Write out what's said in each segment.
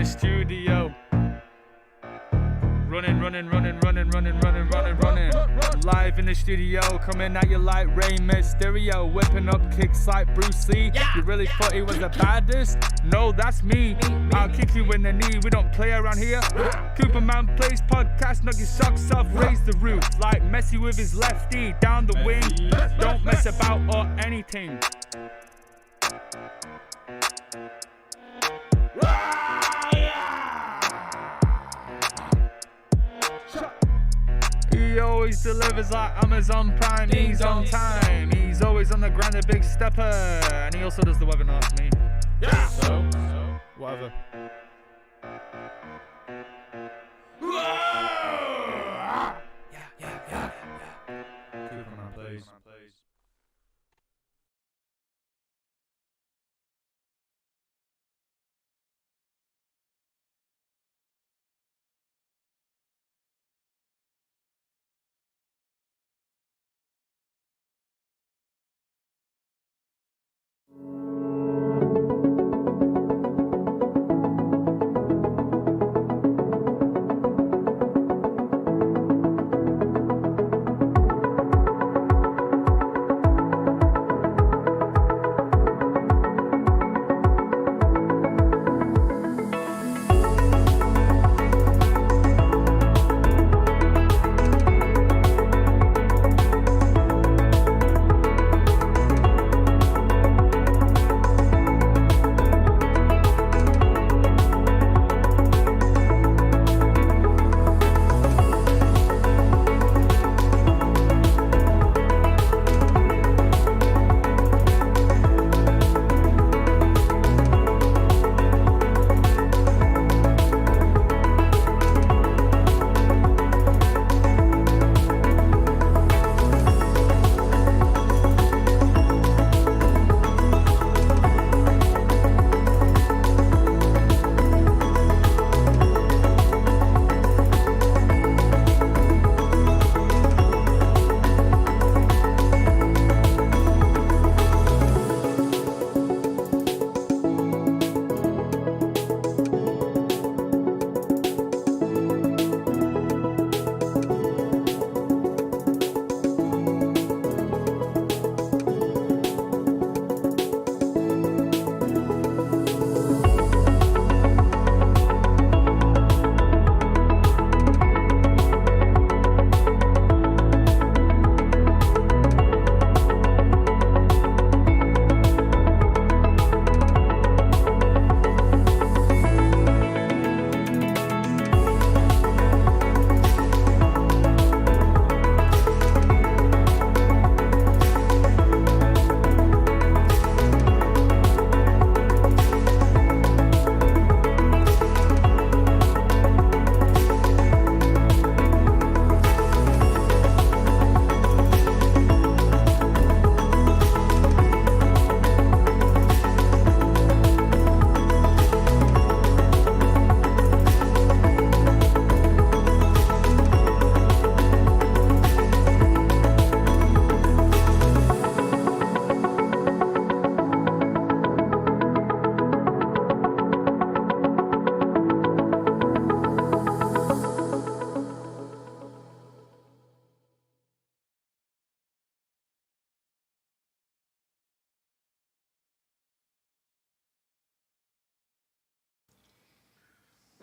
studio. Running. Live in the studio, coming at you like Rey Mysterio, whipping up kicks like Bruce Lee. Yeah. You really thought he was the baddest? No, that's me. I'll kick you in the knee. We don't play around here. Cooperman plays podcast, knock your socks off, raise the roof like Messi with his lefty down the wing. Don't mess about or anything. He always delivers like Amazon Prime. He's on time. He's always on the grind, a big stepper. And he also does the webinar for me. Yeah. So, whatever. Yeah. Cooperman, please.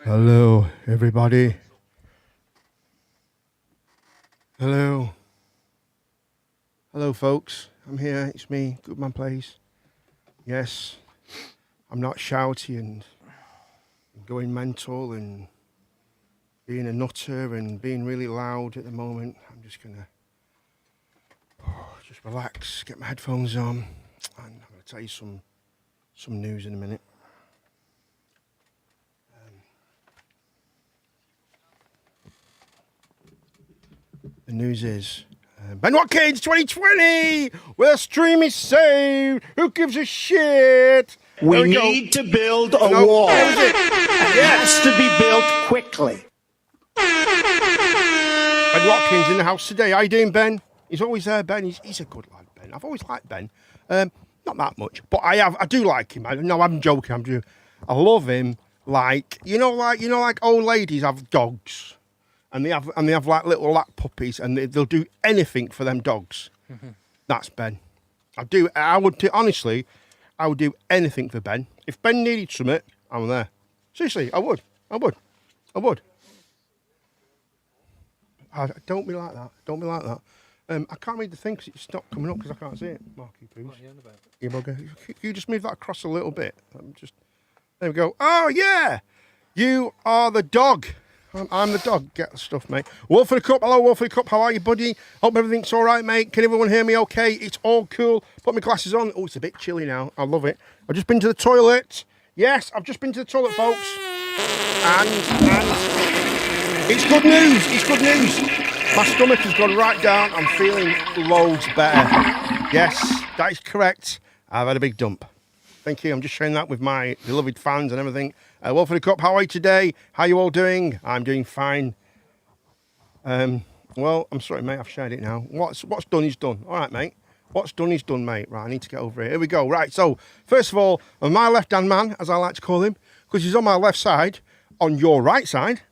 Hello, everybody. Hello. Hello, folks. I'm here. It's me, Goodman Plays. Yes, I'm not shouty and going mental and being a nutter and being really loud at the moment. I'm just gonna just relax, get my headphones on, and I'm gonna tell you some news in a minute. The news is Ben Watkins 2020. Where stream is saved. Who gives a shit? We need to build a wall. It has to be built quickly. Ben Watkins in the house today. How you doing, Ben? He's always there, Ben. He's a good lad, Ben. I've always liked Ben. Not that much, but I do like him. No, I'm joking. I love him. like old ladies have dogs, and they have like little lap puppies, and they'll do anything for them dogs. That's Ben. Honestly, I would do anything for Ben. If Ben needed something, I'm there. Seriously, I would. Don't be like that. Don't be like that. I can't read the thing because it's not coming up because I can't see it. Marky Poos. What are you on about? You bugger. Can you just move that across a little bit? There we go. Oh, yeah. You are the dog. I'm the dog. Get the stuff, mate. Wolfie Cup. Hello, Wolfie Cup. How are you, buddy? Hope everything's all right, mate. Can everyone hear me okay? It's all cool. Put my glasses on. Oh, it's a bit chilly now. I love it. I've just been to the toilet. Yes, I've just been to the toilet, folks. And it's good news. It's good news. My stomach has gone right down. I'm feeling loads better. Yes, that is correct. I've had a big dump. Thank you. I'm just sharing that with my beloved fans and everything. Wolfie Cup, how are you today? How are you all doing? I'm doing fine. Well, I'm sorry, mate. I've shared it now. What's done is done. All right, mate. What's done is done, mate. Right, I need to get over here. Here we go. Right, so first of all, my left-hand man, as I like to call him, because he's on my left side, on your right side,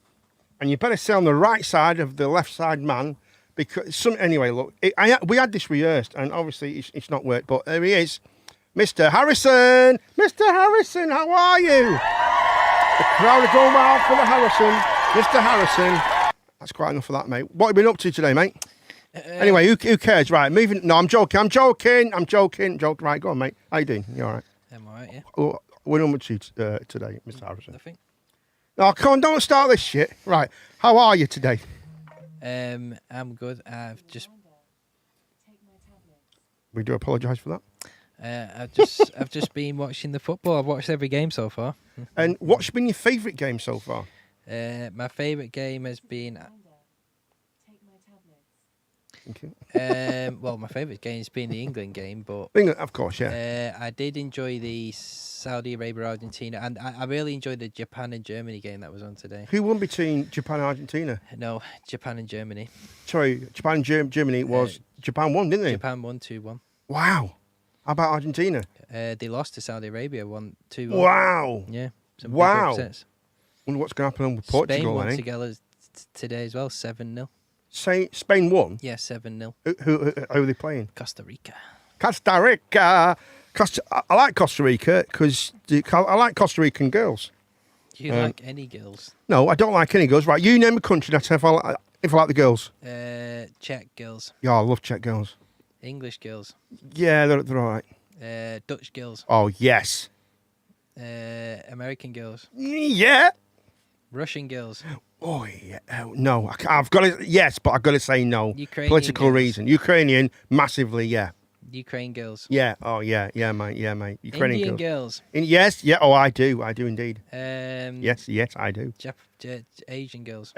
and you better stay on the right side of the left side man, because anyway, look, we had this rehearsed, and obviously it's not worked, but there he is, Mr. Harrison. Mr. Harrison, how are you? The crowd are going wild for the Harrison. Mr. Harrison. That's quite enough of that, mate. What have you been up to today, mate? Anyway, who cares? Right, moving. No, I'm joking. Right, go on, mate. How you doing? You all right? I'm all right, yeah. Oh, we're on with you today, Mr. Harrison. Nothing. No, come on, don't start this shit. Right, how are you today? I'm good. I've We do apologise for that. I've just been watching the football. I've watched every game so far. And what's been your favourite game so far? My favourite game has been. Thank you. Well, my favourite game has been the England game, but England, of course, yeah. I did enjoy the Saudi Arabia Argentina, and I really enjoyed the Japan and Germany game that was on today. Who won between Japan and Argentina? No, Japan and Germany. Sorry, Japan and Germany was Japan won, didn't they? Japan won 2-1. Wow. How about Argentina? They lost to Saudi Arabia 1-2. Wow. Yeah. Some big Wow. upsets. Wonder what's going to happen with Portugal, Spain won eh? together today as well, 7-0. Say Spain won. Yeah, 7-0. Who are they playing? Costa Rica. Costa Rica. I like Costa Rica because I like Costa Rican girls. Do you like any girls? No, I don't like any girls. Right, you name a country. That's if I like the girls. Czech girls. Yeah, I love Czech girls. English girls. Yeah, they're all right. Dutch girls. Oh yes. American girls. Yeah. Russian girls. Oh yeah. No, I've got to. Yes, but I've got to say no. Ukrainian Political girls. reason. Ukrainian, massively. Yeah. Ukraine girls. Yeah. Oh yeah. Yeah, mate. Yeah, mate. Ukrainian Indian girls. girls. Yes. Yeah. Oh, I do. I do indeed. Yes. Yes, I do. Asian girls.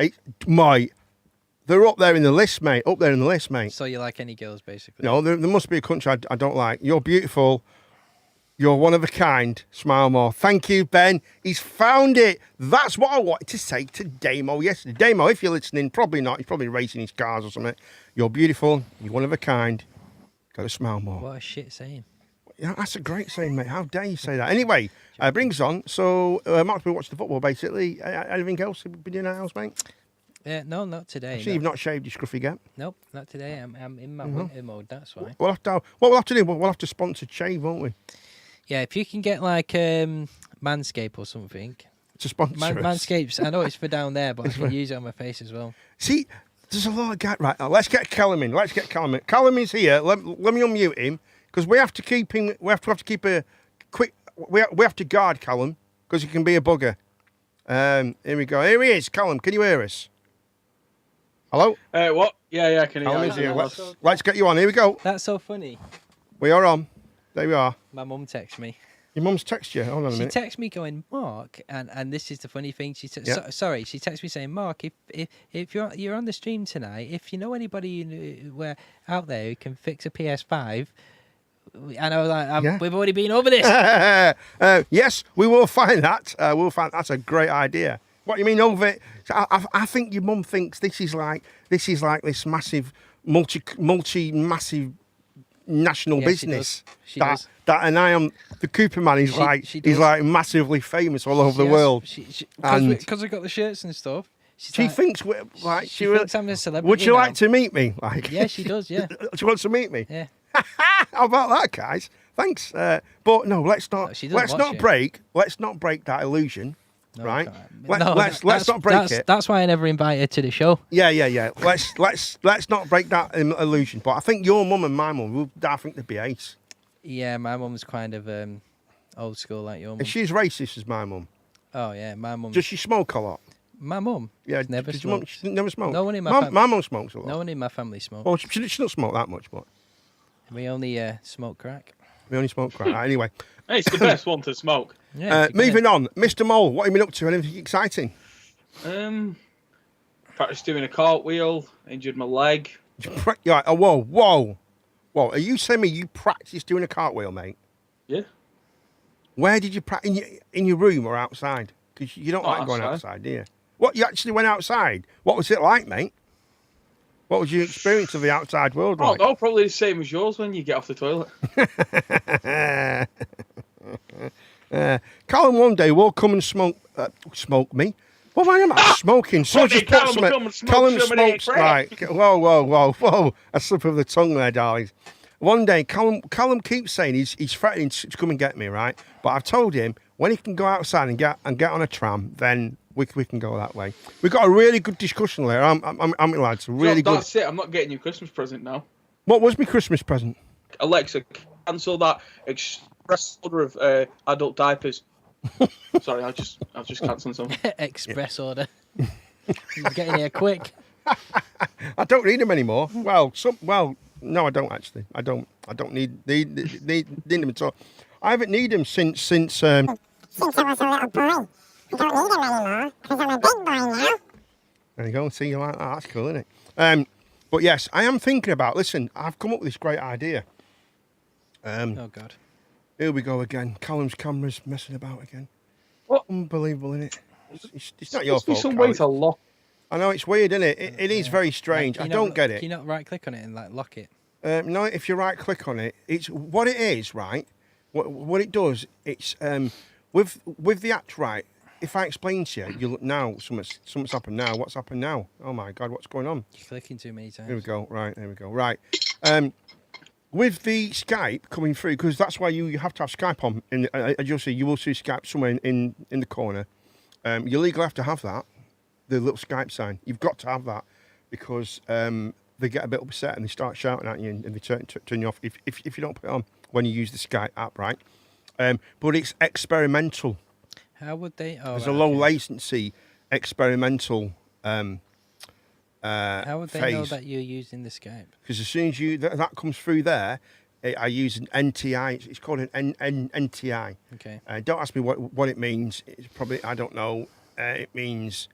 They're up there in the list, mate. Up there in the list, mate. So you like any girls, basically? No, there must be a country I don't like. You're beautiful. You're one of a kind. Smile more. Thank you, Ben. He's found it. That's what I wanted to say to Damo yesterday. Damo, if you're listening, probably not. He's probably racing his cars or something. You're beautiful. You're one of a kind. Got to smile more. What a shit saying. Yeah, that's a great saying, mate. How dare you say that? Anyway, brings on. So, Mark's been watching the football, basically. Anything else you've been doing in the house, mate? No, not today. I see you've not shaved your scruffy gap. Nope, not today. I'm in my winter mode, that's why. What we'll have to do, we'll have to sponsor shave, won't we? Yeah, if you can get like Manscaped or something. To sponsor us. Manscaped, I know it's for down there, but I can use it on my face as well. See, there's a lot of guys. Right, let's get Callum in. Callum is here. Let me unmute him because we have to keep him. We have to keep a quick. We have to guard Callum because he can be a bugger. Here we go. Here he is. Callum, can you hear us? Hello. What? Yeah, I can hear Callum is you. here. Let's get you on. Here we go. That's so funny. We are on. There we are. My mum texted me. Your mum's text you. Hold on a She minute. texted me going, Mark, and this is the funny thing. She said, Yeah. sorry. She texted me saying, Mark, if you're on the stream tonight, if you know anybody out there who can fix a PS5, and I was like, Yeah. we've already been over this. Yes, we will find that. We'll find that's a great idea. What do you mean over it? I think your mum thinks this is like this massive, massive national Yeah, she business. does. She does. And I am the Cooper man. He's She he's does. like massively famous all over the world. And- Because we got the shirts and stuff. She like, thinks we're like she really- thinks I'm a celebrity. Would you now. like to meet me? Like, Yeah, she does. Yeah, she wants to meet me. yeah. How about that, guys? Thanks. But no, let's No, not. she doesn't Let's watch not it. break. Let's not break that illusion. No, right? can't. No, Let's not break it. That's why I never invite her to the show. Yeah. Let's not break that illusion. But I think your mum and my mum, I think they'd be ace. Yeah, my mum's kind of old school like your mum. And she's racist as my mum. Oh yeah, my mum. Does she smoke a lot? My mum. Yeah, never does your mum- smoked. she never smoked. No one in my my mum smokes a lot. No one in my family smokes. Well, she doesn't smoke that much, but We only smoke crack. we only smoke crack. Anyway, Hey, it's the best one to smoke. Yeah, if you moving can. on, Mr. Mole, what have you been up to? Anything exciting? Practiced doing a cartwheel, injured my leg. You're like, oh, whoa! Are you saying me you practiced doing a cartwheel, mate? Yeah. Where did you practice? In your room or outside? Because you don't Not like going outside. outside, do you? What, you actually went outside? What was it like, mate? What was your experience of the outside world Oh, like? no, probably the same as yours when you get off the toilet. Callum one day will come and smoke me. What am I smoking? Someone Funny, just put Callum some. will come and smoke Callum some of that smokes. crack. Right. Whoa. A slip of the tongue there, darling. One day, Callum keeps saying he's threatening to come and get me, right? But I've told him when he can go outside and get on a tram, then we can go that way. We've got a really good discussion there. I'm lads, really good. That's it. I'm not getting you a Christmas present now. What was my Christmas present? Alexa, cancel that express order of adult diapers. Sorry, I was just cancelling something. Express order. He's getting here quick. I don't need them anymore. Well, no, I don't actually. I don't need them at all. I haven't needed them since Since I was a little boy. I don't need them anymore because I'm a big boy now. There you go. See you like that. That's cool, isn't it? But yes, I am thinking about. Listen, I've come up with this great idea. Oh God. Here we go again. Callum's camera's messing about again. What? Unbelievable, isn't it? It's not your Must be fault. some Cal. way to lock. I know it's weird, isn't it? It is very strange. Can I you don't not- get it. Can you not right click on it and like lock it? No, if you right click on it, it's what it is, right? What it does, it's with the act, right? If I explain to you, you'll now something's happened now. What's happened now? Oh my God, what's going on? You're clicking too many times. Here we go. Right, there we go. Right. With the Skype coming through, because that's why you have to have Skype on. As you'll see, you will see Skype somewhere in the corner. You legally have to have that, the little Skype sign. You've got to have that because they get a bit upset and they start shouting at you and they turn you off if you don't put it on when you use the Skype app, right? But it's experimental. How would they? Oh, There's right, a low okay. latency experimental How would they know phase. that you're using the Skype? Because as soon as that comes through there, I use an NTI. It's called an NTI. Okay. Don't ask me what it means. It's probably I don't know. It means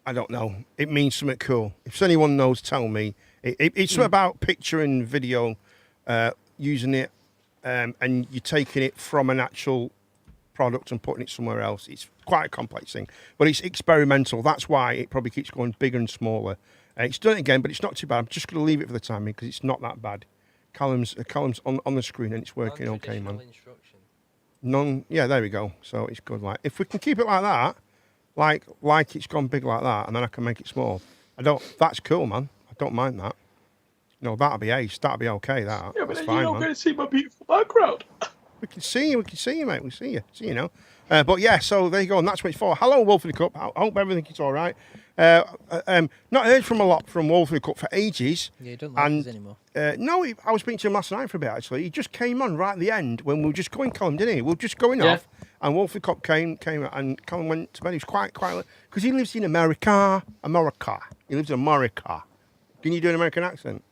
I don't know. It means something cool. If anyone knows, tell me. It's about picture and video, using it, and you're taking it from an actual product and putting it somewhere else. It's quite a complex thing, but it's experimental. That's why it probably keeps going bigger and smaller. It's done it again, but it's not too bad. I'm just going to leave it for the time being because it's not that bad. Callum's on the screen and it's working okay, man. Yeah, there we go. So it's good. Like if we can keep it like that, like it's gone big like that, and then I can make it small. That's cool, man. I don't mind that. No, that'll be ace. That'll be okay. That. Yeah, but That's then fine, you're not man. going to see my beautiful background. We can see you, mate. We see you, now. But yeah, so there you go, and that's what it's for. Hello, Wolf of the Cup. I hope everything is all right. Not heard from a lot from Wolf of the Cup for ages. Yeah, you don't like And, us anymore. No, I was speaking to him last night for a bit, actually. He just came on right at the end when we were just going, Colin, didn't he? We were just going Yeah. off, and Wolf of the Cup came, and Colin went to bed. He was quite, because he lives in America. He lives in America. Can you do an American accent?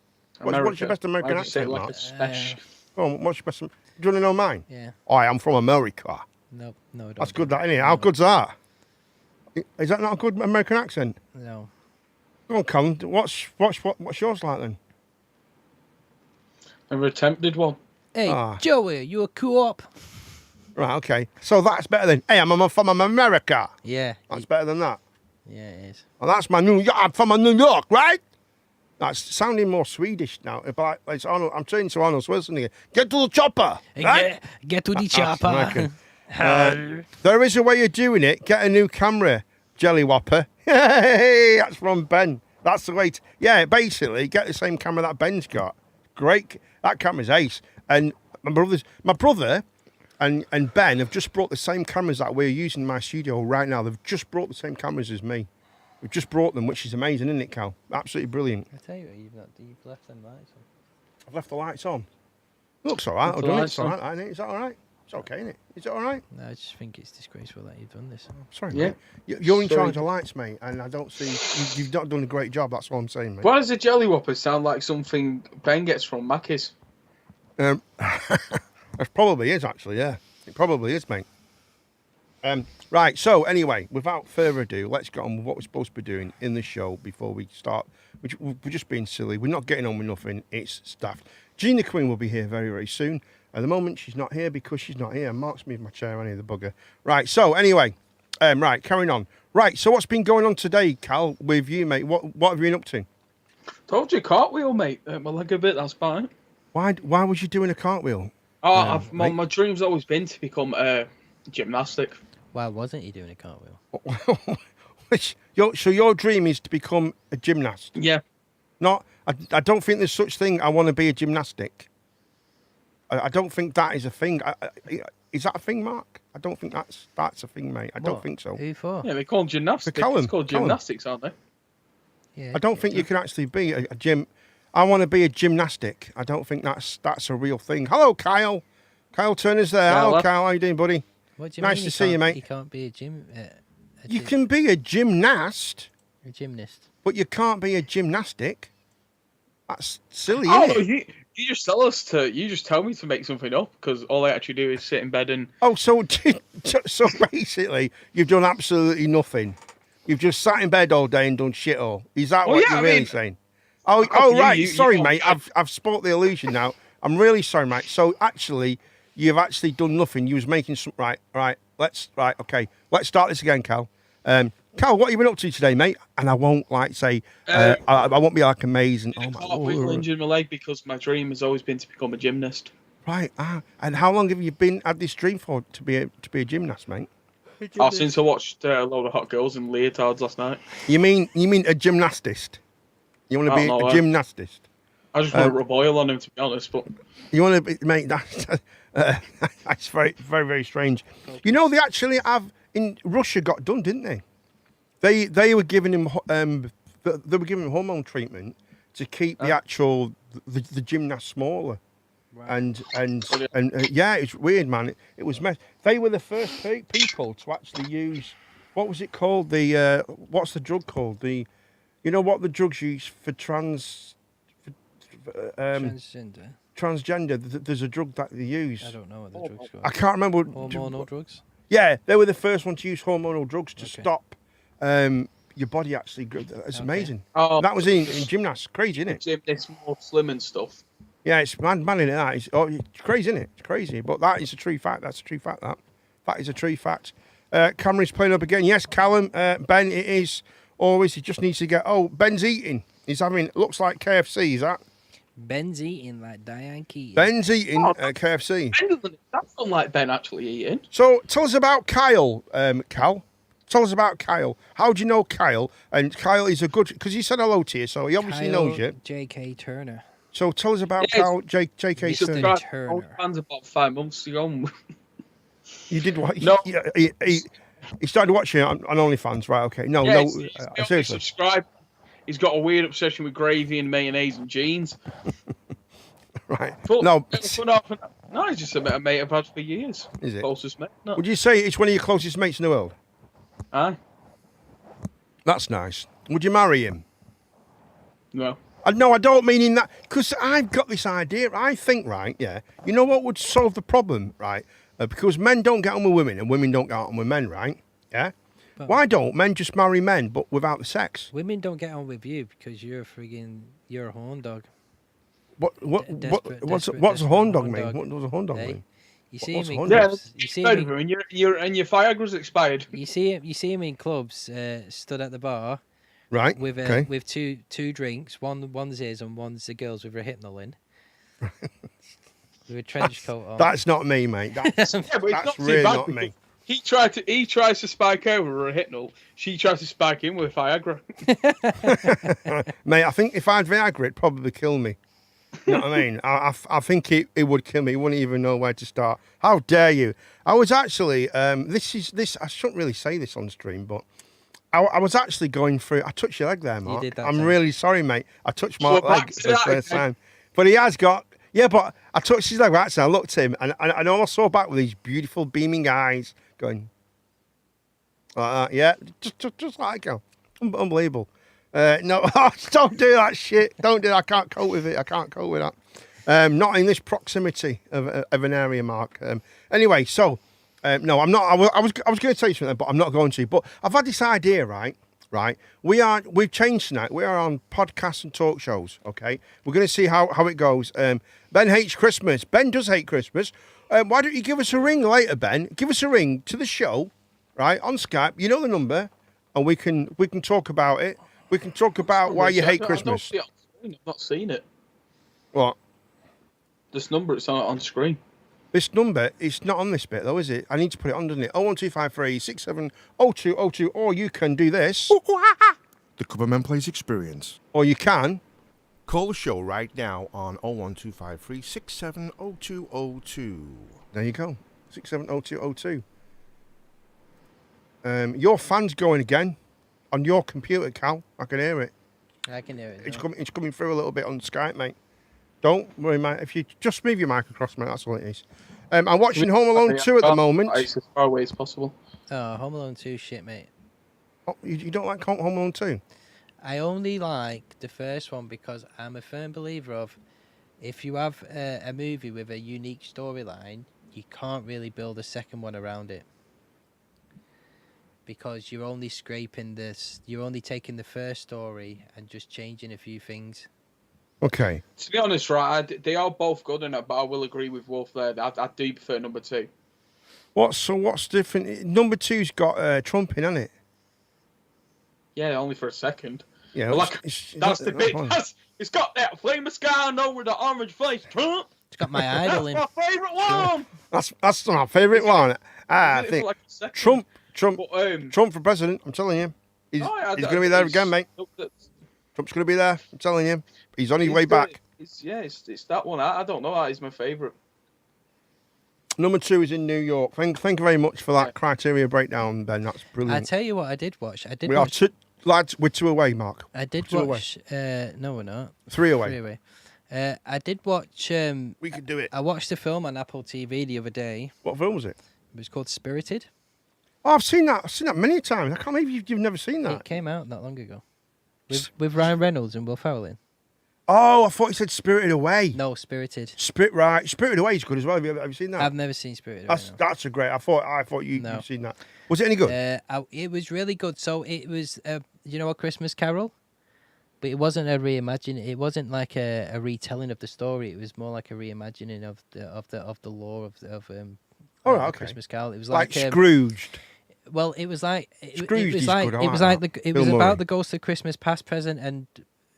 What's your best American I just say it accent, like Mark? a special. Go on, what's your best? Do you want to know mine? Yeah. I am from America. No, I don't. That's good, that, isn't it? How good's that? Is that not a good American accent? No. Go on, Colin. What's yours like then? Never attempted one. Hey, Ah. Joey, you a co-op? Right, okay. So that's better than, hey, I'm from America. Yeah. That's better than that. Yeah, it is. Well, that's my New York. I'm from New York, right? That's sounding more Swedish now. But it's Arnold, I'm turning to Arnold Schwarzenegger. Get to the chopper. Right? Get to the That's chopper. American. There is a way of doing it. Get a new camera, Jelly Whopper. Hey, that's from Ben. That's the way. Yeah, basically, get the same camera that Ben's got. Great. That camera's ace. And my brother and Ben have just brought the same cameras that we're using in my studio right now. They've just brought the same cameras as me. We've just brought them, which is amazing, isn't it, Cal? Absolutely brilliant. I tell you what, you've left them lights on. I've left the lights on. Looks all right. I've done it. It's all right, isn't it? Is that all right? It's okay, isn't it? Is it all right? No, I just think it's disgraceful that you've done this. Sorry, Yeah. mate. You're in Sorry. charge of lights, mate, and I don't see... You've not done a great job, that's all I'm saying, mate. Why does a Jelly Whopper sound like something Ben gets from Macca's? It probably is, actually, yeah. It probably is, mate. Right, so anyway, without further ado, let's get on with what we're supposed to be doing in the show before we start. We're just being silly. We're not getting on with nothing. It's stuff. Gina Queen will be here very, very soon. At the moment, she's not here because she's not here. Mark's moved my chair, any of the bugger. Right, so anyway, right, carrying on. Right, so what's been going on today, Cal, with you, mate? What have you been up to? Told you, cartwheel, mate. My leg a bit, that's fine. Why was you doing a cartwell? Oh, my dream's always been to become gymnastic. Why wasn't he doing a cartwheel? So your dream is to become a gymnast? Yeah. Not, I don't think there's such thing. I want to be a gymnastic. I don't think that is a thing. Is that a thing, Mark? I don't think that's a thing, mate. I don't What? think so. Who for? Yeah, they call them gymnastics. Callum, It's called Callum. gymnastics, aren't they? Yeah, I don't think you can actually be a gym. I want to be a gymnastic. I don't think that's a real thing. Hello, Kyle. Kyle Turner's there. Hello, Hello. Kyle. How you doing, buddy? What do you Nice mean to see you, mate. You can't be a gym. You can be a gymnast, A gymnast. but you can't be a gymnastic. That's silly, Oh, isn't it? you just tell me to make something up because all I actually do is sit in bed and Oh, so basically, you've done absolutely nothing. You've just sat in bed all day and done shit all. Is that Well, what yeah, you're I really mean- saying? Oh, right. you Sorry, know, mate. I've spoilt the illusion now. I'm really sorry, mate. So actually, you've actually done nothing. You was making some right. Okay. Let's start this again, Cal. Cal, what have you been up to today, mate? And I won't say. I won't be like amazing. Oh my cartwheel lord. injured my leg because my dream has always been to become a gymnast. Right. And how long have you had this dream for to be a gymnast, mate? Oh, since I watched a load of hot girls in leotards last night. You mean a gymnastist? You want to be no, a gymnastist? I just want to rub oil on him, to be honest. But You want to be, mate? That's very, very, very strange. You know, they actually have in Russia got done, didn't they? They were giving him they were giving him hormone treatment to keep the actual the gymnast smaller. And yeah, it's weird, man. It was mess. They were the first people to actually use what was it called? What's the drug called? You know what the drugs use for Transgender. transgender? There's a drug that they use. I don't know what the drugs I called. can't remember. Hormonal drugs. Yeah, they were the first one to use hormonal drugs to stop your body actually. It's amazing. Oh, That was in gymnasts. Crazy, isn't it? it's more slim and stuff. Yeah, it's mad in that. It's crazy, isn't it? It's crazy. But that is a true fact. That's a true fact, that is a true fact. Cameron's playing up again. Yes, Callum, Ben, it is always. He just needs to get... Oh, Ben's eating. He's having... Looks like KFC, is that? Ben's eating like Diane Keaton. Ben's eating KFC. That's unlike Ben actually eating. So tell us about Kyle, Cal. Tell us about Kyle. How do you know Kyle? And Kyle is a good... Because he said hello to you, so he obviously knows you. J.K. Turner. So tell us about Yes. Kyle, J.K. He's a Turner. big- Subscribed Turner. to fans about 5 months ago. You did what? No. He started watching it on OnlyFans, right? Okay. No, Yeah, no. he's only Seriously. subscribed. He's got a weird obsession with gravy and mayonnaise and jeans. Right. But, No. no, he's just a mate I've had for years. Is it? Closest mate. No. Would you say it's one of your closest mates in the world? Aye. That's nice. Would you marry him? No. No, I don't mean in that, because I've got this idea. I think, right, yeah, you know what would solve the problem, right? Because men don't get on with women and women don't get on with men, right? Yeah? But- Why don't men just marry men but without the sex? Women don't get on with you because you're a horn dog. What's Desperate a horn dog horn mean? dog. What does a horn dog Hey, mean? You see What's him a in horn Yeah, dog? clubs. You see Expired him in, and your Viagra's expired. you see him in clubs, stood at the bar Right. with okay. with two drinks. One's his and one's the girls with a hypnol in. With a trench coat on. That's not me, mate. That's, Yeah, but it's that's not too really bad not because me. he tries to spike over a hypnol. She tries to spike him with Viagra. Mate, I think if I had Viagra, it'd probably kill me. You know what I mean? I think it would kill me. You wouldn't even know where to start. How dare you? I was actually, this. I shouldn't really say this on stream, but I was actually going through. I touched your leg there, Mark. did that I'm time. really sorry, mate. I touched So Mark's leg back to for the that first again. time. But he has got, yeah, but I touched his leg right, and I looked at him, and I saw back with these beautiful beaming eyes going, like that, yeah, just like him. Unbelievable. No, don't do that shit. Don't do that. I can't cope with it. I can't cope with that. Not in this proximity of an area, Mark. Anyway, so no, I'm not. I was going to tell you something, but I'm not going to. But I've had this idea, right? We've changed tonight. We are on podcasts and talk shows. Okay, we're going to see how it goes. Ben hates Christmas. Ben does hate Christmas. Why don't you give us a ring later, Ben? Give us a ring to the show, right, on Skype. You know the number, and we can talk about it. We can talk about why you hate Christmas. I don't see it on screen. I've not seen it. What? This number, it's on screen. This number, it's not on this bit though, is it? I need to put it on, doesn't it? 01253 670202, or you can do this. The Coverman Plays Experience. Or you can. Call the show right now on 01253 670202. There you go. 670202. Your fan's going again on your computer, Cal. I can hear it. I can hear it. It's coming through a little bit on Skype, mate. Don't worry, mate. If you just move your mic across, mate, that's all it is. I'm watching Home Alone 2 at the moment. It's as far away as possible. Oh, Home Alone 2 shit, mate. Oh, you don't like Home Alone 2? I only like the first one because I'm a firm believer of if you have a movie with a unique storyline, you can't really build a second one around it. Because you're only scraping this, you're only taking the first story and just changing a few things. Okay. To be honest, right, they are both good, but I will agree with Wolf there. I do prefer number 2. What's different? Number 2's got Trump in, hasn't it? Yeah, only for a second. Yeah, But like, that's the bit. fine. It's got that famous guy on over the orange face, Trump. It's got my idol in. That's my favourite one. That's my favourite one. I Did it for think like a second. Trump But, Trump for president. I'm telling you, he's going to be there again, mate. Trump's going to be there. I'm telling you, he's on his way back. It's that one. I don't know. That is my favourite. Number 2 is in New York. Thank you very much for that criteria breakdown, Ben. That's I brilliant. tell you what, I did watch. We are lads. We're 2 away, Mark. I did 2 away. watch. No, we're not. 3 away. 3 away. I did watch. We could do it. I watched the film on Apple TV the other day. What film was it? It was called Spirited. Oh, I've seen that. I've seen that many times. I can't believe you've never seen It that. came out not long ago. With Ryan Reynolds and Will Ferrell in. Oh, I thought you said Spirited Away. No, Spirited. Spirited Away is good as well. Have you seen that? I've never seen Spirited. Away, no. That's a great. I thought you'd seen that. Was it any good? It was really good. So it was, A Christmas Carol, but it wasn't a reimagining. It wasn't like a retelling of the story. It was more like a reimagining of the lore of Oh, right, okay. Christmas Carol. It was like like Scrooged. Well, it was like Scrooged is good, I it was like like that. it Bill was Murray. about the ghost of Christmas past, present, and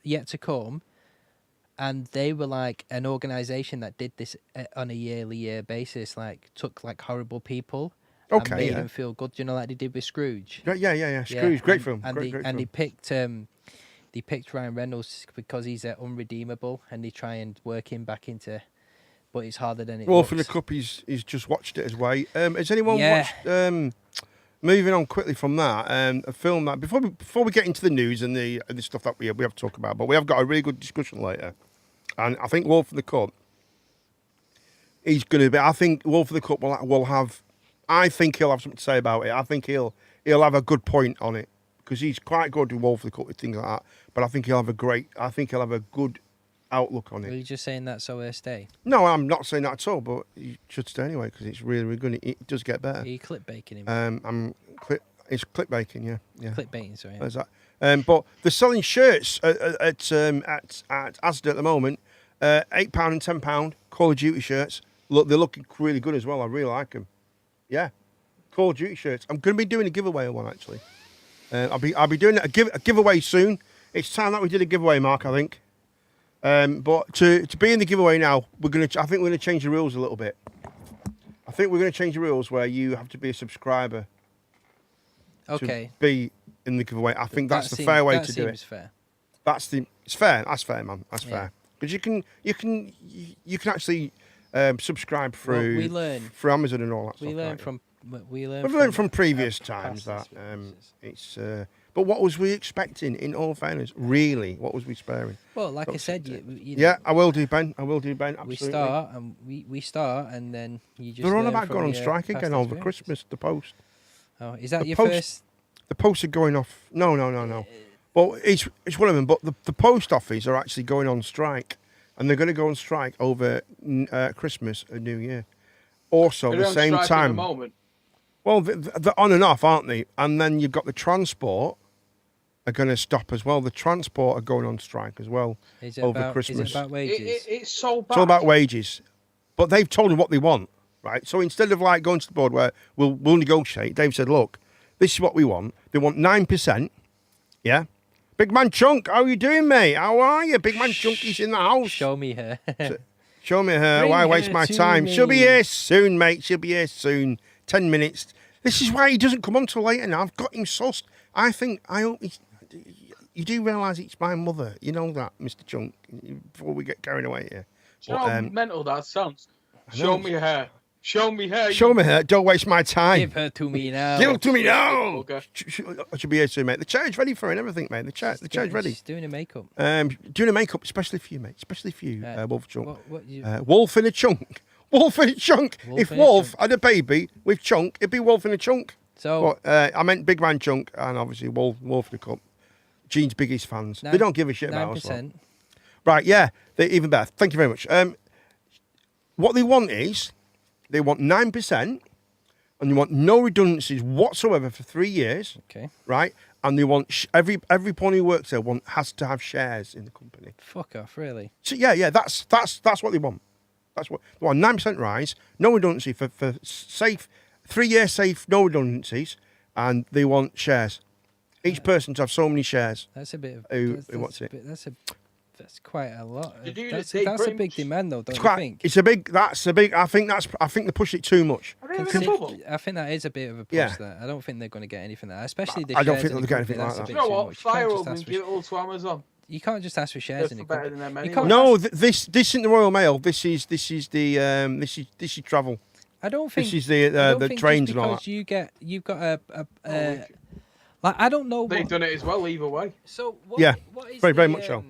yet to come. And they were like an organization that did this on a year basis. Like took like horrible people, and made them feel good. You know, like they did with Scrooge. Yeah. Scrooge, great film. And Great and film. they picked Ryan Reynolds because he's unredeemable, and they try and work him back into. But it's harder than it Well, looks. for the cup, he's just watched it as well. Has anyone Yeah. watched? Moving on quickly from that, a film that before we get into the news and the stuff that we have to talk about, but we have got a really good discussion later, and I think Wolf of the Cup. He's going to be. I think Wolf of the Cup will have. I think he'll have something to say about it. I think he'll have a good point on it because he's quite good with Wolf of the Cup with things like that. But I think he'll have a good outlook on Were it. you just saying that so stay? No, I'm not saying that at all. But you should stay anyway because it's really, really good. It does get better. Are you clickbaiting him? It's clickbaiting, yeah. Clickbaiting, sorry. There's that. But they're selling shirts at Asda at the moment. £8 and £10 Call of Duty shirts. Look, they're looking really good as well. I really like them. Yeah, Call of Duty shirts. I'm going to be doing a giveaway of one actually. I'll be doing a giveaway soon. It's time that we did a giveaway, Mark. I think. But to be in the giveaway now, I think we're gonna change the rules a little bit. I think we're gonna change the rules where you have to be a subscriber. Okay. To be in the giveaway. I think that's the fair way to do it. Fair. It's fair. That's fair, man. That's fair. Because you can actually subscribe through we learn through Amazon and all that stuff. We've learned from previous times past that it's. But what was we expecting? In all fairness, really, what was we sparing? Well, like I said, you yeah, I will do, Ben. Absolutely. We start, and then you just. They're on learn about from going on your strike past again over experience. Christmas. The Post. Oh, is that The your Post- first? The Post are going off. No. Well, it's one of them. But the Post Office are actually going on strike, and they're going to go on strike over Christmas and New Year. Also, They're the on same strike at time. the moment. Well, they're on and off, aren't they? And then you've got the transport are going to stop as well. The transport are going on strike as well over Christmas. Is it about wages? It's so bad. It's all about wages. But they've told them what they want, right? So instead of like going to the board where we'll negotiate, they've said, look, this is what we want. They want 9%. Yeah? Big Man Chunk, how are you doing, mate? How are you? Big Man Chunky's in the house. Show me her. Show me her. Bring Why waste her my to time? She'll be me. here soon, mate. She'll be here soon. 10 minutes. This is why he doesn't come on till later now. I've got him sussed. I hope he's... You do realise it's my mother. You know that, Mr. Chunk, before we get carried away here. Do you know how mental that sounds? know. Show me her. Show me her. Show me her. Don't waste my time. Give her to me now. Give it to me now. Okay. I should be here soon, mate. The chair's ready for her and everything, mate. The chair's ready. She's doing her makeup. Doing a makeup, especially for you, mate. Especially for you, Wolf Chunk. What Wolf in a chunk. Wolf in a chunk. If in a Wolf chunk. had a baby with Chunk, it'd be Wolf in a chunk. So But I meant Big Man Chunk and obviously Wolf in a cup. Gene's biggest fans. They don't give a shit about us. 9%. Right, yeah, they're even better. Thank you very much. What they want is, they want 9%, and they want no redundancies whatsoever for 3 years, Okay. right? And they want every pawn who works there has to have shares in the company. Fuck off, really. So yeah, that's what they want. That's what they want. 9% rise, no redundancy for safe 3 years safe, no redundancies, and they want shares. Each person to have so many shares. That's a bit of. Who that's wants it? That's quite a lot. Did you That's say a pretty big much- demand, though, don't It's you quite. think? It's a big. That's a big. I think they pushed it too much. Are they having a bubble? I think that is a bit of a push. Yeah. There. I don't think they're going to get anything there, especially the I don't shares think in they'll the get company, anything that's like a that. bit You know too what? much. Fire You up can't and just give it all to Amazon. You can't just ask for shares in They're a better company. than them You anyway. can't No, ask- this isn't the Royal Mail. This is travel. I don't think. This is I don't the think trains just and all because that. you've got like I don't know. They've What, done it as well, either way. so what, Yeah, what is very the, much so.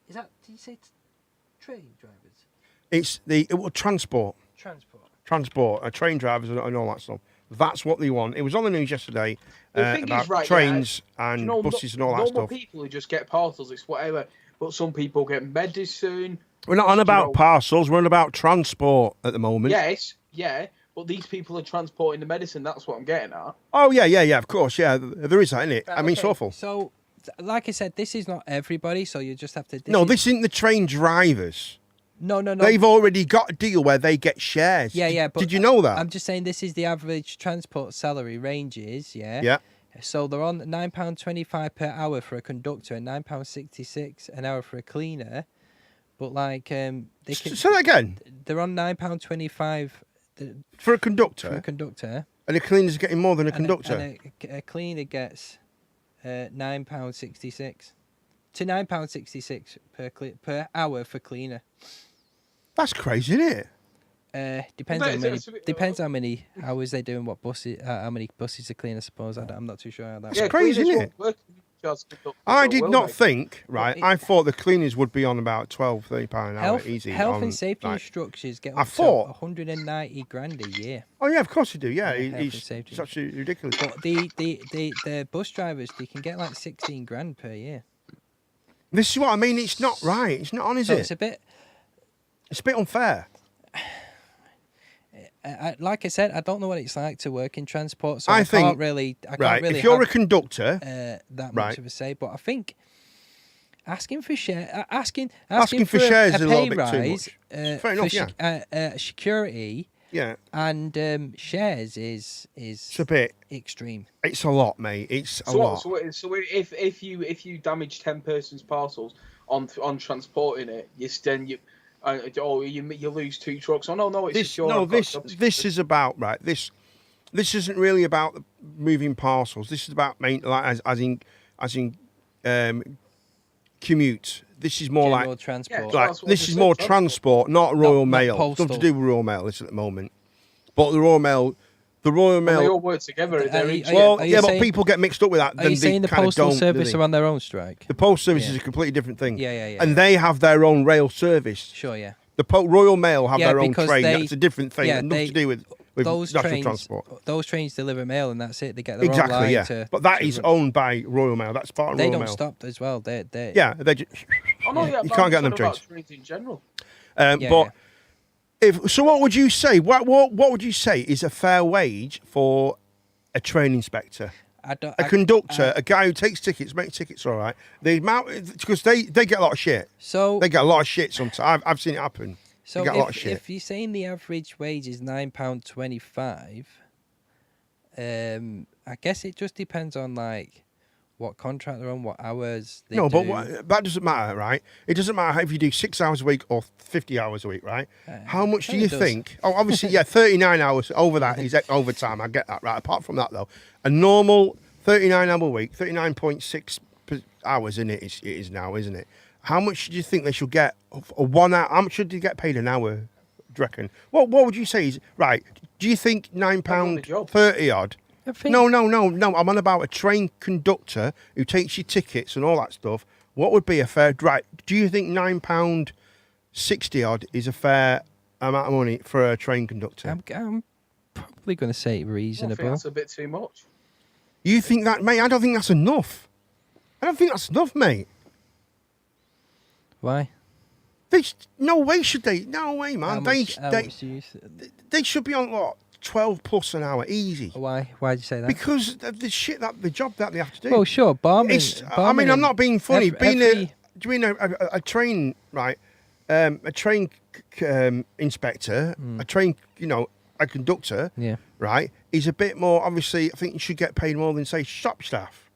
Is that? Did you say train drivers? It's transport, train drivers and all that stuff. That's what they want. It was on the news yesterday The thing about is, right, trains yeah, and you know, buses and all that normal stuff. people who just get parcels, it's whatever. But some people get medicine. We're not on you about know- parcels. We're on about transport at the moment. Yes, yeah. But these people are transporting the medicine. That's what I'm getting at. Oh yeah. Of course, yeah. There is that, isn't it? I mean, it's Okay, awful. So, like I said, this is not everybody. So you just have to. This isn't the train drivers. No. They've already got a deal where they get shares. Yeah. But Did you know that? I'm just saying this is the average transport salary ranges. Yeah. Yeah. So they're on £9.25 per hour for a conductor and £9.66 an hour for a cleaner. But like they can, Say that again. they're on £9.25 For a for a conductor, conductor. and a cleaner's getting more than a and conductor. and a cleaner gets £9.66 to £9.66 per hour for cleaner. That's crazy, isn't it? Depends Well, how that many. is a bit- Depends how many hours they do and what buses. How many buses they clean. I suppose I'm not too sure how that. It's works. crazy, cleaners isn't won't work as conductors, I so did will not they? think, right? it- I thought the cleaners would be on about £12-13 an hour easy. Health on, and safety like- instructors get I up to thought- 190 grand a year. Oh yeah, of course you do. Yeah, health and it's safety. absolutely ridiculous. But the bus drivers, they can get like 16 grand per year. This is what I mean. It's not right. It's not on, is So it? it's a bit. It's a bit unfair. Like I said, I don't know what it's like to work in transport, so I I think- can't really. I can't Right. really If you're a have, conductor, that right. much of a say. But I think asking for Asking for shares a is a little pay bit too rise much. Fair enough, for security Yeah. And shares is It's a bit. extreme. It's a lot, mate. It's a lot. So if you damage 10 persons' parcels on transporting it, you lose 2 trucks. Oh no, it's secure. This is about right. This isn't really about moving parcels. This is about as in commute. This is more General like transport. Yeah, like that's what this we is said, more transport. transport, not Royal Not Mail. postal. Nothing to do with Royal Mail this at the moment. But the Royal Mail. They all work together. Are you but saying- people get mixed up with that. Are you saying the postal service are on their own strike? The post service Yeah. is a completely different thing. Yeah. And they have their own rail service. Sure, yeah. The Royal Mail have Yeah, their own because train. they- That's a different thing. yeah, Nothing to do with Those national trains, transport. those trains deliver mail, and that's it. They get their own Exactly, line yeah. to. But that to is run. owned by Royal Mail. That's part of They Royal don't Mail. stop as well. They Yeah, they just. Oh no, yeah, You but can't I'm get them talking about trains. trains in general. Yeah, But if so, what would you say? What would you say is a fair wage for a train inspector? A conductor, a guy who takes tickets, makes tickets all right. The amount because they get a lot of shit. So They get a lot of shit sometimes. I've seen it happen. So get a lot of shit. if you're saying the average wage is £9.25, I guess it just depends on like what contract they're on, what hours they No, do. but that doesn't matter, right? It doesn't matter if you do 6 hours a week or 50 hours a week, right? How much do it you does. think? Oh, obviously, yeah, 39 hours over that is overtime. I get that, right? Apart from that, though, a normal 39-hour week, 39.6 hours in it is now, isn't it? How much do you think they should get? A 1 hour? How much should they get paid an hour? Do you reckon? What would you say is right? Do you think £9.30 odd? I think- No. I'm on about a train conductor who takes your tickets and all that stuff. What would be a fair right? Do you think £9.60 odd is a fair amount of money for a train conductor? I'm probably going to say I think reasonable. that's a bit too much. You think that, mate? I don't think that's enough. I don't think that's enough, mate. Why? No way should they. No way, man. How much do you They should be on what 12 plus an hour, easy. Why? Why'd you say that? Because of the job that they have to do. Well, sure, barman. I mean, I'm not being funny. every- Doing a train, right? A train inspector, a train, a conductor, Yeah. right? Is a bit more. Obviously, I think you should get paid more than say shop staff,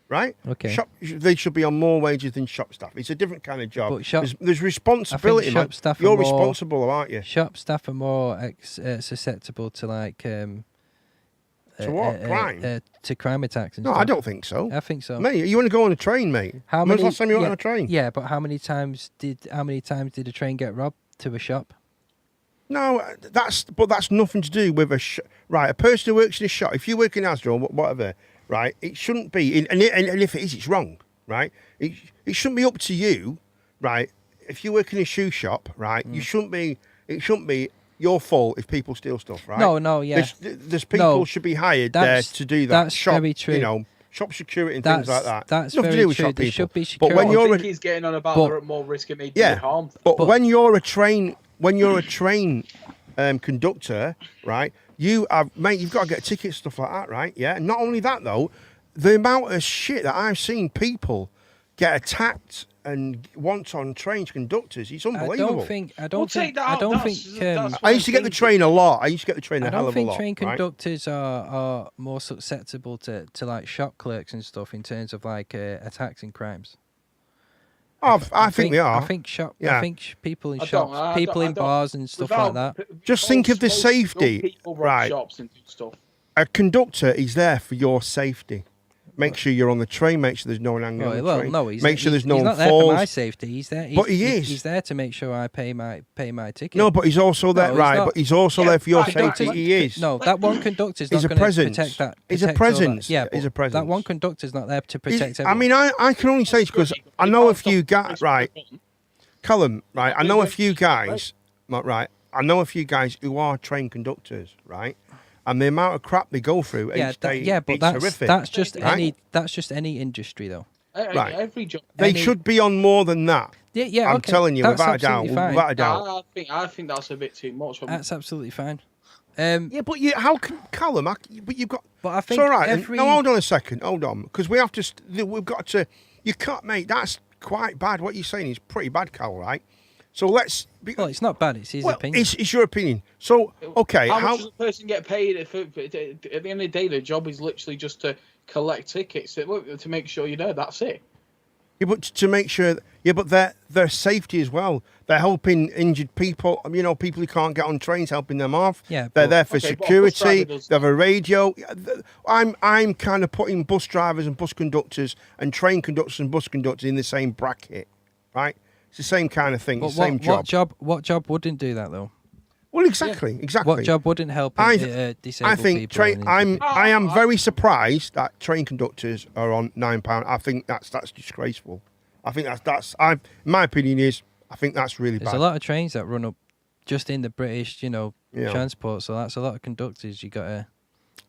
right? Okay. They should be on more wages than shop staff. It's a different kind of job. But there's responsibility, man. shop staff are You're more- responsible, aren't you? Shop staff are more susceptible to like To what? Crime? to crime attacks and No, stuff. I don't think so. I think so. Mate, you want to go on a train, mate? How When's many? the last time you went yeah, on a train? Yeah, but how many times did a train get robbed to a shop? No, that's nothing to do with right. A person who works in a shop. If you work in Asda or whatever, right? It shouldn't be. And if it is, it's wrong, right? It shouldn't be up to you, right? If you work in a shoe shop, right? You shouldn't be. It shouldn't be your fault if people steal stuff, right? No, yeah. There's people No, should be hired there that's- to do that. that's Shop, very true. Shop security and things like that. That's Nothing to very do with true. shop There people. should be But when security. you're I think he's getting on about but- they're at more risk of me being harmed. But when you're a train conductor, right? You've got to get tickets, stuff like that, right? Yeah. And not only that though, the amount of shit that I've seen people get attacked and once on trains conductors, it's unbelievable. I don't think. I used to get the train a lot. I used to get the train a I hell don't of a think lot. train right? conductors are more susceptible to like shop clerks and stuff in terms of like attacks and crimes. I think they are. I think Yeah. people in I shops, don't- I people don't- in bars and stuff like that. Just think of the Most safety, people rob right. shops and do stuff. A conductor is there for your safety. Make sure you're on the train. Make sure there's no one hanging on the Well, train. no, he's make sure there's no he's one not there for my falls. safety. He's there. But he is. He's there to make sure I pay my ticket. No, but he's also there, No, he's right? not. But he's also there for your right, safety. right. He is. No, that one conductor's He's not a going to presence. protect that. He's a protect all that. presence. Yeah, He's a but presence. That one conductor's not there to He's- protect I everyone. mean, I can only say this because I know a few guys, right? Callum, right? I know a few guys, right? I know a few guys who are train conductors, right? And the amount of crap they go through each day, but it's that's horrific. that's just right? any industry though. Right. Every job. They any- should be on more than that. Yeah, I'm okay. telling you, That's without a doubt, absolutely fine. without a doubt. I think that's a bit too much. That's absolutely fine. Yeah, but how can Callum? But you've got. But I It's think all right. every No, hold on a second. Hold on, because we have to. We've got to. You can't, mate. That's quite bad. What you're saying is pretty bad, Cal. Right? So let's. Well, it's not bad. It's his opinion. It's your opinion. So okay, How much does a person get paid if at the end of the day the job is literally just to collect tickets to make sure you're there? That's it. Yeah, but to make sure, but their safety as well. They're helping injured people. You know, people who can't get on trains, helping them off. Yeah, they're but- there for Okay, but a bus security. driver does They have a radio. I'm kind of putting bus drivers and bus conductors and train conductors and bus conductors in the same bracket, right? It's the same kind of thing. But It's the same job. What job wouldn't do that though? Well, exactly. What job wouldn't help disabled I think people? and I am very surprised that train conductors are on £9. I think that's disgraceful. I think my opinion is I think that's really There's bad. a lot of trains that run up just in the British, Yeah. transport. So that's a lot of conductors. You got to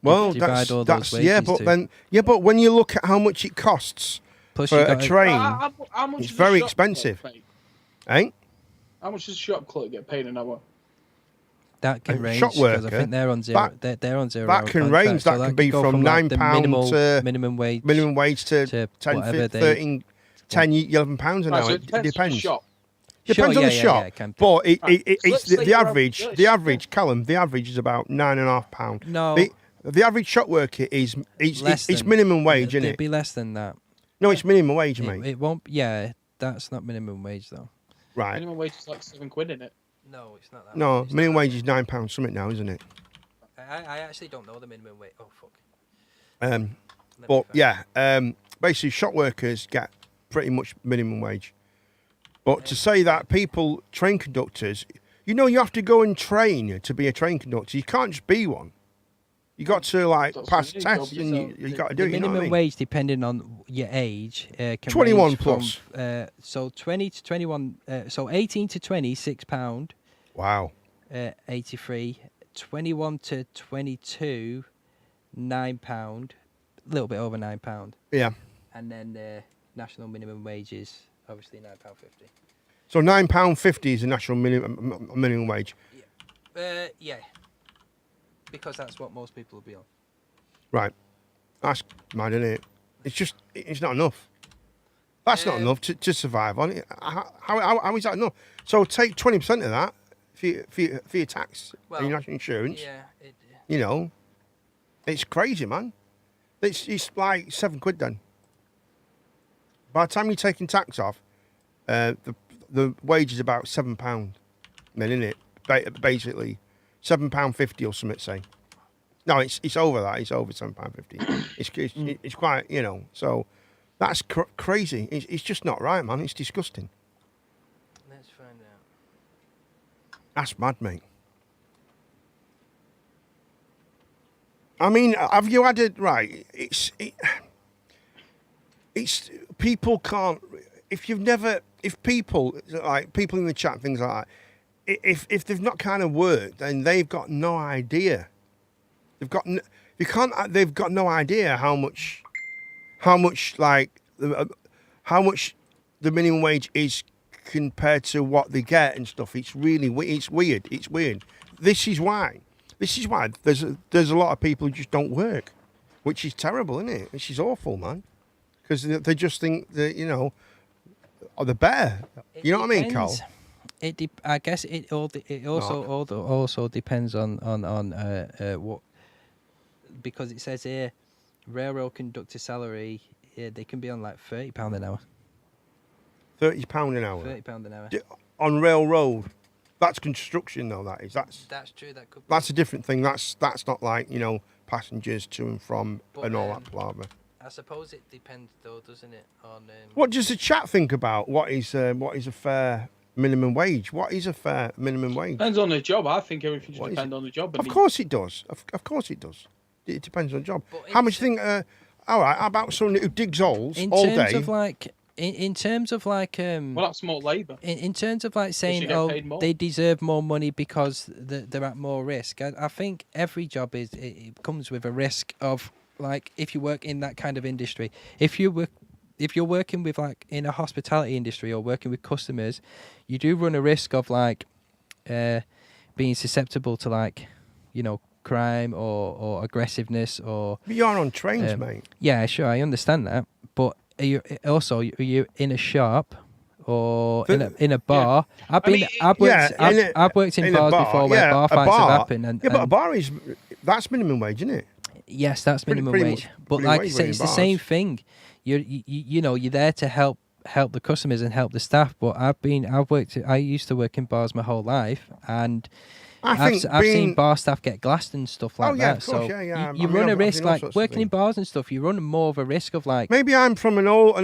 Well, all that's those yeah, wages but to. then but when you look at how much it costs Plus for you a got train, How much it's does a very shop expensive. clerk pay? eh? How much does a shop clerk get paid an hour? that can a range shop 'cause I worker, think they're on zero. that- They're on zero. that hour can contracts, range. so That can could be go from like, the £9 to minimum wage. minimum wage to to 10, whatever they- 13, 10, £11 an Right, hour. so It on the depends. shop. Depends Sure, on the yeah, shop, it can do. but Right, so it's let's say the you're average. average- The average, Callum. The average is about £9.5. No. The average shop worker is Less it's than- minimum wage, isn't It'd it? be less than that. No, it's minimum wage, It, mate. it won't. Yeah, that's not minimum wage though. Right? Minimum wage is like £7, isn't it? No, it's not that. No, it's not minimum that. wage is £9 something now, isn't it? I actually don't know the minimum wage. Oh fuck. Um, Let me but find yeah, basically, shop workers get pretty much minimum wage. But to say that people, train conductors, you have to go and train to be a train conductor. You can't just be one. You got to That's pass what tests, you and need, you got to do the it. You know minimum what I mean? wage, depending on your age, can 21 range plus. From, so 20 to 21. So 18 to 20, £6. Wow. 83. 21 to 22, £9. A little bit over £9. Yeah. And then national minimum wage is obviously £9.50. So £9.50 is the national minimum wage. Yeah. Because that's what most people will be on. Right. That's mad, isn't it? It's not enough. That's not enough to survive on it. How is that enough? So take 20% of that for your tax and your national insurance. Yeah. It's crazy, man. It's like £7 then. By the time you're taking tax off, the wage is about £7 then, isn't it? Basically, £7.50 or something. Say, no, it's over that. It's over £7.50. It's quite, So that's crazy. It's just not right, man. It's disgusting. Let's find out. That's mad, mate. I mean, have you had it right? It's people can't. If people in the chat, things like that, if they've not kind of worked, then they've got no idea. They've got no idea how much the minimum wage is compared to what they get and stuff. It's weird. It's weird. This is why there's a lot of people who just don't work, which is terrible, isn't it? Which is awful, man. Because they just think that they're better. You know what I mean, Carl? I guess it also depends on what, because it says here railroad conductor salary, they can be on like £30 an hour. £30 an hour £30 an hour. on railroad. That's construction, though. That's True. That could. that's a different thing. That's not like passengers to and from But, and all that palaver. I suppose it depends, though, doesn't it? On What does the chat think about what is a fair minimum wage? What is a fair minimum wage? Depends on the job. I think everything should What is depend on the job. Of course it does. Of course it does. It depends on the job. But How much do you think? All right. How about someone who digs holes all day? In terms of like Well, that's more labour. in terms of like saying, get paid more. they deserve more money because they're at more risk. I think every job it comes with a risk of, like, if you work in that kind of industry, if you're working with, like, in a hospitality industry or working with customers, you do run a risk of like being susceptible to, like, crime or aggressiveness or. But you're on trains, mate. Yeah, sure, I understand that, but are you in a shop or in a bar. I've mean, I've worked in bars before where bar fights have happened. But a bar that's minimum wage, isn't it? Yes, that's minimum pretty wage. much But minimum like I wage say, in it's the bars. same thing. You're there to help the customers and help the staff. But I used to work in bars my whole life, and I've seen bar staff get glassed and stuff like that. Of course, so yeah. you run a risk, like working in bars and stuff. You run more of a risk of like. Maybe I'm from an older,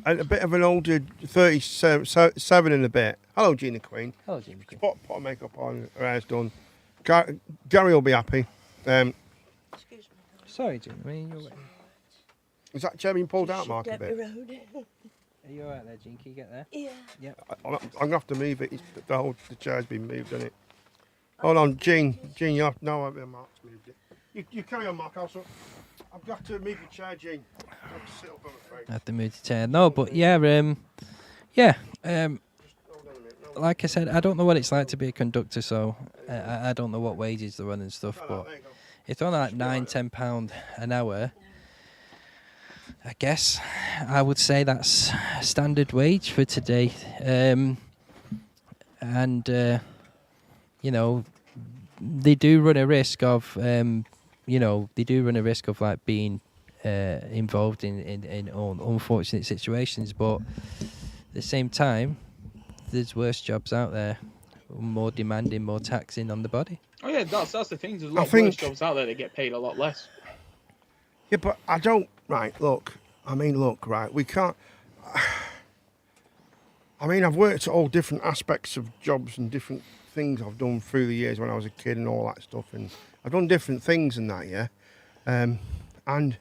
a bit of an older 37 and a bit. Hello, Gina Queen. Hello, Jimmy. Put her makeup on, her hair's done. Gary will be happy. Sorry, Jimmy. Is that chair being pulled out, Mark, a bit? Are you alright there, Jean? Can you get there? Yeah. Yep. I'm going to have to move it. The chair's been moved, hasn't it? Hold on, Jean, you have... No, Mark's moved it. You carry on, Mark. I've got to move the chair, Jean. I have to sit up, I'm afraid. I have to move the chair. No, but yeah, like I said, I don't know what it's like to be a conductor, so I don't know what wages they're running and stuff, but it's on like £9-10 an hour. I guess I would say that's standard wage for today. They do run a risk of, like being involved in unfortunate situations, but at the same time, there's worse jobs out there, more demanding, more taxing on the body. Oh yeah, that's the thing. There's a lot of worse jobs out there that get paid a lot less. Yeah, but I don't... Right, look, we can't... I mean, I've worked at all different aspects of jobs and different things I've done through the years when I was a kid and all that stuff, and I've done different things and that, yeah? And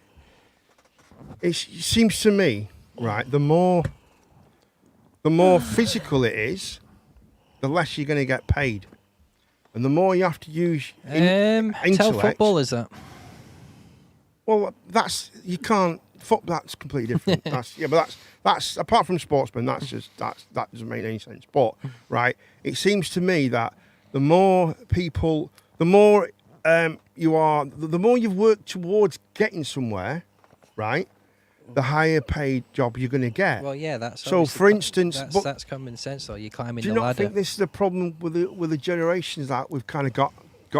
it seems to me, right, the more physical it is, the less you're going to get paid. And the more you have to use intellect... Tell footballers that. Well, you can't... That's completely different. That's apart from sportsmen. That doesn't make any sense. But right, it seems to me that the more people, the more the more you've worked towards getting somewhere, right, the higher paid job you're going to get. Well, yeah, that's so. For instance, that's common sense. Though you're climbing the ladder. Do you not think this is the problem with the generations that we've kind of got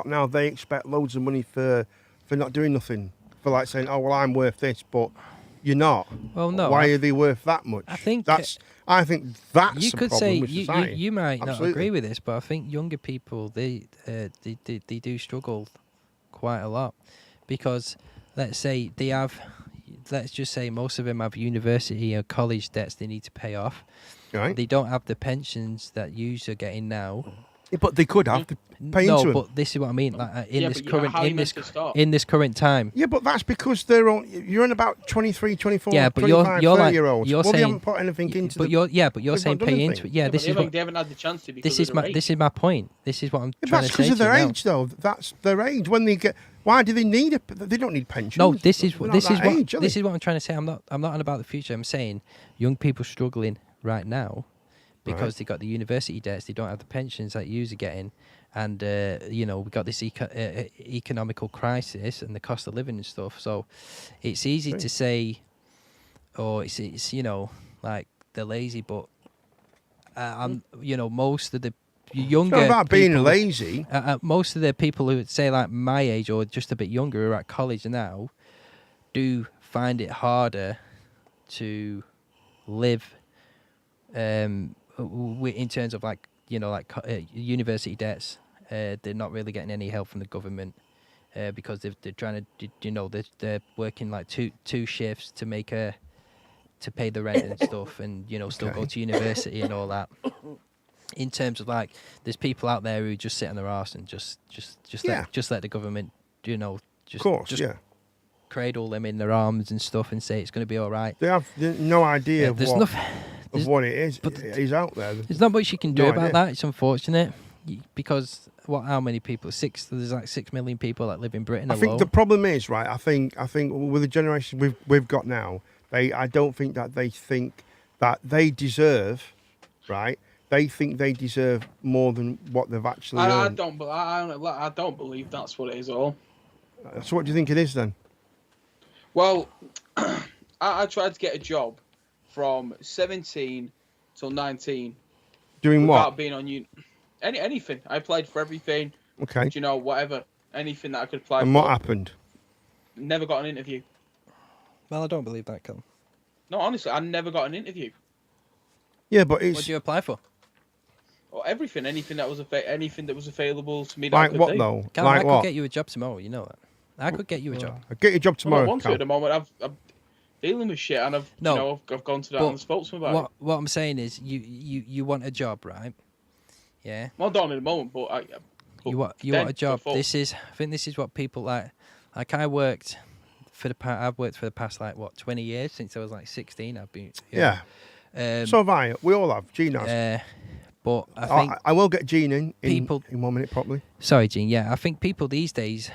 now? They expect loads of money for not doing nothing. For like saying, oh well, I'm worth this, but you're not. Well, no. Why are they worth that much? I think that's you could say with society. you might Absolutely. not agree with this, but I think younger people they do struggle quite a lot because let's just say most of them have university or college debts they need to pay off. Right. They don't have the pensions that you are getting now. Yeah, but they could have to pay into them. But this is what I mean. Like in this current time. Yeah, but that's because you're on about 23, 24, yeah, but 25, you're 30-year-olds. You're saying, they haven't put anything into but you're saying pay into it. Yeah, this is they haven't had the chance to because this is my point. This is what I'm trying to say. That's because of their age, though. That's their age. When they get, why do they need it? They don't need pensions. No, this is what I'm trying to say. I'm not on about the future. I'm saying young people struggling right now because they got the university debts. They don't have the pensions that you are getting. And we got this economical crisis and the cost of living and stuff. So it's easy to say, it's like they're lazy. But most of the younger it's not about being people, lazy. Most of the people who would say like my age or just a bit younger who are at college now do find it harder to live in terms of like. University debts. They're not really getting any help from the government because they're trying to, they're working like two shifts to pay the rent and stuff, and still go to university and all that. In terms of like, there's people out there who just sit on their arse and just let the government, cradle them in their arms and stuff and say it's going to be all right. They have no idea of what it is. But he's out there. There's not much you can do about that. It's unfortunate because how many people? There's like 6 million people that live in Britain alone. I think the problem is right. I think with the generation we've got now, I don't think that they think that they deserve, right? They think they deserve more than what they've actually earned. I don't believe that's what it is at all. So what do you think it is then? Well, I tried to get a job from 17 till 19. Doing without what? being on anything. I applied for everything. Okay. You know, whatever, anything that I could apply And for. what happened? Never got an interview. Well, I don't believe that, Callum. No, honestly, I never got an interview. Yeah, but What it's did you apply for? Or everything, anything that was available to me. That I like could what do. though? Callum, I Like could what? get you a job tomorrow. You know that. I could get you a job. I'll get your job I tomorrow. don't want to Cal. at the moment. I'm dealing with shit, and I've gone to that but and spoke to him about it. What I'm saying is, you want a job, right? Yeah. Well, I don't at the moment, but You want a job. I think this is what people like. Like I've worked for the past like what 20 years since I was like 16. I've been Yeah. Um, So have I. We all have. Gene has. but I think I will get Gene in people- in 1 minute probably. sorry, Gene. Yeah, I think people these days.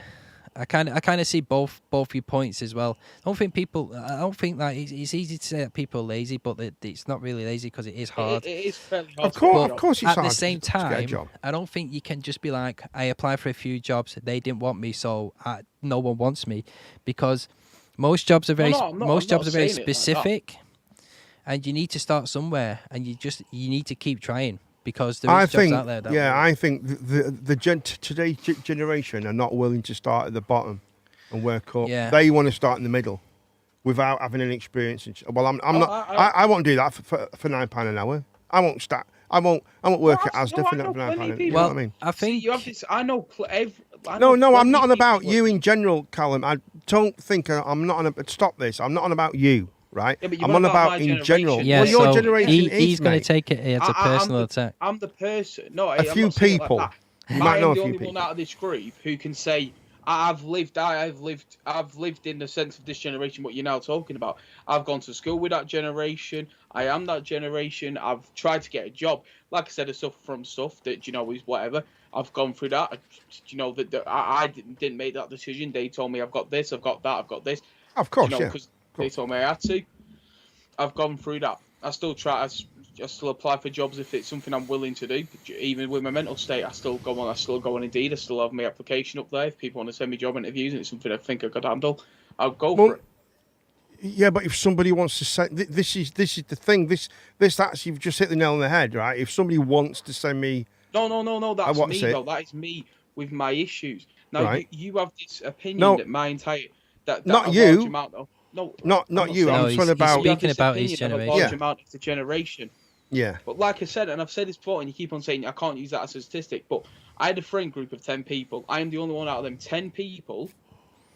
I kind of see both your points as well. I don't think like it's easy to say that people are lazy, but it's not really lazy because it is hard. It is fairly hard. Of course, it's At hard the same to get a time, job. I don't think you can just be like, I applied for a few jobs, they didn't want me, so no one wants me, because most jobs are very I'm not saying it like that. specific, and you need to start somewhere, and you need to keep trying because there I is jobs think, out there. That I think today's generation are not willing to start at the bottom and work up. Yeah. They want to start in the middle without having any experience. Well, I'm not. I won't do that for £9 an hour. I won't start. I won't work at Asda for £9 an hour. You know what I mean? I think you have this. I know. No, I'm not on about you in general, Callum. I don't think I'm not on. Stop this. I'm not on about you, right? Yeah, but you're I'm on on about about my in general. yeah, Well, your so generation he's going mate. to take it as a personal attack. I'm the person. No, A few people. You might I know am a the few only one people. out of this group who can say I've lived in the sense of this generation. What you're now talking about. I've gone to school with that generation. I am that generation. I've tried to get a job. Like I said, I suffer from stuff that is whatever. I've gone through that. I didn't make that decision. They told me I've got this, I've got that, I've got this. Of course, Because they told me I had to. I've gone through that. I still try. I still apply for jobs if it's something I'm willing to do. Even with my mental state, I still go on Indeed. I still have my application up there. If people want to send me job interviews and it's something I think I could handle, I'll go for it. Yeah, but if somebody wants to send, this is the thing. This that's you've just hit the nail on the head, right? If somebody wants to send me, No. That's what's me it? though. That is me with my issues. Now Right. you have this opinion No. that my entire that Not a you. large amount of, no, not I'm you. saying- I'm he's talking about. You have speaking this about his opinion of a generation. large Yeah. amount of the generation. Yeah. But like I said, and I've said this before, and you keep on saying I can't use that as a statistic, but I had a friend group of 10 people. I am the only one out of them 10 people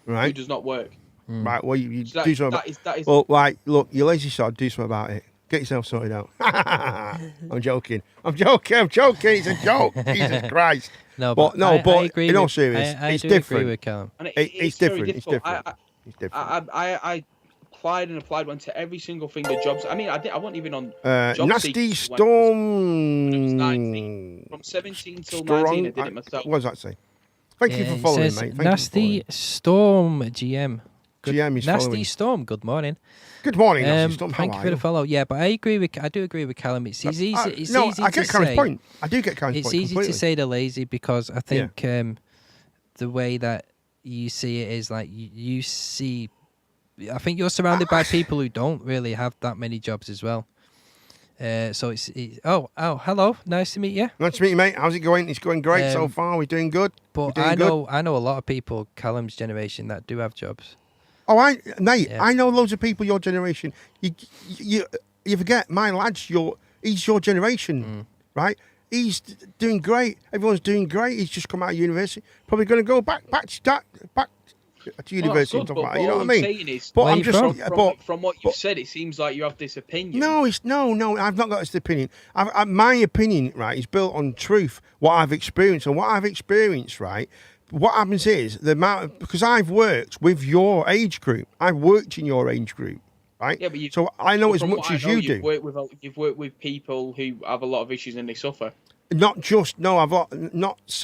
who Right. does not work. Right. Well, you So do something. that is Well, right. Look, you lazy sod. Do something about it. Get yourself sorted out. I'm joking. It's a joke. Jesus Christ. No, But I agree in all with- seriousness, I it's do different. agree with Callum. and It's very different. It's difficult. different. It's different. I applied, went to every single thing. The jobs. I mean, I wasn't even on. job Nasty seekers when I was Storm. 19. From 17 till 19, I did it myself. What does that say? Thank you for It following, says mate. Thank you for Nasty Storm GM. GM is Nasty following. Storm. Good morning. Good morning, Nasty Storm. How Thank you are for the you? follow. Yeah, but I do agree with Callum. It's easy. It's no, easy I to get Karen's say. point. I do get Karen's It's point easy completely. to say they're lazy because I think the way that you see it is like you see. I think you're surrounded by people who don't really have that many jobs as well. So it's oh hello, nice to meet you. Nice to meet you, mate. How's it going? It's going great so far. We're doing good. But We're I doing know a lot of people, Callum's generation, that do have jobs. Oh, mate, Yeah. I know loads of people your generation. You forget my lad's he's your generation, right? He's doing great. Everyone's doing great. He's just come out of university. Probably going to go back to university and stuff like that. You know what I mean? But Where I'm you just from? From what you've said, it seems like you have this opinion. no, I've not got this opinion. My opinion, right, is built on truth, what I've experienced, and what I've experienced, right. What happens is because I've worked with your age group. I've worked in your age group, right? Yeah, but so I know as from much what I as know, you you've do. You've worked with people who have a lot of issues and they suffer. Not just not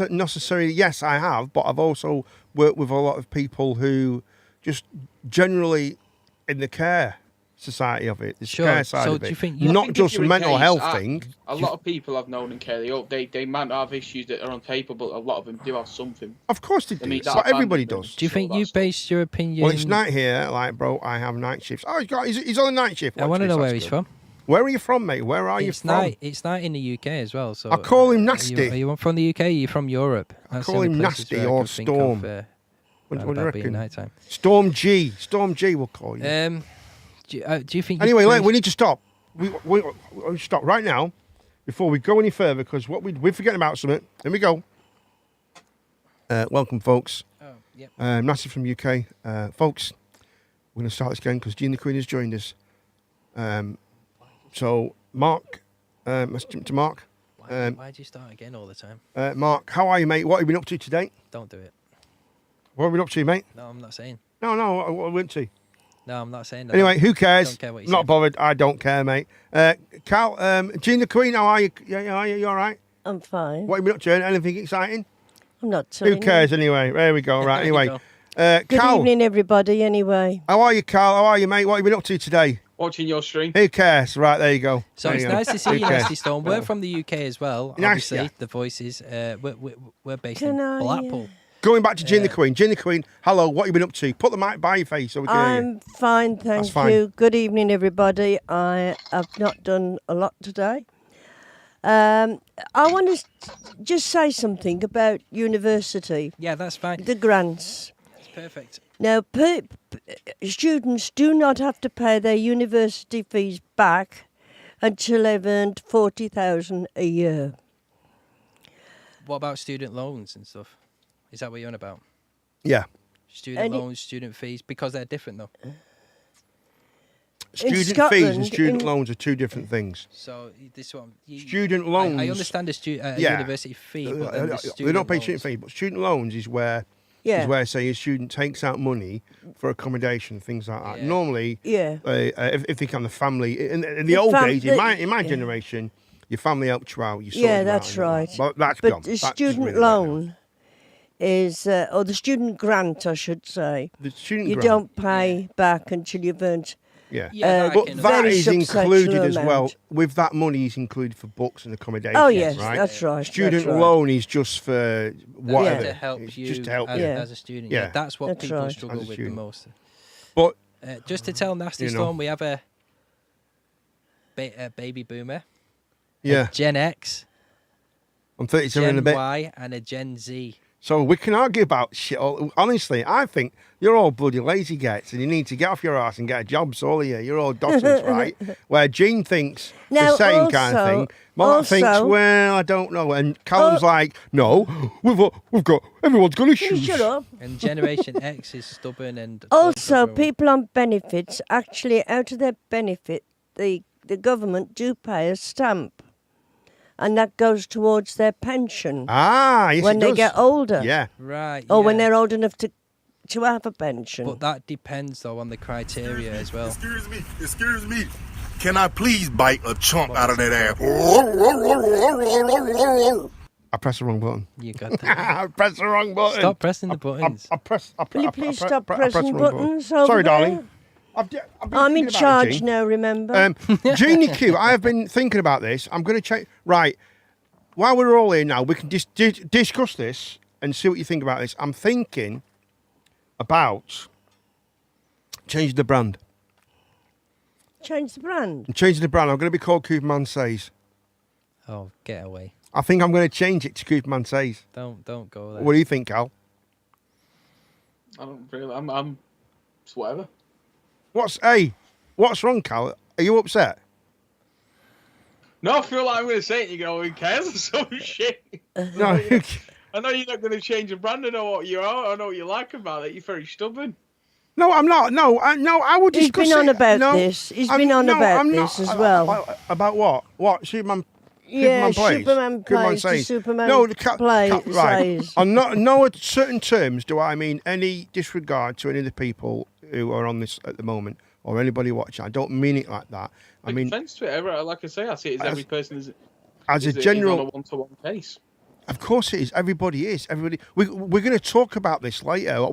necessarily. Yes, I have, but I've also worked with a lot of people who just generally in the care society of it, the Sure. care side So of do it, you think you- not I think just if a you're mental engaged, health thing. A lot of people I've known in care, they might not have issues that are on paper, but a lot of them do have something. Of course they They do. need It's that what everybody abandonment. does. Do you think Sure, you that's all. based your opinion? Well, it's night here, like, bro. I have night shifts. Oh, he's on a night shift. I Watch want to this, know where that's he's good. from. Where are you from, mate? Where are you It's from? night. It's night in the UK as well. So I call him Are nasty. you from the UK? Or are you from Europe? That's the call only him places nasty where I or could think Storm. Of, What around do you about being reckon? nighttime. Storm G. Storm G will call you. Do you think? Anyway, you we need to stop. We stop right now before we go any further because we're forgetting about something. Here we go. Welcome, folks. Oh, yep. Nasty from UK. Folks, we're going to start this again because Gene the Queen has joined us. So, Mark, let's jump to Mark. Why'd you start again all the time? Mark, how are you, mate? What have you been up to today? Don't do it. What have you been up to, mate? No, I'm not saying. No, what went to? No, I'm not saying that. Anyway, who cares? Don't care what you Not say. bothered. I don't care, mate. Cal, Gene the Queen, how are you? Yeah, are you? You all right? I'm fine. What have you been up to? Anything exciting? I'm not Who telling cares anyway? There we go. Right. There you Anyway, go. Good Cal, evening, everybody, anyway. how are you, Cal? How are you, mate? What have you been up to today? Watching your stream. Who cares? Right, there you go. So There it's you go. nice to see Who you, cares? Nasty Storm. We're from the UK as well. Nice, Obviously, yeah. the voices. We're based Can in I, Blackpool. Going back to Gin the Queen. Gin the Queen, hello, what have you been up to? Put the mic by your face so we can hear you. I'm fine, thank fine. you. Good evening, everybody. I have not done a lot today. I want to just say something about university, Yeah, that's fine. the grants. It's perfect. Now, students do not have to pay their university fees back until they've earned 40,000 a year. What about student loans and stuff? Is that what you're on about? Yeah. Student Any- loans, student fees, because they're different though. Student fees and Scotland, student in- loans are two different things. So this one, Student loans. I understand a Yeah. university fee, but then the They student don't pay loans. student fees, but student loans is where Yeah. say a student takes out money for accommodation, things like that. Yeah. Normally, Yeah. if they can, the family in the The old fam- days, the- in my yeah. generation, your family helped you out. You sorted Yeah, you that's out and all right. that. But that's But gone. the That's student really right now. loan is, or the student grant, I should say, The student you grant, don't pay back until you've earned. yeah. Yeah, that I But can that very is substantial included as well. amount. With that money is included for books and accommodation. Oh yes, right? that's right. Student that's right. loan is just for whatever. to help It's you, just to help as, you. Yeah. as a student. Yeah. Yeah, that's what That's people right. struggle As a with the student. most. But Just to tell Nasty You know. Storm, we have a baby boomer, yeah, Gen X, I'm 37 in a Gen bit. Y, and a Gen Z. So we can argue about shit. Honestly, I think you're all bloody lazy gets and you need to get off your ass and get a job. So all of you, you're all dotters, right? Where Gene thinks the Now, same kind of also- thing. Mark thinks, also- well, I don't know. And Callum's like, no, we've got, everyone's got Can you issues. shut up? And Generation X is stubborn and Also, people on benefits, actually, out of their benefit, the government do pay a stamp. And that goes towards their pension Ah, yes, when it they does. get older. Yeah. right, Or when yeah. they're old enough to have a pension. But that depends though on the criteria as well. Excuse me. Can I please bite a chunk out of that ass? I pressed the wrong button. You got that. I pressed the wrong button. Stop pressing the buttons. I pressed. Will you please stop I pressed the pressing wrong buttons button. over Sorry, there? darling. I've been I'm in thinking about it, charge Gene. now, remember? Genie Q, I have been thinking about this. I'm going to check. Right. While we're all here now, we can discuss this and see what you think about this. I'm thinking about changing the brand. Change the brand. I'm changing the brand. I'm going to be called Cooperman Says. Oh, get away! I think I'm going to change it to Cooperman Says. Don't go there. What do you think, Cal? I don't really. I'm. It's whatever. What's wrong, Cal? Are you upset? No, I feel like I'm going to say it. You go, who cares or some shit. No. I know you're not going to change your brand. I know what you are. I know what you like about it. You're very stubborn. No, I'm not. No, I would He's discuss been on it. about No, this. He's been on about I'm this not. as well. About what? What? Superman? Yeah, Superman plays. Superman plays to says. Superman No, right. right. On no certain terms do I mean any disregard to any of the people who are on this at the moment or anybody watching. I don't mean it like that. I mean, offense to it. Like I say, I see it as every person is as a on a general, one-to-one case. Of course it is. Everybody is. Everybody. We're going to talk about this later.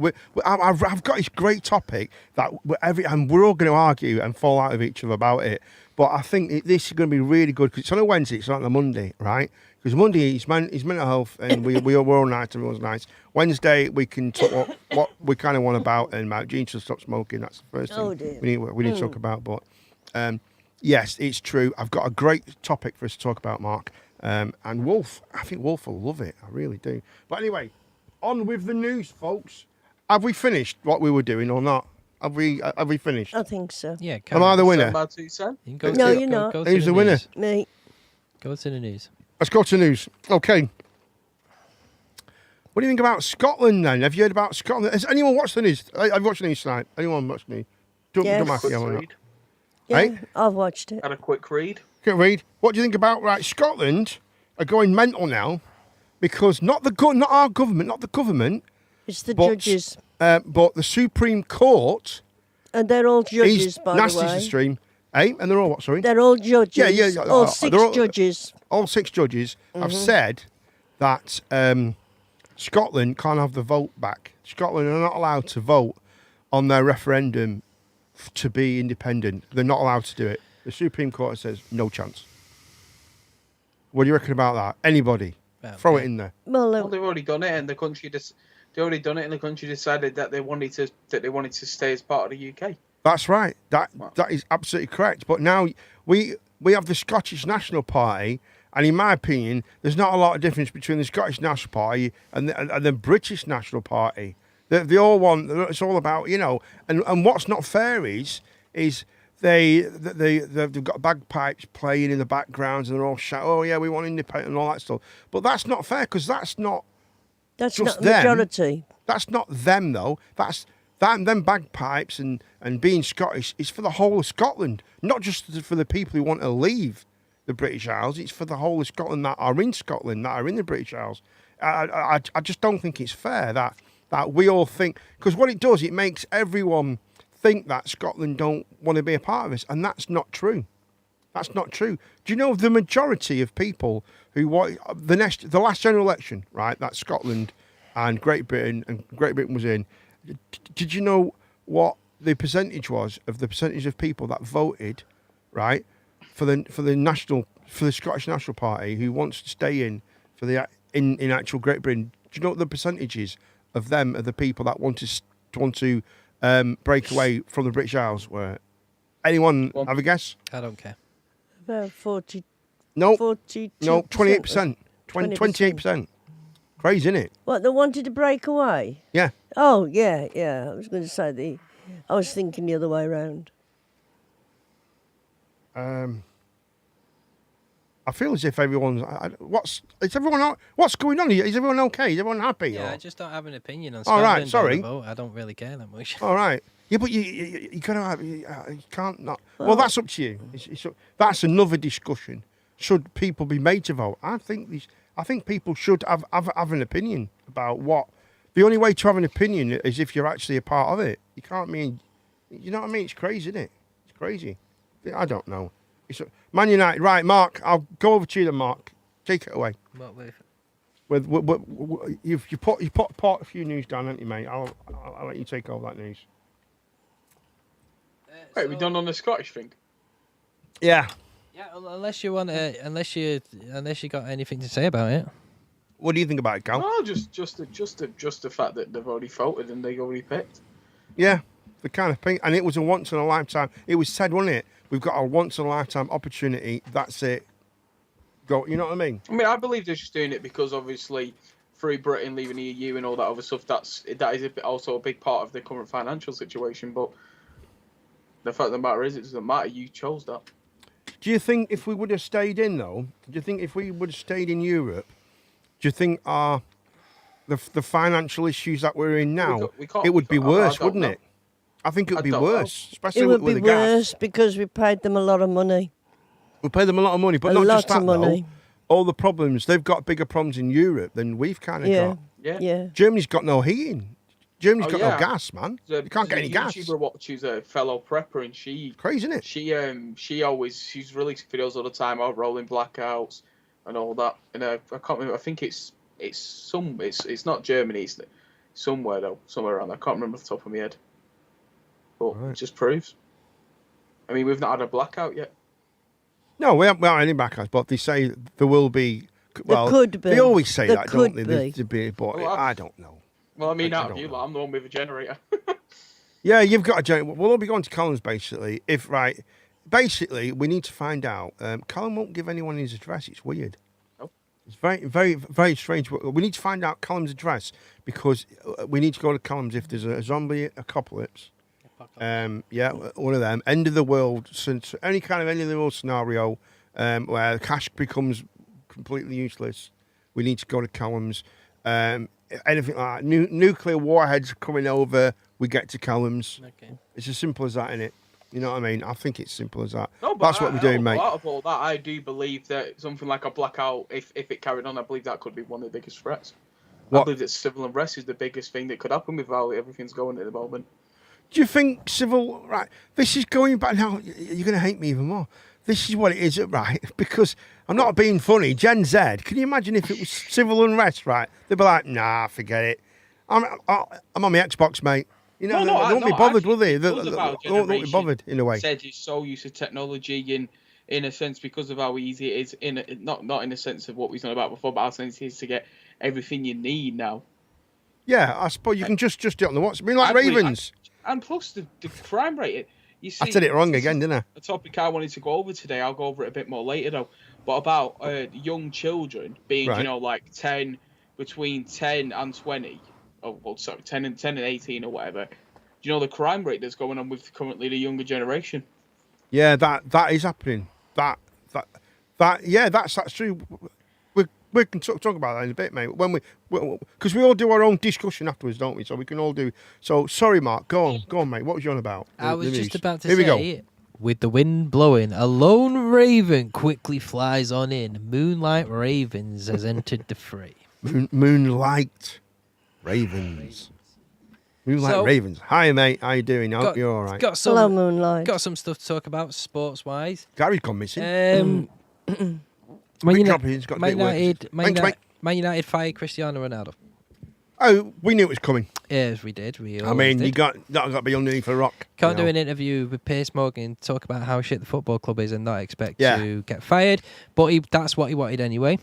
I've got this great topic that we're all going to argue and fall out of each other about it. But I think this is going to be really good because it's on a Wednesday. It's not on a Monday, right? Because Monday is mental health, and we're all nice. Everyone's nice. Wednesday we can talk what we kind of want about, and Mount Gene should stop smoking. That's the first thing we need to talk about. But yes, it's true. I've got a great topic for us to talk about, Mark. And Wolf, I think Wolf will love it. I really do. But anyway, on with the news, folks. Have we finished what we were doing or not? Have we finished? I think so. Yeah. Am I the winner? No, you're not. Who's the winner? Me. Go to the news. Let's go to news. Okay. What do you think about Scotland then? Have you heard about Scotland? Has anyone watched the news? I've watched the news tonight. Anyone watched the news? Yes. Yeah, Right? I've watched it. Had a quick read. Quick read. What do you think about Scotland are going mental now because not our government, not the government. It's the judges. But the Supreme Court. And they're all judges, by the way. Nasty's the stream. And they're all what, sorry? They're all judges. Yeah. All six judges. All six judges have said that Scotland can't have the vote back. Scotland are not allowed to vote on their referendum to be independent. They're not allowed to do it. The Supreme Court says no chance. What do you reckon about that? Anybody? Throw it in there. Well, they've already done it, and the country decided that they wanted to stay as part of the UK. That's right. That is absolutely correct. But now we have the Scottish National Party, and in my opinion, there's not a lot of difference between the Scottish National Party and the British National Party. They all want. It's all about And what's not fair is they've got bagpipes playing in the background, and they're all shouting, "Oh yeah, we want independent," and all that stuff. But that's not fair because that's not just not the majority. That's not them though. That's them bagpipes and being Scottish is for the whole of Scotland, not just for the people who want to leave the British Isles. It's for the whole of Scotland that are in Scotland, that are in the British Isles. I just don't think it's fair that we all think, because what it does, it makes everyone think that Scotland don't want to be a part of this, and that's not true. That's not true. Do you know the majority of people who want the last general election, right? That Scotland and Great Britain was in. Did you know what the percentage was of the percentage of people that voted, right, for the Scottish National Party who wants to stay in actual Great Britain? Do you know what the percentages of them are the people that want to break away from the British Isles were? Anyone have a guess? I don't care. About 40. No. 42%. No, 28%. 28%. Crazy, isn't it? What, they wanted to break away? Yeah. Oh, yeah. I was going to say I was thinking the other way around. I feel as if everyone's. What's going on? Is everyone okay? Is everyone happy? Yeah, or? I just don't have an opinion on All Scotland. right, sorry. Vote. I don't really care that much. All right. Yeah, but you gotta have. You can't not. Well, that's up to you. That's another discussion. Should people be made to vote? I think people should have an opinion about what. The only way to have an opinion is if you're actually a part of it. You can't mean. You know what I mean? It's crazy, isn't it? It's crazy. I don't know. Man United, right, Mark, I'll go over to you then, Mark. Take it away. What with? You put a few news down, haven't you, mate? I'll let you take over that news. Wait, we done on the Scottish thing? Yeah. Yeah, unless you got anything to say about it. What do you think about it, Cal? No, just the fact that they've already voted and they already picked. Yeah, the kind of thing, and it was a once in a lifetime. It was said, wasn't it? We've got a once in a lifetime opportunity. That's it. Go. You know what I mean? I believe they're just doing it because obviously, through Britain leaving the EU and all that other stuff, that is also a big part of the current financial situation. But the fact of the matter is, it doesn't matter. You chose that. Do you think if we would have stayed in, though? Do you think if we would have stayed in Europe, do you think the financial issues that we're in now, it would be worse, wouldn't it? I think it would be worse, especially with the gas. It would be worse because we paid them a lot of money. We paid them a lot of money, but not just that, though. All the problems, they've got bigger problems in Europe than we've kind of got. Yeah. Germany's got no heating. Germany's got no gas, man. You can't get any gas. YouTuber watches a fellow prepper, and she crazy, isn't it? She's releasing videos all the time about rolling blackouts and all that. And I can't remember. I think it's It's not Germany. It's somewhere though, somewhere around there. I can't remember off the top of my head. But it just proves. I mean, we've not had a blackout yet. No, we haven't had any blackouts, but they say there will be. Well, there could be. They always say there that, don't they? Be. There'd be, but Well, I don't know. Well, I mean, I out of don't you, know. I'm the one with a generator. Yeah, you've got a generator. We'll all be going to Callum's basically. Basically, we need to find out. Callum won't give anyone his address. It's weird. Nope. It's very, very, very strange. We need to find out Callum's address because we need to go to Callum's if there's a zombie apocalypse. Yeah, one of them. End of the world. Since any kind of end of the world scenario where cash becomes completely useless, we need to go to Callum's. Anything like that. Nuclear warheads coming over, we get to Callum's. Okay. It's as simple as that, innit? You know what I mean? I think it's simple as that. No, but That's what we're doing, mate. Out of all that, I do believe that something like a blackout, if it carried on, I believe that could be one of the biggest threats. What? I believe that civil unrest is the biggest thing that could happen with how everything's going at the moment. Do you think civil... Right, this is going back now. You're going to hate me even more. This is what it is, right? Because I'm not being funny. Gen Z, can you imagine if it was civil unrest, right? They'd be like, nah, forget it. I'm on my Xbox, mate. You know, they won't be bothered, will they? They won't be bothered, in a way. Said he's so used to technology in a sense because of how easy it is, not in a sense of what we've done about before, but how sense it is to get everything you need now. Yeah, I suppose you can just do it on the WhatsApp. I mean, like Ravens. And plus the crime rate. You see, I said it wrong again, didn't I? A topic I wanted to go over today. I'll go over it a bit more later though. But about young children being, Right. you know, like between 10 and 20. Oh, well, sorry, 10 and 18 or whatever. Do you know the crime rate that's going on with currently the younger generation? Yeah, that is happening. That's true. We can talk about that in a bit, mate. Because we all do our own discussion afterwards, don't we? So we can all do. So sorry, Mark. Go on, mate. What was you on about? I was just about to Here we say, go. with the wind blowing, a lone raven quickly flies on in. Moonlight Ravens has entered the fray. Moonlight Ravens. Moonlight Ravens. Hi, mate. How you doing? I hope you're all right. Hello, Moonlight. Got some stuff to talk about sports-wise. Gary's gone missing. Man Man United fired Cristiano Ronaldo. Oh, we knew it was coming. Yes, we did. We I mean, did. you got to be underneath a rock. Can't you do know. an interview with Piers Morgan, talk about how shit the football club is and not expect Yeah. to get fired. But that's what he wanted anyway.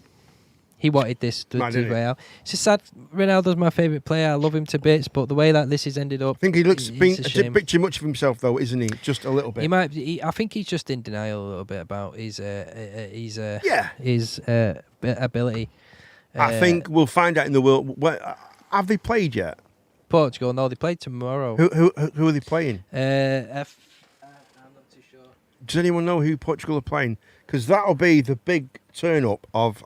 He wanted this to way out. It's just sad. Ronaldo's my favourite player. I love him to bits, but the way that this has ended up, I think he looks it's being a a shame. bit too much of himself, though, isn't he? Just a little bit. He might. I think he's just in denial a little bit about his ability. I think we'll find out in the world. Have they played yet? Portugal. No, they play tomorrow. Who are they playing? I'm not too sure. Does anyone know who Portugal are playing? Because that'll be the big turn up of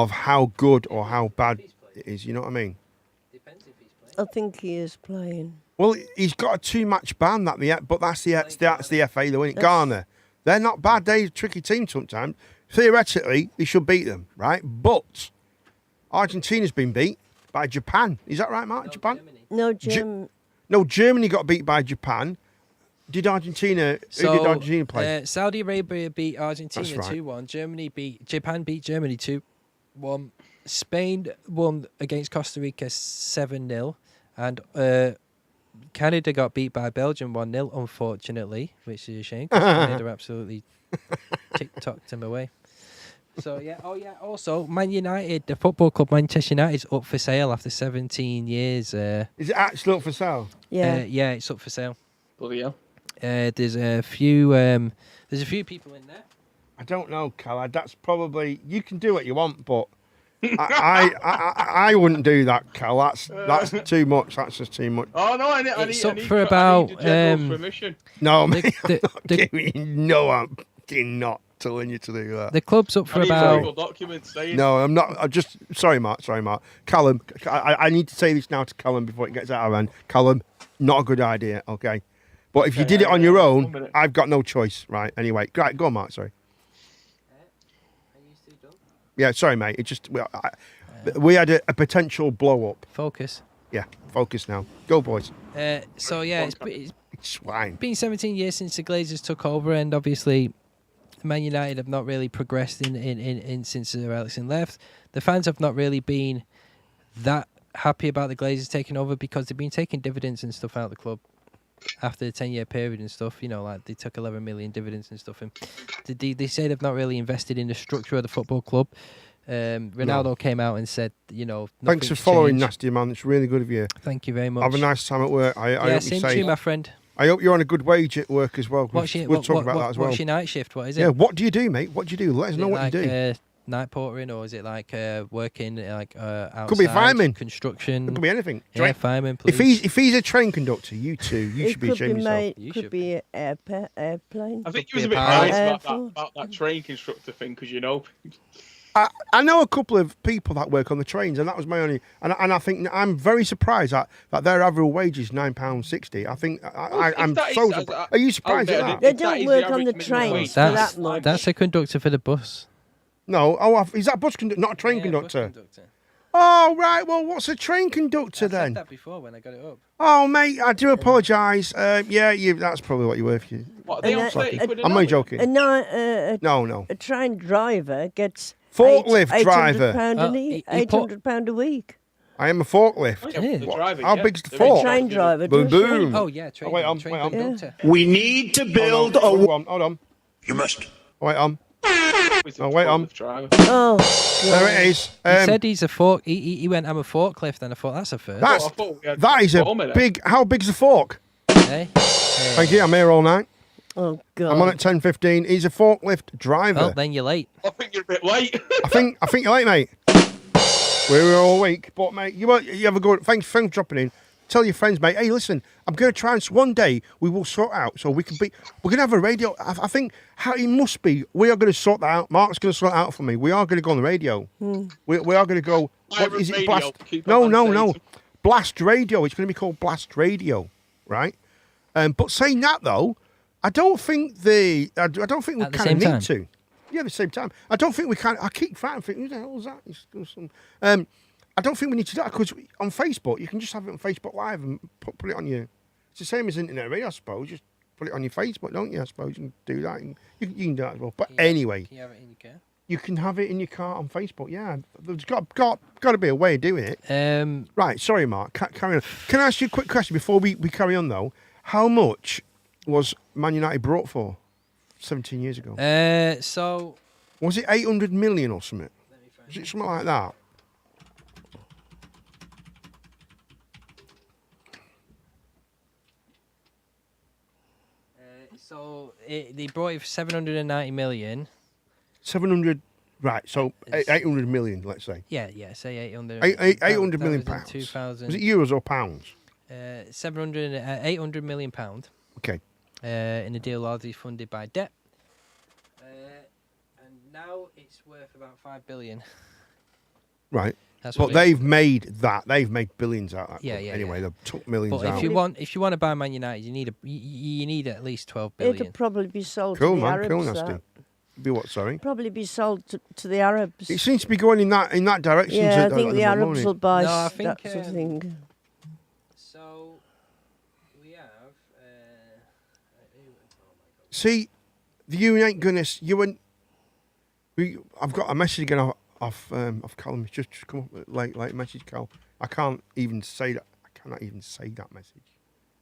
how good or how bad it is. You know what I mean? I think he is playing. Well, he's got a 2-match ban but that's the FA though, isn't it? Ghana. They're not bad. They're a tricky team sometimes. Theoretically, they should beat them, right? But Argentina's been beat by Japan. Is that right, Mark? Japan? No, Germany got beat by Japan. Who did Argentina play? Saudi Arabia beat Argentina That's right. 2-1. Japan beat Germany 2-1. Spain won against Costa Rica 7-0. And Canada got beat by Belgium 1-0, unfortunately, which is a shame because Canada absolutely tick-tocked them away. So, yeah. Oh, yeah. Also, Man United, the football club Manchester United, is up for sale after 17 years. Is it actually up for sale? Yeah. Yeah, it's up for sale. Bloody hell. There's a few people in there. I don't know, Cal. That's probably... You can do what you want, but I wouldn't do that, Cal. That's too much. That's just too much. Oh, no, I need general permission. No, mate, I'm not telling you to do that. The club's up for about... documents saying... No, I'm not. Sorry, Mark. Callum, I need to say this now to Callum before it gets out of hand. Callum, not a good idea, okay? But if you did it on your own, I've got no choice, right? Anyway, right, go on, Mark, sorry. Yeah, sorry, mate. It just... We had a potential blow-up. Focus. Yeah, focus now. Go, boys. So, yeah, it's Swine. been 17 years since the Glazers took over, and obviously... Man United have not really progressed in since Sir Alex left. The fans have not really been that happy about the Glazers taking over because they've been taking dividends and stuff out of the club after the 10-year period and stuff. You know, like they took 11 million dividends and stuff. And they say they've not really invested in the structure of the football club. Ronaldo came out and said, you know, thanks for following, changed. Nasty Man. It's really good of you. Thank you very much. Have a nice time at work. I hope same you're to you, my friend. I hope you're on a good wage at work as well. We'll talk about that as well. What's your night shift? What is it? Yeah, what do you do, mate? What do you do? Let us know what you do. Night portering, or is it like working like outside? Could be a fireman. Construction. It could be anything. Yeah, fireman, police. If he's a train conductor, you should be ashamed of yourself. It could be an airplane. I think he was a bit nice about that train constructor thing, because you know. I know a couple of people that work on the trains, and that was my only. And I think I'm very surprised that their average wage is £9.60. I think I'm so surprised. Are you surprised at that? They don't work on the trains for that much. That's a conductor for the bus. No, is that bus conductor, not a train conductor? Bus conductor. Oh right, well, what's a train conductor then? I said that before when I got it up. Oh mate, I do apologise. That's probably what you're worth. What, are they on 30 quid an I'm hour? not joking. No. A train driver gets forklift driver. £800 a week. I am a forklift. How big's the fork? Train driver. Boom, boom. Oh yeah, train. Wait on. Conductor. We need to build Hold on. You must. Wait on. Wait on. Oh, there it is. He said he's a fork. He went, I'm a forklift, and I thought that's a first. That is a big. How big's the fork? Hey. Thank you. I'm here all night. Oh God. I'm on at 10:15. He's a forklift driver. Well, then you're late. I think you're a bit late. I think you're late, mate. We're all week, but mate, you have a good. Thanks for dropping in. Tell your friends, mate. Hey, listen, I'm going to try and one day we will sort out so we can be. We're going to have a radio. I think how it must be. We are going to sort that out. Mark's going to sort it out for me. We are going to go on the radio. We are going to go. What is it? Blast? No. Blast Radio. It's going to be called Blast Radio, right? But saying that though, I don't think we kind of need to. Yeah, at the same time. I don't think we can. I keep trying to think, who the hell is that? I don't think we need to do that because on Facebook, you can just have it on Facebook Live and put it on your... It's the same as internet radio, I suppose. Just put it on your Facebook, don't you? I suppose you can do that. You can do that as well. But anyway... Can you have it in your car? You can have it in your car on Facebook, yeah. There's got to be a way of doing it. Right, sorry, Mark. Carry on. Can I ask you a quick question before we carry on, though? How much was Man United brought for 17 years ago? So... Was it 800 million or something? Was it something like that? So they brought it for 790 million. 700, right? So 800 million, let's say. Yeah. Say 800. 800 million pounds. 2000. Was it euros or pounds? 800 million pound. Okay. In a deal largely funded by debt. And now it's worth about 5 billion. Right. That's but they've made that. They've made billions out of that. Yeah. Anyway, they've took millions but out. if you want to buy Man United, you need at least 12 billion. It'll probably be sold cool, to the man. Arabs. Cool, Nasty. Be what? Sorry. Probably be sold to the Arabs. It seems to be going in that direction. Yeah, I think the Arabs will buy that sort of thing. So we have. See, you ain't gonna. I've got a message again off Callum. It's just come up late message, Cal. I can't even say that. I cannot even say that message.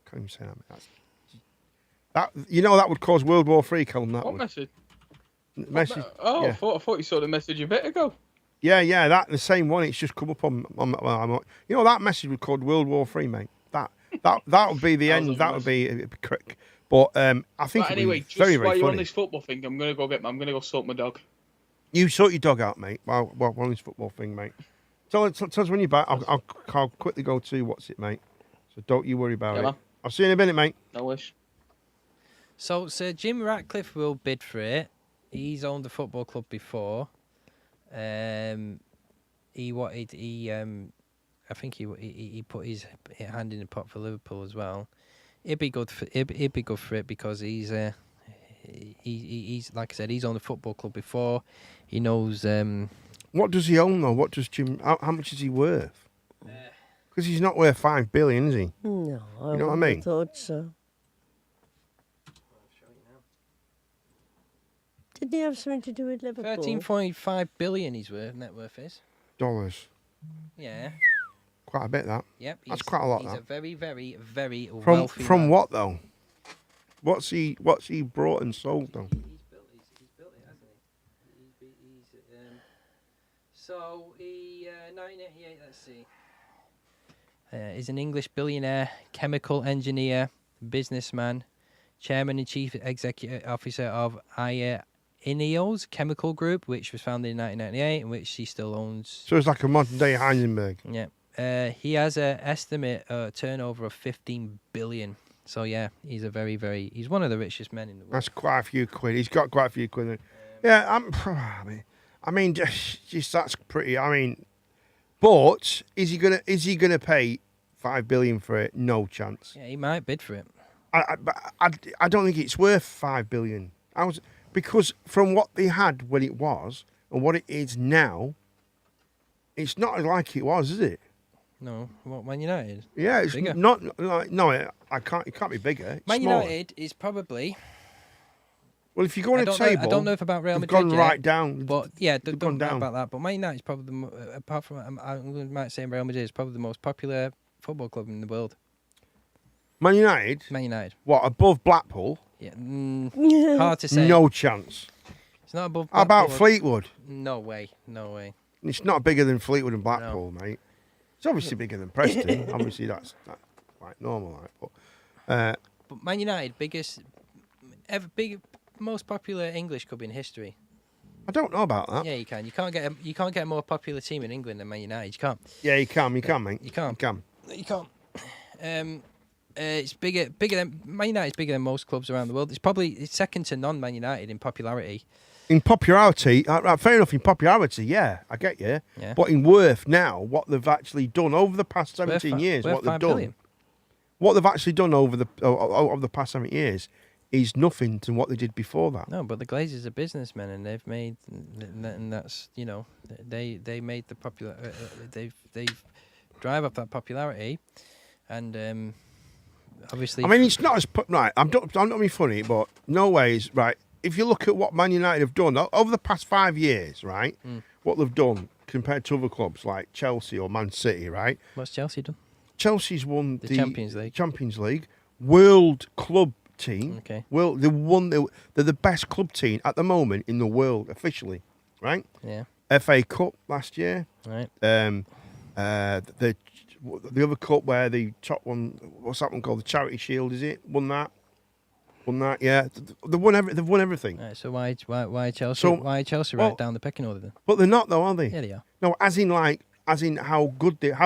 Can't even say that. That would cause World War III, Callum. That what would. message? Message. Oh, yeah. I thought you saw the message a bit ago. Yeah, that the same one. It's just come up on that message was called World War III, mate. That would be the end. That would be correct. But I think anyway, just very, very while you're funny. on this football thing, I'm gonna go sort my dog. You sort your dog out, mate. While we're on this football thing, mate. Tell us when you're back. I'll quickly go to what's it, mate. So don't you worry about it. Man. I'll see you in a minute, mate. No wish. So Sir Jim Ratcliffe will bid for it. He's owned the football club before. I think he put his hand in the pot for Liverpool as well. It'd be good for it because he's like I said, he's owned the football club before. He knows. What does he own though? What does Jim? How much is he worth? Because he's not worth 5 billion, is he? No, I you know what I mean? thought so. Did he have something to do with Liverpool? 13.5 billion net worth is. Dollars. Yeah. Quite a bit, that. Yep. That's quite a lot, He's that. a very, very, very From wealthy from man. what, though? What's he brought and sold, though? He's built it, hasn't he? So he 1988. Let's see. He's an English billionaire, chemical engineer, businessman, chairman and chief executive officer of Ineos Chemical Group, which was founded in 1998, and which he still owns. So it's like a modern day Heisenberg. Yeah. He has an estimate turnover of 15 billion. So yeah, he's he's one of the richest men in the world. That's quite a few quid. He's got quite a few quid. Yeah, I mean, just that's pretty. I mean, but is he gonna pay 5 billion for it? No chance. Yeah, he might bid for it. I don't think it's worth 5 billion. Because from what they had when it was and what it is now, it's not like it was, is it? No, what, Man United? Yeah, it's bigger. not like no. It can't be bigger. It's Man smaller. United is probably. Well, if you go on a table, I don't know if about Real they've Madrid gone yet, right down. But yeah, they've don't gone know down. about that. But Man United is probably apart from I might say Real Madrid is probably the most popular football club in the world. Man United. Man United. What, above Blackpool? Yeah, hard to say. No chance. It's not above. How about Blackpool. Fleetwood? No way. No way. It's not bigger than Fleetwood and Blackpool, mate. It's obviously bigger than Preston. Obviously, that's quite normal, right? But Man United, most popular English club in history. I don't know about that. Yeah, you can. You can't get a more popular team in England than Man United. You can't. Yeah, you can, mate. You can't. You can. You can't. It's bigger than Man United is bigger than most clubs around the world. It's second to non-Man United in popularity. In popularity, fair enough. In popularity, yeah, I get you. Yeah. But in worth now, what they've actually done over the past 17 years, worth what they've 5 done, billion. what they've actually done over the past 7 years, is nothing to what they did before that. No, but the Glazers are businessmen, and they've made, and that's they made the popular. They drive up that popularity, and obviously. I mean, it's not as right. I'm not being funny, but no ways right. If you look at what Man United have done over the past 5 years, right, what they've done compared to other clubs like Chelsea or Man City, right? What's Chelsea done? Chelsea's won the Champions League. World Club team. Okay. Well, they're the best club team at the moment in the world officially, right? Yeah. FA Cup last year. Right. The other cup where the top one, what's that one called? The Charity Shield, is it? Won that. Yeah. They've won everything. Right, so why Chelsea? Why Chelsea right down the pecking order then? But they're not though, are they? Yeah, they are. No, as in how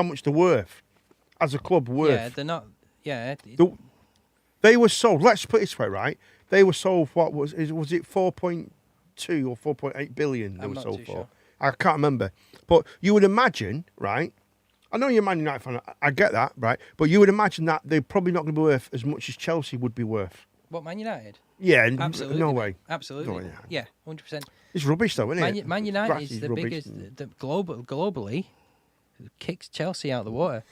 much they're worth as a club worth. Yeah, they're not. Yeah. They were sold. Let's put it this way, right? They were sold. What was it? 4.2 or 4.8 billion? They were sold for. Sure. I can't remember. But you would imagine, right? I know you're a Man United fan. I get that, right? But you would imagine that they're probably not going to be worth as much as Chelsea would be worth. What, Man United? Yeah, absolutely. No way. Absolutely. No way, yeah, 100%. It's rubbish, though, isn't it? Man United is the biggest, globally, kicks Chelsea out of the water.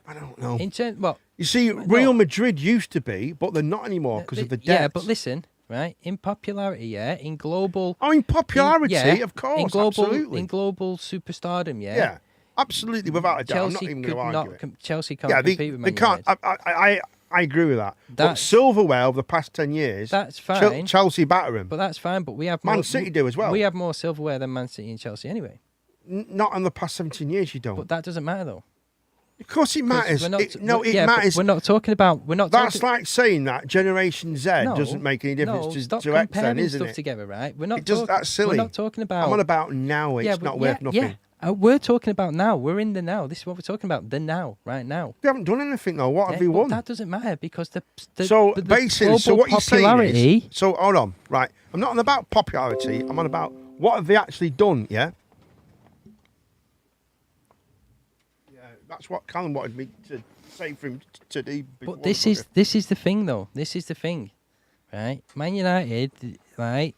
I don't know. You see, Real Madrid used to be, but they're not anymore because of the debt. Yeah, but listen, right? In popularity, yeah, in global. Oh, in popularity, of course, absolutely. In global superstardom, yeah. Yeah, absolutely, without a doubt. Chelsea I'm not even going to argue it. Chelsea can't compete with Man United. They can't. I agree with that. But silverware over the past 10 years, that's fine. Chelsea batter them. But that's fine. But we have Man City do as well. We have more silverware than Man City and Chelsea anyway. Not in the past 17 years, you don't. But that doesn't matter though. Of course, it matters. It matters. We're not talking about. That's like saying that Generation Z doesn't make any difference to X, then, isn't stuff it? together, right? We're not. That's silly. We're not talking about. I'm on about now. It's not worth nothing. Yeah. We're talking about now. We're in the now. This is what we're talking about. The now, right now. They haven't done anything though. What have they won? That doesn't matter because the basically, so what you're saying is, so hold on, right? I'm not on about popularity. I'm on about what have they actually done? Yeah. Yeah, that's what Callum wanted me to say for him to do. But this is the thing though. This is the thing, right? Man United, right?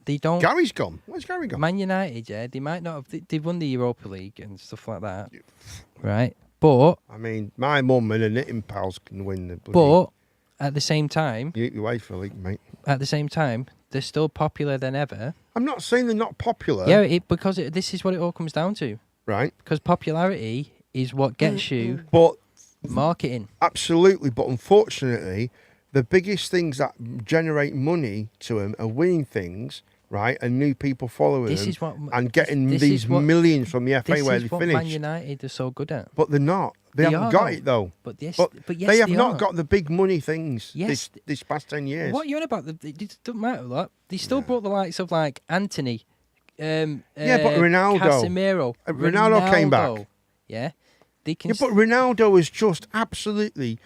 They don't. Gary's gone. Where's Gary gone? Man United, yeah, they might not have. They've won the Europa League and stuff like that, right? But I mean, my mum and her knitting pals can win the. But at the same time, you wait for a league, mate. At the same time, they're still popular than ever. I'm not saying they're not popular. Yeah, because this is what it all comes down to. Right. Because popularity is what gets you But marketing. absolutely, but unfortunately, the biggest things that generate money to them are winning things, right, and new people following This them, is what and getting this these is what- millions from the FA This where is they what Man finished. United are so good at. But they're not. They They haven't are, got though. it though. But yes, But yes, they have not are. got the big money things Yes. this past 10 years. What are you on about? It doesn't matter a lot. They still brought the likes of like Anthony. Yeah, but Ronaldo. Casemiro. Ronaldo came back. Yeah. They can Yeah, but Ronaldo has just absolutely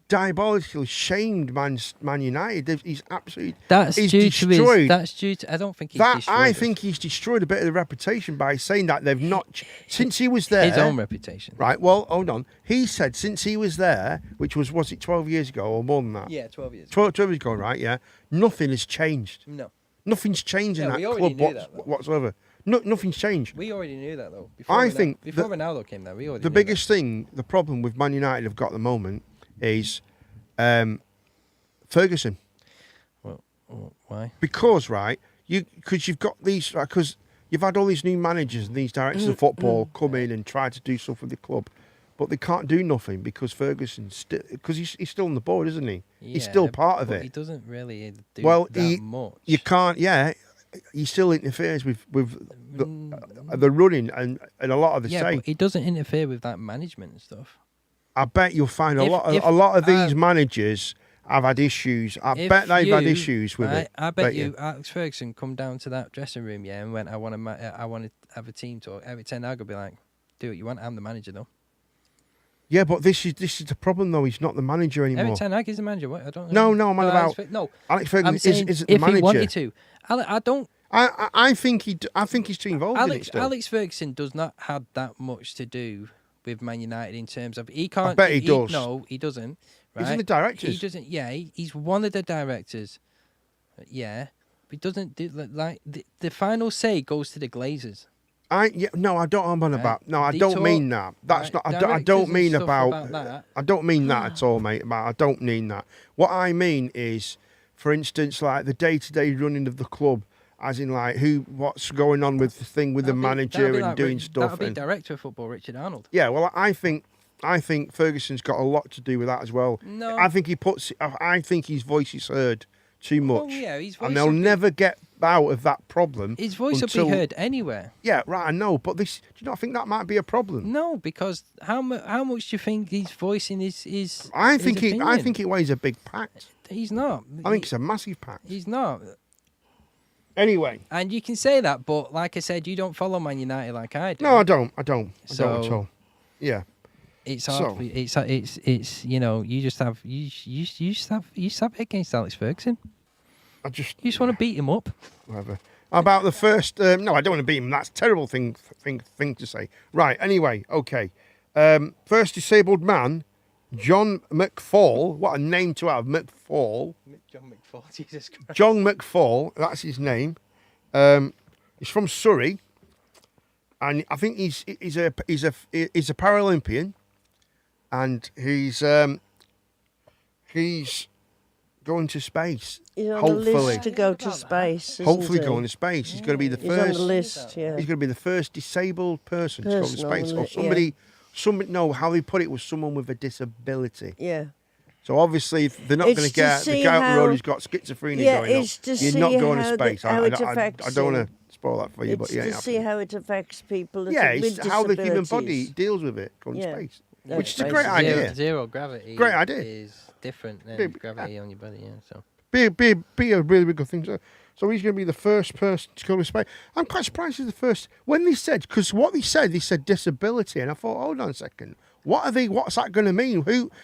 diabolically shamed Man United. He's absolutely That's he's due destroyed. to his. That's due to. I don't think he's That destroyed I us. think he's destroyed a bit of the reputation by saying that they've not since he was there. his own reputation. Right. Well, hold on. He said since he was there, which was it 12 years ago or more than that? Yeah, 12 years. 12 years ago, right? Yeah. Nothing has changed. No, Nothing's changed in Yeah, that we already club knew that. whatsoever. No, nothing's changed. we already knew that though. I think before that Ronaldo came there, we already The knew biggest thing, the problem with Man United have got at the moment is Ferguson. That. Why? Because you've got these because you've had all these new managers and these directors of football come in and try to do stuff with the club, but they can't do nothing because Ferguson's because he's still on the board, isn't he? He's still Yeah, part of but it. He doesn't really do that much. You can't. Yeah, he still interferes with the running and a lot of the Yeah, say. but he doesn't interfere with that management and stuff. I bet you'll find a If- lot of these managers have had issues. I If bet they've had you- issues with right, it. I bet you, Alex Ferguson, come down to that dressing room, yeah, and went, I want to have a team talk. Eric Ten Hag will be like, do what you want. I'm the manager, though. Yeah, but this is the problem though. He's not the manager anymore. Eric Ten Hag is the manager. What? I don't know. No, I'm on Alex about no. Alex Ferguson I'm saying isn't the if manager. he wanted to, I don't. I think he's too involved in it still. Alex Ferguson does not have that much to do with Man United in terms of he can't. I bet he does. No, he doesn't. Right? He's in the directors. He doesn't. Yeah, he's one of the directors. Yeah, but he doesn't do like the final say goes to the Glazers. I don't. I'm on about. No, I They don't talk- mean that. That's right, not. I directors don't and mean stuff about. about that. I don't mean that at all, mate. I don't mean that. What I mean is, for instance, like the day-to-day running of the club, as in like what's going on with the thing with the manager That'll be and like doing Rich- stuff. That'll be And, director of football, Richard Arnold. yeah, well, I think Ferguson's got a lot to do with that as well. No. I think I think his voice is heard too much. Oh yeah, his voice. And they'll will be- never get out of that problem. His voice until, will be heard anywhere. Yeah, right. I know, but do you not think that might be a problem? No, because how much do you think he's voicing his I his think opinion? it weighs a big pack. He's not. I think it's a massive pack. He's not. Anyway, And you can say that, but like I said, you don't follow Man United like I do. no, I don't. I don't at So- all. Yeah. It's hard. It's you know you just have it against Alex Ferguson. I just You just want to beat him up. whatever. About the first. No, I don't want to beat him. That's a terrible thing to say. Right. Anyway. Okay. First disabled man, John McFall. What a name to have, McFall. John McFall, Jesus Christ. John McFall. That's his name. He's from Surrey, and I think he's a Paralympian, and he's going to space. He's on hopefully. the list to go to space. isn't Hopefully he? going to space. He's going to be the He's on first. the list, yeah. He's going to be the first disabled person to go to Person on space, the or li- somebody. No, how they put it was someone with a disability. Yeah. So obviously, if they're not It's going to to get the see guy out the road how- who's got schizophrenia Yeah, going it's up. to You're see not going how to space. how it I affects don't want him. to spoil that for you, It's but yeah, to see how it affects people with yeah, it's how the human body disabilities. deals with it going Yeah. to space, That's which is a great basically- idea. Zero gravity. Great idea. Is different than Big- gravity on your body. Yeah. So. Be a really good thing. So he's going to be the first person to go to space. I'm quite surprised he's the first. When they said, because what they said disability, and I thought, hold on a second, what's that going to mean?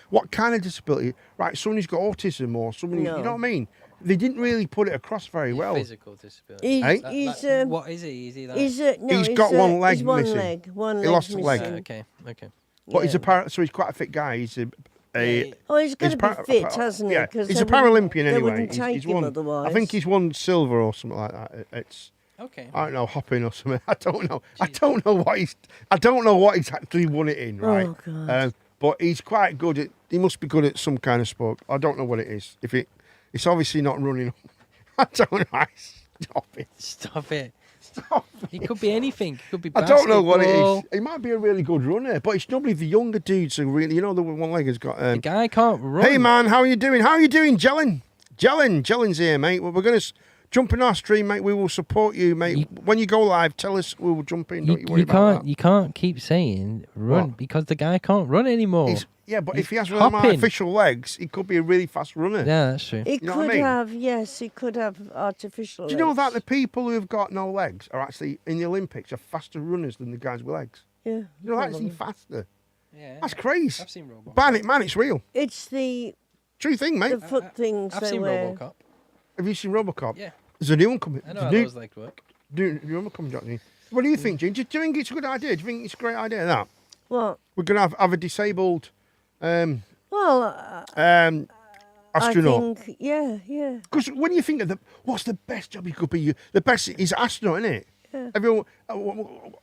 What kind of disability? Right, someone who's got autism or someone, No. you know what I mean? They didn't really put it across very well. Physical disability. He's, Hey? he's, What is he? Is he like? He's got one leg he's one missing. leg. One He leg lost a leg. missing. Okay. But he's Yeah. so he's quite a fit guy. He's a Oh, he's got to par- be fit, hasn't he? Yeah, 'Cause he's they a wouldn't- Paralympian they anyway. wouldn't take He's him won. otherwise. I think he's won silver or something like that. It's Okay. I don't know, hopping or something. I don't know. I don't know what he's actually won it in, right? Oh, God. But he's quite good at. He must be good at some kind of sport. I don't know what it is. It's obviously not running. I don't know. Stop it. Stop it. Stop He could be anything. He could be I basketball. don't know what it is. He might be a really good runner, but it's normally the younger dudes who really, the one leg has got. The guy can't run. Hey man, how are you doing? How are you doing, Jellin? Jellin's here, mate. Well, we're going to jump in our stream, mate. We will support you, mate. When you go live, tell us. We will jump in. Don't you worry about that. You can't keep saying run because the guy can't run anymore. Yeah, but if he has He's one of hopping. artificial legs, he could be a really fast runner. Yeah, that's true. He You know what I could mean? have, yes, he could have artificial Do you know legs. that the people who have got no legs are actually in the Olympics are faster runners than the guys with legs? Yeah. You know, actually probably. faster. Yeah, That's crazy. I've seen Robocop. Ban it, man. It's real. It's the True thing, mate. foot things I've they seen wear. Robocop. Have you seen Robocop? Yeah. There's a new one coming. I know how those legs work. Do you remember coming, Johnny? What do you think, Gene? Do you think it's a good idea? Do you think it's a great idea that What? we're going to have a disabled Well, astronaut? I think, yeah. Because when you think of what's the best job you could be? The best is astronaut, isn't it? Yeah. Everyone,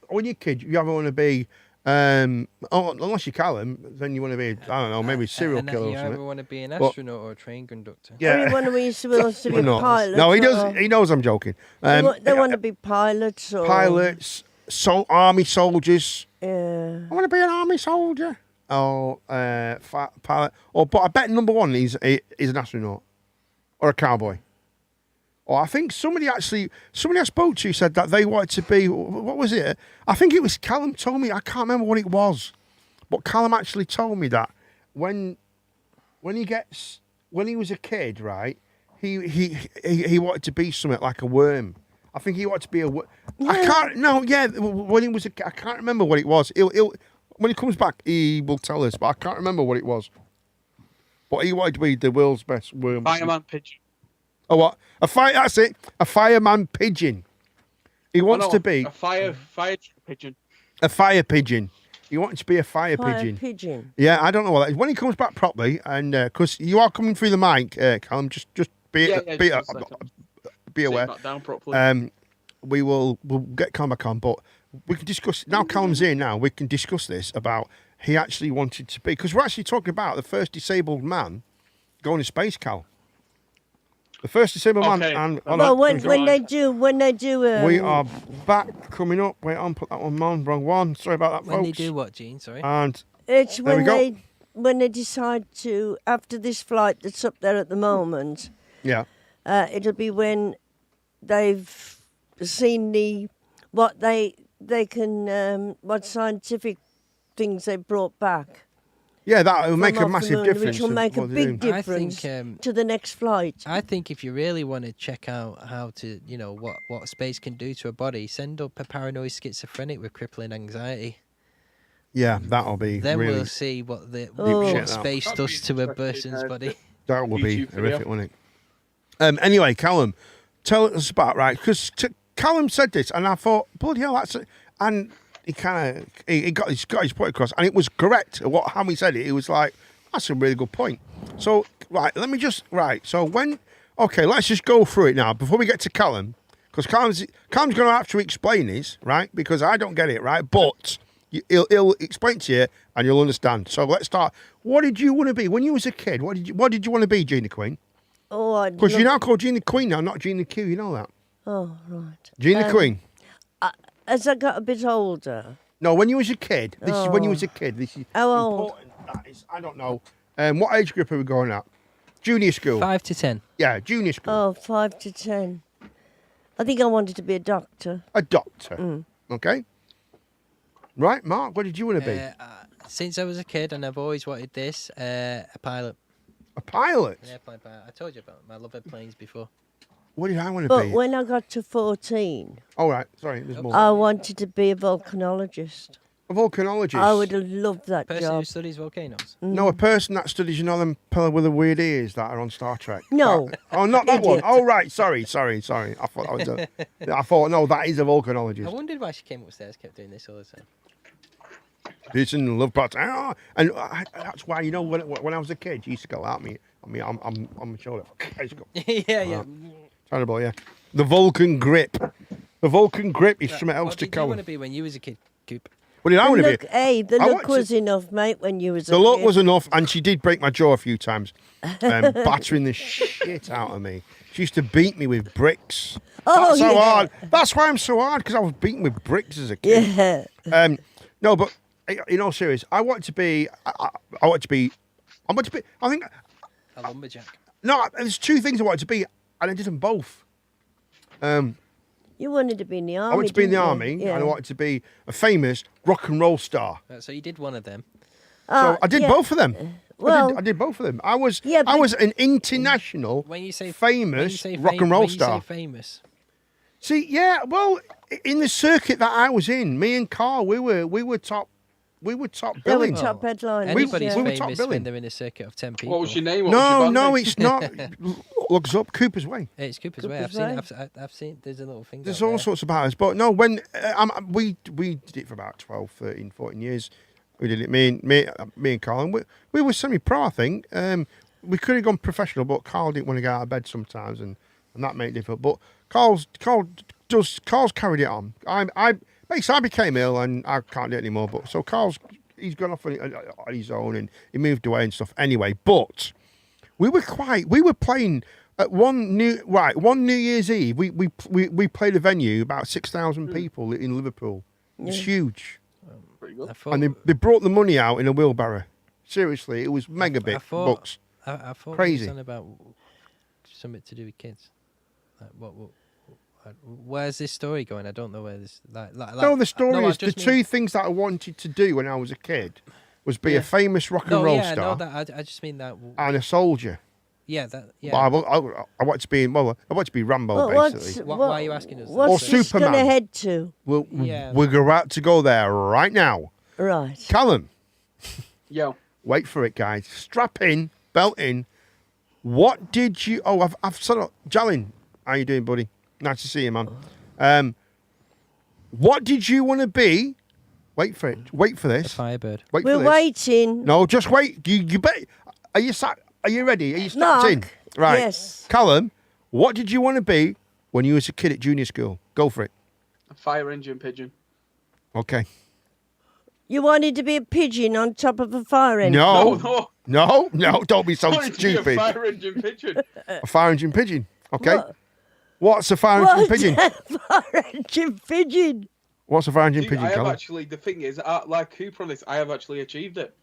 when you're a kid, you ever want to be, unless you Callum, then you want to be, I don't know, maybe a serial and killer or you something. ever want to be an But- astronaut or a train conductor? Yeah. Everyone who wants to be a No. pilot. No, he or- does. He knows I'm joking. They want to be pilots or Pilots, army soldiers. Yeah. I want to be an army soldier. Or pilot. But I bet number one is an astronaut or a cowboy. Or I think somebody I spoke to said that they wanted to be. What was it? I think it was Callum told me. I can't remember what it was, but Callum actually told me that when he was a kid, right? He wanted to be something like a worm. I think he wanted to be a. I can't. No, yeah. When he was I can't remember what it was. He'll when he comes back, he will tell us. But I can't remember what it was. But he wanted to be the world's best worm. Fireman pigeon. Oh, what? That's it. A fireman pigeon. He wants to be a fire pigeon. a fire pigeon. He wants to be a fire Fire pigeon. Yeah, I don't know what that is. When he comes back properly, and because you are coming through the mic, Callum, just be aware. Not down properly. We'll get Callum back on, but we can discuss now. Callum's here now. We can discuss this about he actually wanted to be because we're actually talking about the first disabled man going to space, Cal. The first disabled man. And, well, when they do, we are back coming up. Wait on, put that one on. Wrong one. Sorry about that, When folks. they do what, Gene? Sorry. And it's there we when they decide to after this flight that's up there at the moment. Yeah. It'll be when they've seen what scientific things they brought back. Yeah, that will make from a off the massive moon, difference. Which will of make a what they're big doing. difference I think, to the next flight. I think if you really want to check out how to, what space can do to a body, send up a paranoid schizophrenic with crippling anxiety. Yeah, that'll be Then really. we'll see what shit space out. does to a person's body. That will be YouTube video. horrific, won't it? Anyway, Callum, tell us about because Callum said this, and I thought, bloody hell, that's it. And he kind of he got his point across, and it was correct. How he said it, it was like that's a really good point. So let me just So let's just go through it now before we get to Callum, because Callum's going to have to explain this, right? Because I don't get it, right? But he'll explain to you, and you'll understand. So let's start. What did you want to be when you was a kid? What did you want to be, Gina Queen? Oh, Because you're now called Gina Queen now, not Gina Q. You know that. Oh, right. Gina Queen. As I got a bit older. No, when you was a kid. This is when you was a kid. This is How old? important. That is, I don't know. What age group are we going at? Junior school. 5 to 10. Yeah, junior school. Oh, 5 to 10. I think I wanted to be a doctor. A doctor. Okay. Right, Mark. What did you want to be? Since I was a kid, and I've always wanted this, a pilot. A pilot. An airplane pilot. I told you about my love of planes before. What did I want to But be? when I got to 14, All right. Sorry, there's more. I wanted to be a volcanologist. A volcanologist. I would have loved that Person who job. studies volcanoes. No, a person that studies, them pillar with the weird ears that are on Star Trek. No. Oh, not that one. Idiot. Oh, right. Sorry. I thought that was I thought, no, that is a I volcanologist. wondered why she came upstairs, kept doing this all the time. It's in the love part. And that's why, when I was a kid, she used to go at me. I'm on my shoulder. I used to go, yeah. terrible, yeah. The Vulcan grip. The Vulcan grip is something else What to did you go. want to be when you was a kid, Coop? What did I want to be? Hey, the I look wanted was to- enough, mate, when you was a The look kid. was enough, and she did break my jaw a few times, battering the shit out of me. She used to beat me with bricks. Oh, That's how yeah. hard. That's why I'm so hard, because I was beaten with bricks as a kid. Yeah. No, but in all seriousness, I want to be. I want to be. I think. A lumberjack. No, there's two things I wanted to be, and I did them both. You wanted to be in the army. I wanted to be in the didn't you? army, Yeah. and I wanted to be a famous rock and roll star. So you did one of them. So I did yeah. both of them. Well, I did both of them. I was Yeah, I but- was an international When you say famous rock and roll when you star. say famous. See, yeah, well, in the circuit that I was in, me and Carl, we were top they were billing. top headliners. Anybody's we were top famous billing. when they're in a circuit of 10 people. What was your name? What was No, your band no, name? it's not. Looks up Cooper's Way. It's Cooper's Way. Cooper's I've Way. seen. I've seen. There's a little thing. There's out all there. sorts of batters, but no, when we did it for about 12, 13, 14 years. We did it. Me and Carl, and we were semi-pro. I think we could have gone professional, but Carl didn't want to get out of bed sometimes, and that made it difficult. But Carl's carried it on. I became ill, and I can't do it anymore. But so he's gone off on his own, and he moved away and stuff. Anyway, but we were playing. At one New Year's Eve, we played a venue about 6,000 people in Liverpool. It was huge, Pretty good. I thought, and they brought the money out in a wheelbarrow. Seriously, it was mega big bucks. I thought Crazy. it was something about something to do with kids. Like, where's this story going? I don't know where this. No, the story I is the just two mean- things that I wanted to do when I was a kid was be Yeah. a famous rock and No, roll yeah, star no, that I just mean that. and a soldier. Yeah, that. Yeah. Well, I want to be I want to be Rambo Well, basically. Why are you asking us that? What's Or this going to Superman. head to? Yeah. We're about to go there right now. Right. Callum, Yo. wait for it, guys. Strap in, belt in. What did you? Oh, I've sort of. Jalin, how you doing, buddy? Nice to see you, man. What did you want to be? Wait for it. Wait for A this. Firebird. Wait We're for this. waiting. No, just wait. You bet. Are you sat? Are you ready? Are you strapped Mark, in? Right. yes. Callum, what did you want to be when you was a kid at junior school? Go for it. A fire engine pigeon. Okay. You wanted to be a pigeon on top of a fire engine? No. No. No. Don't be so I wanted to be a stupid. fire engine pigeon. A fire engine pigeon. Okay. What? What's a fire engine pigeon? Fire engine pigeon. What's a fire engine See, pigeon, I have Callum? actually, the thing is, like Cooper on this, I have actually achieved it.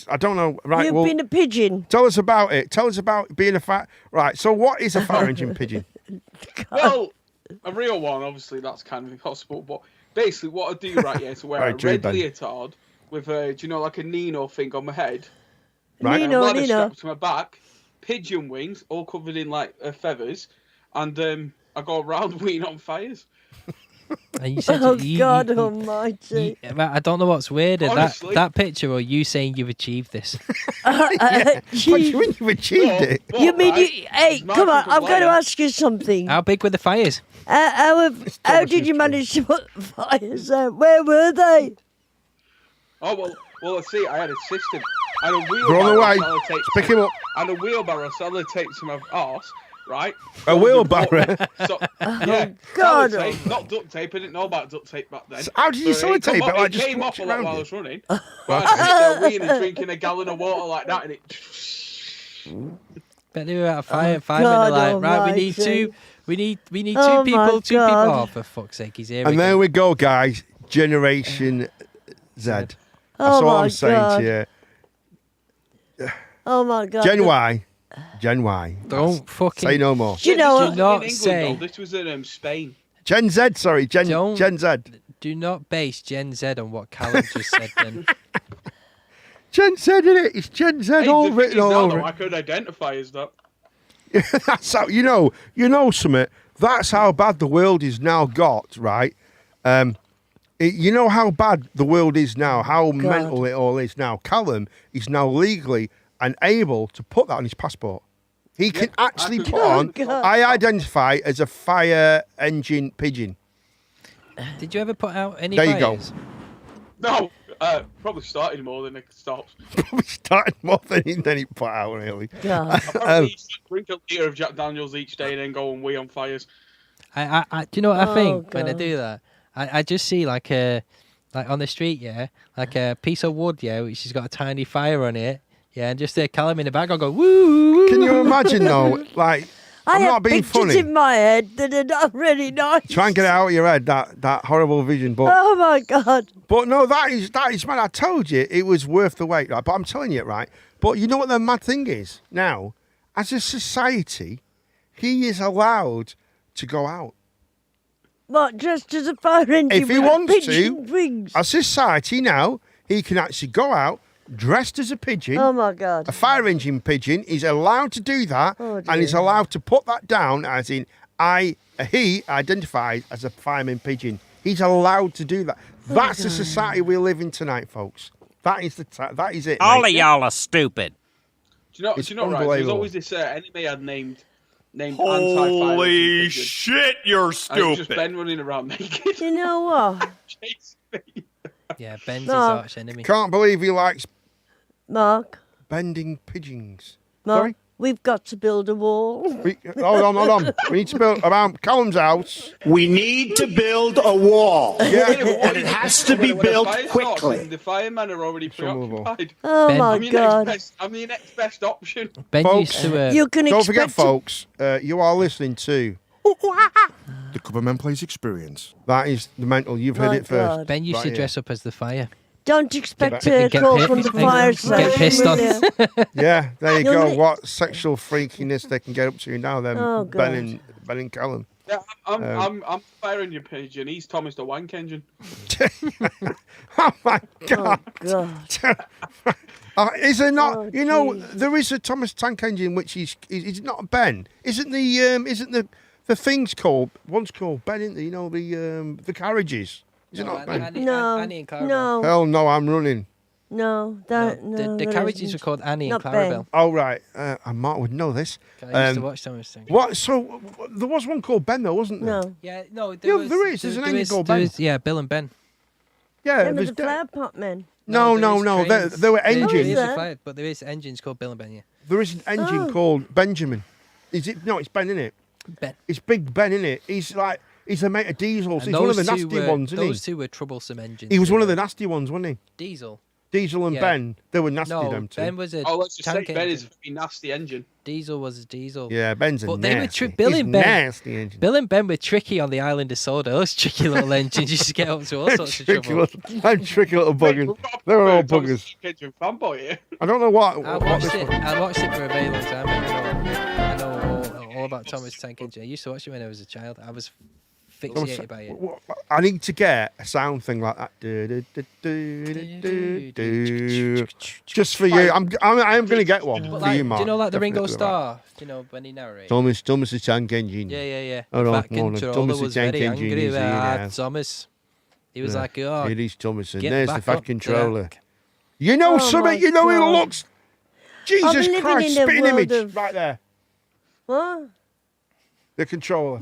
I don't know. Right. You've Well, been a pigeon. tell us about it. Tell us about being a fire. Right. So, what is a fire engine pigeon? Well, a real one, obviously, that's kind of impossible. But basically, what I do right here is to wear Right, a true, red Ben. leotard with a, do you know, like a Nino thing on my head, Right. and a Nino, ladder Nino. strapped to my back, pigeon wings, all covered in like feathers, and I go around weaning on fires. And you said Oh, you- God you- almighty. I don't know what's weirder, Honestly. that picture or you saying you've achieved this. What do you mean you achieved But- it? but, You mean right, you... Hey, it's my come on, people I'm going to lying. ask you something. How big were the fires? How much did you history. manage to put fires out? Where were they? Oh, well, let's see, I had a system. I had a They're on the way. wheelbarrow sellotaped Pick him up. and a wheelbarrow sellotaped to my arse, right? A wheelbarrow. So, yeah, God. sellotape, not duct tape. I didn't know about duct tape back then. How did you So sellotape it? come off- Like, just came off switch a lot around while I it? was running. But I just weeing and drinking a gallon of water like that, and it. Bet they were at a firemen God are like, right, we need almighty. two Oh, people, my two people. God. Oh, for fuck's sake, he's here And there again. we go, guys. Generation Z. That's Oh, all my I'm saying God. to you. Oh, my God. Gen Y. Gen Y. Don't fucking Say no more. Do you know Do what? not in England, say- though, this was in Spain. Gen Z, sorry. Gen Z. Do not base Gen Z on what Callum just said then. Gen Z, innit? It's Gen Z Hey, all the thing written is all now, over though, I it. could identify as that. That's how, you know something. That's how bad the world is now got, right? You know how bad the world is now, how mental it all is now. Callum is now legally and able to put that on his passport. He can actually could- put Oh, on, God. I identify as a fire engine pigeon. Did you ever put out any There you go. fires? No, probably started more than it stopped. Probably started more than he put out, really. God. I probably used to drink a litre of Jack Daniels each day and then go and wee on fires. I do you know what I think when I God. do that? I just see like a like on the street, yeah, like a piece of wood, yeah, which has got a tiny fire on it, yeah, and just Callum in the back, I'll go woo. Can you imagine though? Like, I I'm have not being pictures funny. in my head that are not really nice. Try and get it out of your head, that horrible vision. But Oh my God. but no, that is man. I told you it was worth the wait, right? But I'm telling you it, right? But you know what the mad thing is now? As a society, he is allowed to go out. What, dressed as a fire engine If he with wants pigeon to, wings? as society now, he can actually go out dressed as a pigeon. Oh my God. A fire engine pigeon is allowed to do that, Oh, and he's dear. allowed to put that down as in he identifies as a fireman pigeon. He's allowed to do that. That's the society we live in tonight, folks. That is that is it. All mate. of y'all are stupid. Do you know? It's Do you know? Right. There's unbelievable. always this enemy I'd named anti-fire. Holy shit, you're And it's just stupid. Ben running around naked. You know what, Chasing me. Yeah, Ben's his No. arch enemy. Can't believe he likes Mark? bending pigeons. Mark, Sorry? we've got to build a wall. Hold on. We need to build around Callum's house. We need to build a wall. Yeah. And it has to be When a built fire starts quickly. and the firemen are already Unbelievable. preoccupied. Oh Ben. my I'm your God. I'm your next best option. Ben Folks, used to. You can Don't expect forget, to- folks, you are listening to The Coverman Plays Experience. that is the mental. You've heard My it first. God. Ben used Right to here. dress up as the fire. Don't expect Get a call pissed- from the get fire pissed station. on. will you? Yeah, there you You'll go. need- What sexual freakiness they can get up to now, then Oh, Ben God. and Callum. Yeah, I'm firing your pigeon. He's Thomas the Wank Engine. Oh my Oh God! God. Is there not? Oh, you know, jeez. there is a Thomas Tank Engine which is not Ben. Isn't the things called? One's called Ben, isn't there? You know the carriages. Is it not Ben? Annie and Clarabelle. No, Hell no, I'm running. no, that, no. The there carriages isn't. were called Annie and Not Ben. Clarabelle. Oh right, Mark would know this. I used to watch Thomas Tank. What? So there was one called Ben though, wasn't there? No. Yeah, no, Yeah, there was. there is. There's an engine called there Ben. is- yeah, Bill and Ben. Yeah, Them are there's the flower pot men. no. there is trains. There were There is engines. a there? fire, but there is engines called Bill and Ben. Yeah, There is an engine Oh. called Benjamin. Is it? No, it's Ben, isn't it? Ben. It's Big Ben, isn't it? He's a mate of Diesel's. And He's one of the those two nasty were- ones, isn't Those he? two were troublesome engines. He was they one of were. the nasty ones, wasn't he? Diesel. Diesel and Yeah. Ben, they were nasty, No, them two. Ben was a Oh, let's just say tank Ben is a engine. very nasty engine. Diesel was a diesel. Yeah, Ben's a But they were nasty. Bill He's and Ben. nasty engine. Bill and Ben were tricky on the island of Soda. Those tricky little engines used to get up to all sorts of tricky trouble. them tricky little buggers. They were all buggers. Kitchen fanboy here. I don't know what. I what watched this it. one- I watched it for a very long time. I know all about Thomas Tank Engine. I used to watch it when I was a child. I was fixated by it. I need to get a sound thing like that. Do, do, do, do, do, do, do. Just for you. I'm going to get one But for like, you, Mark. do you know like the Ringo Definitely like Starr? Do you know when he narrates? Thomas the Tank Engine. Yeah. Oh, no, Fat no, no, controller Thomas the was Tank very Engine angry is with here ah, now. Thomas. He was Yeah. like, oh, It is Thomas. And get there's the back fat up controller. there. You know Oh, something? my You know it God. looks. Jesus living Christ! in a Spitting world image of- right there. What? The controller.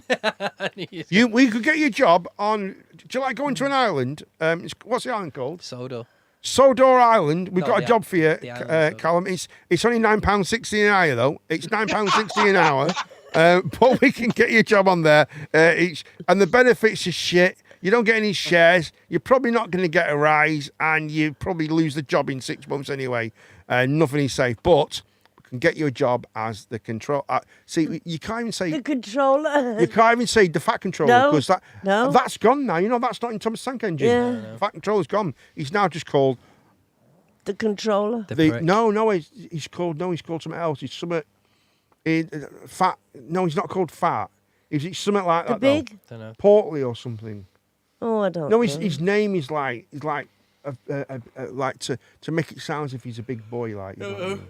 We could get you a job on. Do you like going to an island? What's the island called? Sodo. Sodor Island. We've No, got a the job for you, the island of Sodor. Callum. It's only £9.60 an hour though. It's £9.60 an hour. But we can get you a job on there. And the benefits are shit. You don't get any shares. You're probably not going to get a rise, and you probably lose the job in 6 months anyway. Nothing is safe, but we can get you a job as the control. See, you can't even say The controller. you can't even say the fat controller No, because no. that's gone now. You know that's not in Thomas Tank Engine. Yeah. Fat controller's gone. He's now just called The controller. The the prick. no. He's called something else. He's something fat. No, he's not called fat. It's something like The that. though. Don't know. Portly or something. Oh, I don't No, know. his name is like like to make it sound as if he's a big boy. Like you know what I mean?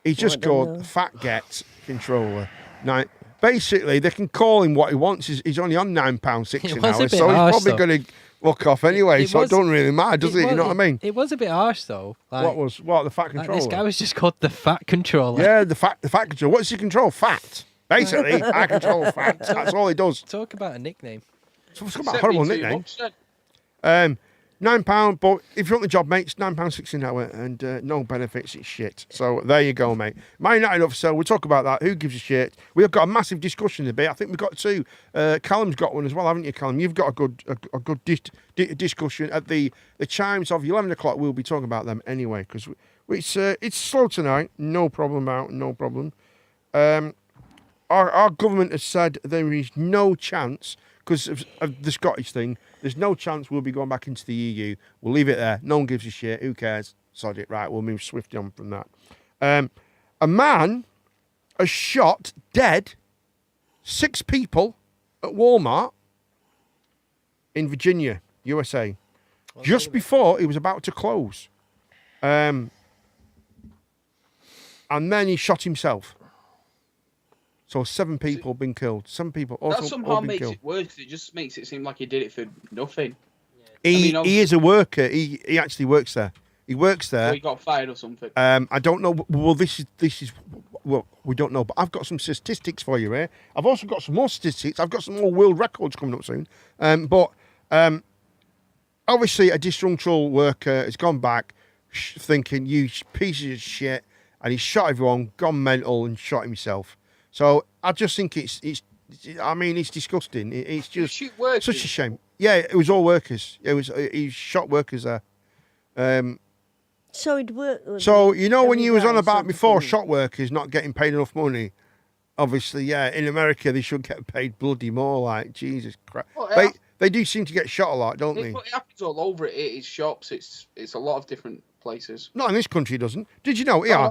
He's just I don't called know. Fat Get Controller. Now, basically, they can call him what he wants. He's only on £9.60 It an was a hour, bit so he's harsh, probably though. going to look off anyway. It So was- it don't really matter, does it? You know what I mean? It was a bit harsh though. Like, What the fat like controller? this guy was just called the Fat Controller. Yeah, the fat controller. What's he control? Fat. Basically, I control fat. That's all he does. Talk about a nickname. So it's got a horrible nickname. £9, but if you want the job, mate, it's £9.60 an hour and no benefits. It's shit. So there you go, mate. Man United officer, we'll talk about that. Who gives a shit? We've got a massive discussion today. I think we've got two. Callum's got one as well, haven't you, Callum? You've got a good discussion at the chimes of 11 o'clock. We'll be talking about them anyway because it's slow tonight. No problem. Our government has said there is no chance. Because of the Scottish thing, there's no chance we'll be going back into the EU. We'll leave it there. No one gives a shit. Who cares? Sod it. Right, we'll move swiftly on from that. A man has shot dead 6 people at Walmart in Virginia, USA, just before he was about to close. And then he shot himself. So 7 people been killed. 7 people also That somehow been makes killed. it worse because it just makes it seem like he did it for nothing. He is a worker. He actually works there. He works there. So he got fired or something. I don't know. Well, this is well, we don't know. But I've got some statistics for you here. I've also got some more statistics. I've got some more world records coming up soon. But obviously, a disgruntled worker has gone back thinking, "You pieces of shit," and he shot everyone, gone mental, and shot himself. So I just think it's disgusting. It's just such a shame. Yeah, it was all workers. He shot workers there. So it worked. So you know when you was on about before, shot workers not getting paid enough money. Obviously, yeah, in America they should get paid bloody more. Like Jesus Christ, well, they do seem to get shot a lot, don't they? But it happens all over it. It's shops. It's a lot of different places. Not in this country, it doesn't. Did you know? Yeah.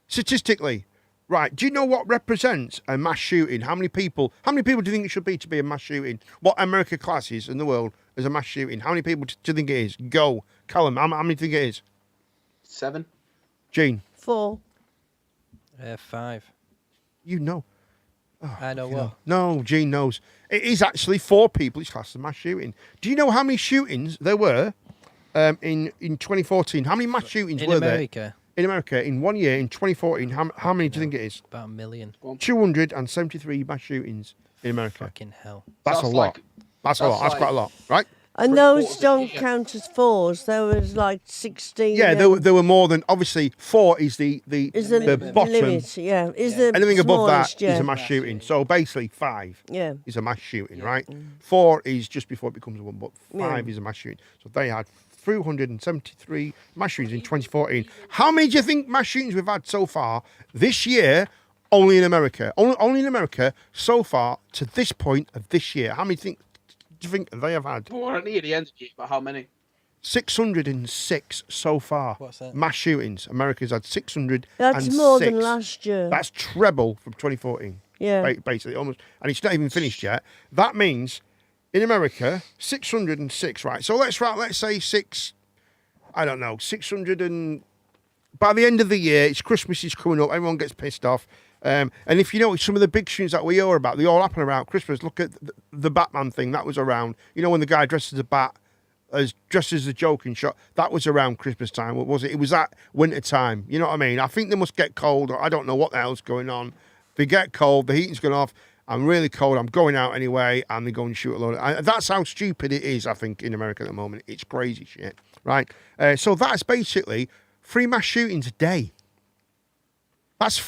Statistically. Right, do you know what represents a mass shooting? How many people do you think it should be to be a mass shooting? What America classes in the world as a mass shooting? How many people do you think it is? Go. Callum, how many do you think it is? 7. Gene? 4. 5. You know. Oh, I know what? No, Gene knows. It is actually 4 people. It's classed as a mass shooting. Do you know how many shootings there were in 2014? How many mass shootings were there? In America, in 1 year, in 2014, how many do you think it is? About 1 million. 273 mass shootings in America. Fucking hell. That's a lot. That's a lot. That's quite a lot, right? And those don't count as 4s. There was like 16. Yeah, there were more than, obviously, 4 is the bottom. Limit, yeah. Anything above that is is a mass shooting. So basically 5 is a mass shooting, right? 4 is just before it becomes 1, but 5 is a mass shooting. So they had 373 mass shootings in 2014. How many do you think mass shootings we've had so far this year, only in America? Only in America so far to this point of this year. How many do you think they have had? Well, we're near the end of the year, but how many? 606 so far. What's that? Mass shootings. America's had 606. That's more than last year. That's treble from 2014. Yeah. Basically, almost. And it's not even finished yet. That means in America, 606, right? So let's say 600 and... By the end of the year, it's Christmas is coming up, everyone gets pissed off. And if you know some of the big shootings that we hear about, they all happen around Christmas. Look at the Batman thing, that was around... You know when the guy dressed as a bat, dressed as a Joker and shot, that was around Christmas time, what was it? It was at winter time, you know what I mean? I think they must get cold, or I don't know what the hell's going on. They get cold, the heating's going off, I'm really cold, I'm going out anyway, and they go and shoot a load of... That's how stupid it is, I think, in America at the moment. It's crazy shit, right? So that's basically 3 mass shootings a day. That's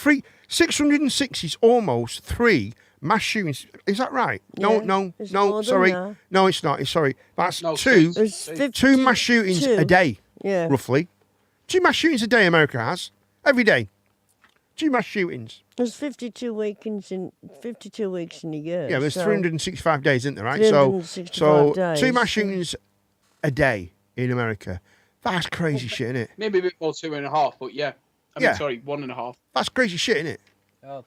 606 is almost 3 mass shootings. Is that right? Yeah, No, it's sorry. more than that. No, it's not. Sorry. That's No, 2 It's 2 mass shootings a day, Yeah. roughly. 2 mass shootings a day America has. Every day. 2 mass shootings. There's 52 weeks in a year. Yeah, there's so 365 days, isn't there, right? 365 days. 2 mass shootings a day in America. That's crazy shit, isn't it? Maybe a bit more, 2.5, but yeah. I mean, sorry, 1.5. That's crazy shit, isn't it?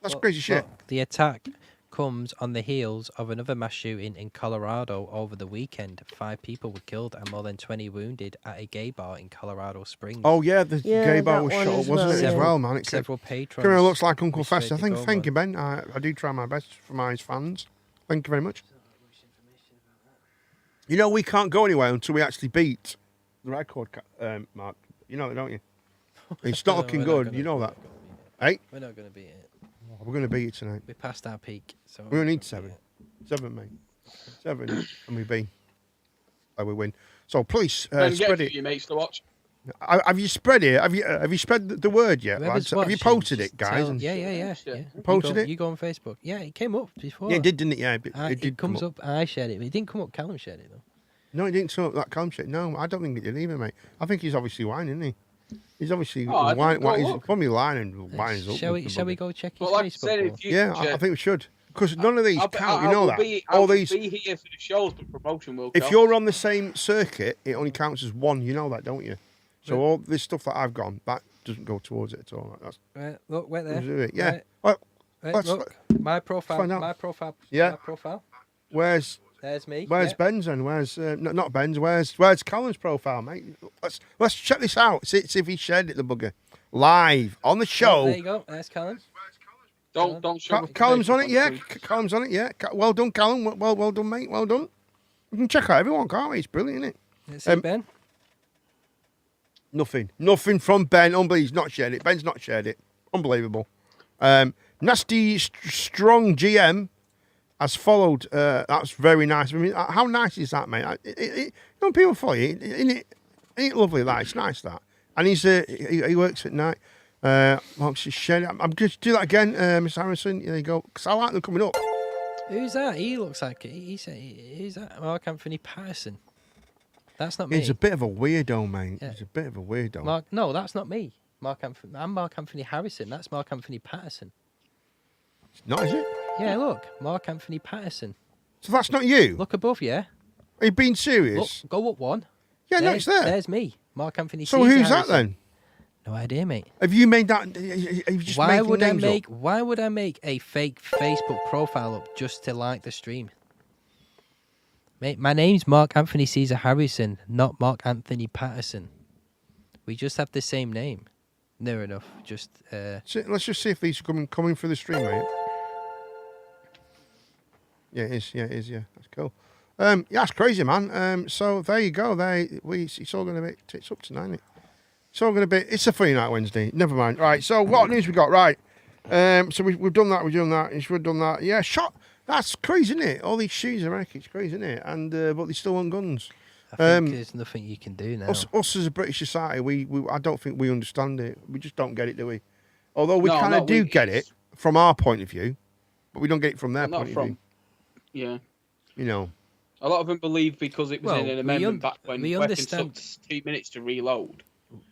That's crazy shit. The attack comes on the heels of another mass shooting in Colorado over the weekend. 5 people were killed and more than 20 wounded at a gay bar in Colorado Springs. Oh yeah, the gay bar that was one shot, as wasn't well, it, yeah. as well, man? Several patrons. Kind of looks like Uncle Fester. persuaded Thank you, over. Ben. I do try my best for my fans. Thank you very much. You know, we can't go anywhere until we actually beat the record, Mark. You know that, don't you? It's not looking good. You know that. Hey? We're not going to beat it. We're going to beat it tonight. We passed our peak. So We only need 7. 7, mate. 7, and we beat. And we win. So please Then get spread it it. for your mates to watch. Have you spread it? Have you spread the word yet, Whoever's lads? Have you watching, posted it, just guys? tell- Yeah. Posted it? You go on Facebook. Yeah, it came up before. Yeah, it did, didn't it? Yeah, It did come comes up. I shared it, but it didn't come up. Callum shared it though. No, he didn't show up that calm shit. No, I don't think it did either, mate. I think he's obviously whining, isn't he? He's obviously I whining. didn't go He's look. probably lying and whining up. Shall we go check his But like I Facebook? said, wall? if you, Yeah, I think we should. Because none of these I'll, count, I, you know will that. Be, All I'll these. be here for the shows, but promotion will If count. you're on the same circuit, it only counts as one. You know that, don't you? So all this stuff that I've gone, that doesn't go towards it at all. That's Right, look, wait there. doesn't do it. Yeah. Right, Well, right, let's look, my profile. find out. My profile. Yeah. My profile. where's There's me. Where's yeah. Ben's and where's not Ben's? Where's Colin's profile, mate? Let's check this out. See if he shared it, the bugger, live on the show. Oh, there you go. There's Callum. Don't show me. Callum's on it, yeah. Facebook. Callum's on it, yeah. Well done, Callum. Well done, mate. Well done. We can check out everyone, can't we? It's brilliant, isn't it? Let's see Ben. Nothing from Ben. Unbelievable. He's not shared it. Ben's not shared it. Unbelievable. Nasty Strong GM has followed. That's very nice. I mean, how nice is that, mate? People follow you. Ain't it lovely? That it's nice that. And he works at night. Shared it. I'm just do that again, Miss Harrison. There you go. Because I like them coming up. Who's that? He looks like who's that? Mark Anthony Patterson. That's not me. He's a bit of a weirdo, mate. Yeah. He's a bit of a weirdo. No, that's not me. I'm Mark Anthony Harrison. That's Mark Anthony Patterson. It's not, is it? Yeah, look, Mark Anthony Patterson. So that's not you. Look above, yeah. Are you being Look, serious? go up one. Yeah, no, it's there. There's me, Mark Anthony. So Caesar who's that Harrison. then? No idea, mate. Have you made that? Are you just Why making would I names make? up? Why would I make a fake Facebook profile up just to like the stream? Mate, my name's Mark Anthony Caesar Harrison, not Mark Anthony Patterson. We just have the same name. Near enough. Just. Let's just see if these are coming for the stream, mate. Yeah, it is. Yeah, it is. Yeah, that's cool. Yeah, that's crazy, man. So there you go. It's all going to be. It's up to 9. It's all going to be. It's a free night Wednesday. Never mind. Right. So what news we got? Right. So we've done that. We've done that. We've done that. Yeah. Shot. That's crazy, isn't it? All these shoes are wrecked. It's crazy, isn't it? And but they still want guns. I think there's nothing you can do now. Us as a British society, we I don't think we understand it. We just don't get it, do we? Although we No, kind of no, do we- get it from our point of view, but we don't get it from their Well, point not of view. Yeah. You know. A lot of them believe because it was Well, in an we amendment back when we weapons understand- took 2 minutes to reload.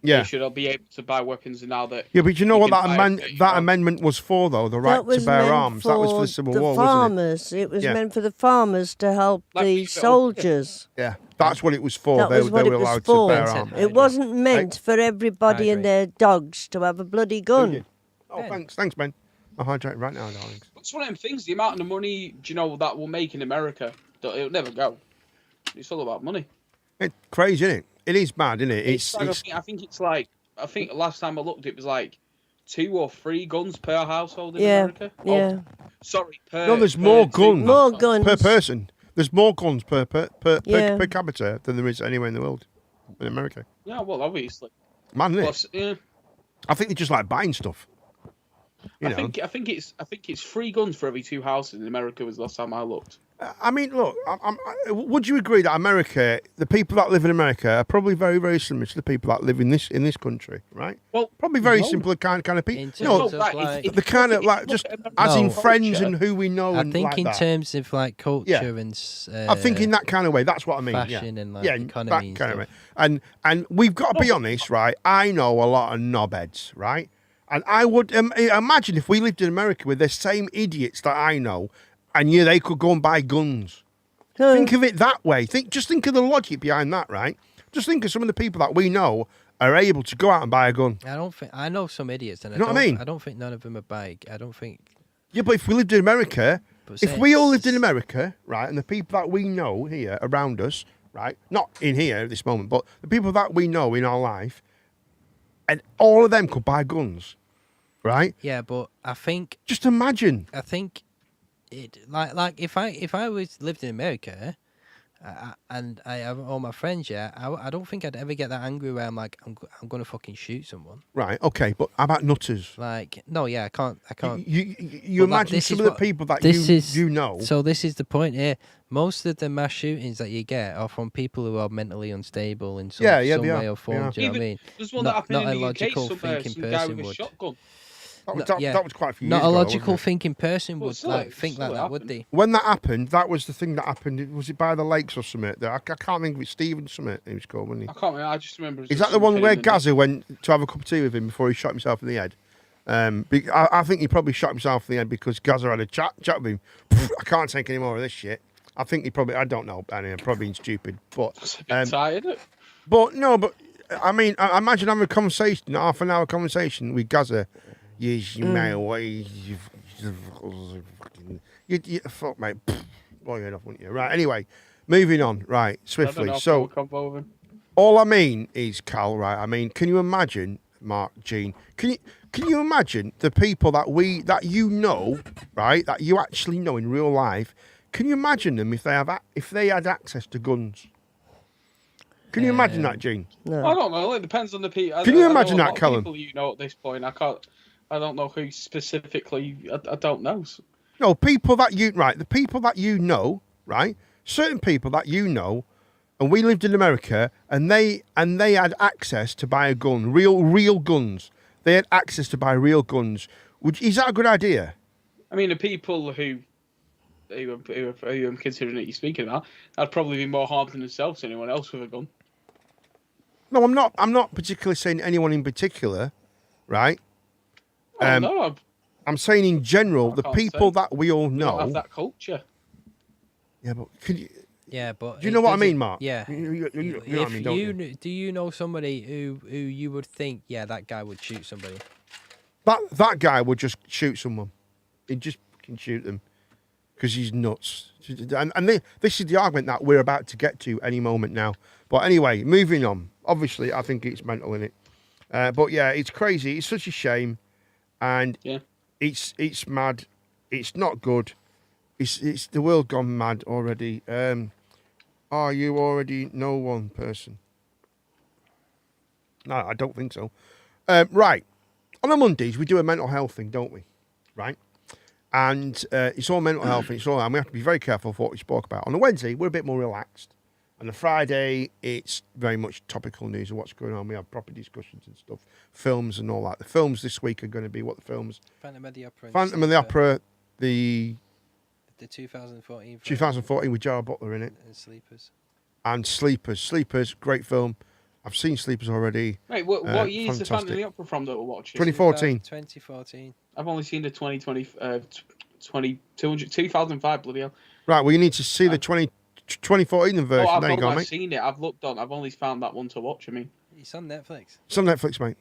Yeah. They should all be able to buy weapons now that. Yeah, but you know what can that buy it, that amendment was for, though? The right That was to bear meant arms. That was for the for Civil the War, wasn't farmers. It was Yeah. meant for the farmers to help Like the people- soldiers. it? Yeah, that's what it was for. That They was what were it was allowed for. to bear Said arms. that. It wasn't meant for everybody and agree. their dogs to have a bloody Who gun. did? Oh, Ben. thanks, Ben. I'll hydrate right now, darlings. It's one of them things. The amount of money, do you know, that will make in America, it'll never go. It's all about money. It's crazy, isn't it? It is mad, isn't it? It's I think it's like. I think last time I looked, it was like 2 or 3 guns per household in Yeah, America. yeah. Sorry, per. No, there's per more two guns. More households. guns. per person. There's more guns per Yeah. capita than there is anywhere in the world. In America. Yeah, well, obviously. Man, isn't it? Plus, yeah. I think they just like buying stuff. You I know. think it's 3 guns for every 2 houses in America was the last time I looked. I mean, look, would you agree that America, the people that live in America, are probably very, very similar to the people that live in this country, right? Well, Probably very no. simple kind of people. In No, terms of, right, like- the kind of like just as in No. friends and who we know. I and think like in that. terms of like culture Yeah. and I think in that kind of way. That's what I mean. fashion yeah. and, like, yeah, economy that and kind of way. stuff. And we've got to be honest, right? I know a lot of knobheads, right? And I would imagine if we lived in America with the same idiots that I know, and yeah, they could go and buy guns. Think of it that way. Just think of the logic behind that, right? Just think of some of the people that we know are able to go out and buy a gun. I know some idiots, and You know what I mean? I don't think none of them are bike. I don't think. Yeah, but if we lived in America, But if say we all it's- lived in America, right, and the people that we know here around us, right, not in here at this moment, but the people that we know in our life, and all of them could buy guns, right? Yeah, but I think Just imagine. it like if I lived in America, and I have all my friends. Yeah, I don't think I'd ever get that angry where I'm like, I'm gonna fucking shoot someone. Right. Okay. But how about nutters? Like, no, yeah, I can't. You But, like, imagine this some is of the what- people that this is- you know. So this is the point here. Most of the mass shootings that you get are from people who are mentally unstable in some, Yeah, some they way are, or form. yeah. Do you know what I mean? There's one Not- that happened not in a the UK. logical Some thinking guy person with a would. shotgun. That was quite a few Not years a ago, logical wasn't it? thinking person Well, would still- like think still like that, would happened. they? When that happened, that was the thing that happened. Was it by the lakes or something? I can't think of it. Stephen Summit, he was called, wasn't he? I can't remember. I just remember. Is that the one where Gaza went to have a cup of tea with him before he shot himself in the head? I think he probably shot himself in the head because Gaza had a chat with him. I can't take any more of this shit. I think he probably, I don't know, anyway, probably being stupid. But It's a bit tired. Isn't it? but I mean, I imagine having a conversation, half an hour conversation with Gaza. Yes, you may away. You fuck, mate. Blow your head off, wouldn't you? Right. Anyway, moving on. Right, I don't swiftly. know if So we'll come over. all I mean is, Cal. Right. I mean, can you imagine, Mark, Gene? Can you imagine the people that you know, right? That you actually know in real life. Can you imagine them if they had access to guns? Can you imagine that, Gene? No. I don't know. It depends on the people. Can you imagine that, Callum? People you know at this point. I don't know who specifically. I don't know. No, people that the people that you know, right? Certain people that you know, and we lived in America, and they had access to buy a gun, real guns. They had access to buy real guns. Is that a good idea? I mean, the people who I'm considering that you're speaking about, I'd probably be more harmed than themselves than anyone else with a gun. No, I'm not. I'm not particularly saying anyone in particular, right? No, I'm saying in general, I the can't people say. that we all we know. don't have that culture. Yeah, but could you? Yeah, but Do you know what I doesn't- mean, Mark? Yeah. You know what I If mean, don't you? do you know somebody who you would think, yeah, that guy would shoot somebody? That guy would just shoot someone. He'd just fucking shoot them because he's nuts. And this is the argument that we're about to get to any moment now. But anyway, moving on. Obviously, I think it's mental in it. But yeah, it's crazy. It's such a shame, and it's mad. It's not good. It's the world gone mad already. Are you already know one person? No, I don't think so. Right. On a Mondays, we do a mental health thing, don't we? Right? And it's all mental health, and we have to be very careful for what we spoke about. On a Wednesday, we're a bit more relaxed. On a Friday, it's very much topical news of what's going on. We have proper discussions and stuff, films and all that. The films this week are going to be what the films? Phantom of the Opera. Phantom of the Opera, the 2014. 2014 with Gerard Butler in it. And Sleepers. And Sleepers. Sleepers, great film. I've seen Sleepers already. Right, what year is the Phantom of fantastic. the Opera from that we're watching? 2014. 2014. I've only seen the 2005, bloody hell. Right, well, you need to see the 2014 version. I've There you not go, like mate. seen it. I've looked on. I've only found that one to watch. I mean, It's on Netflix. It's on Netflix, mate.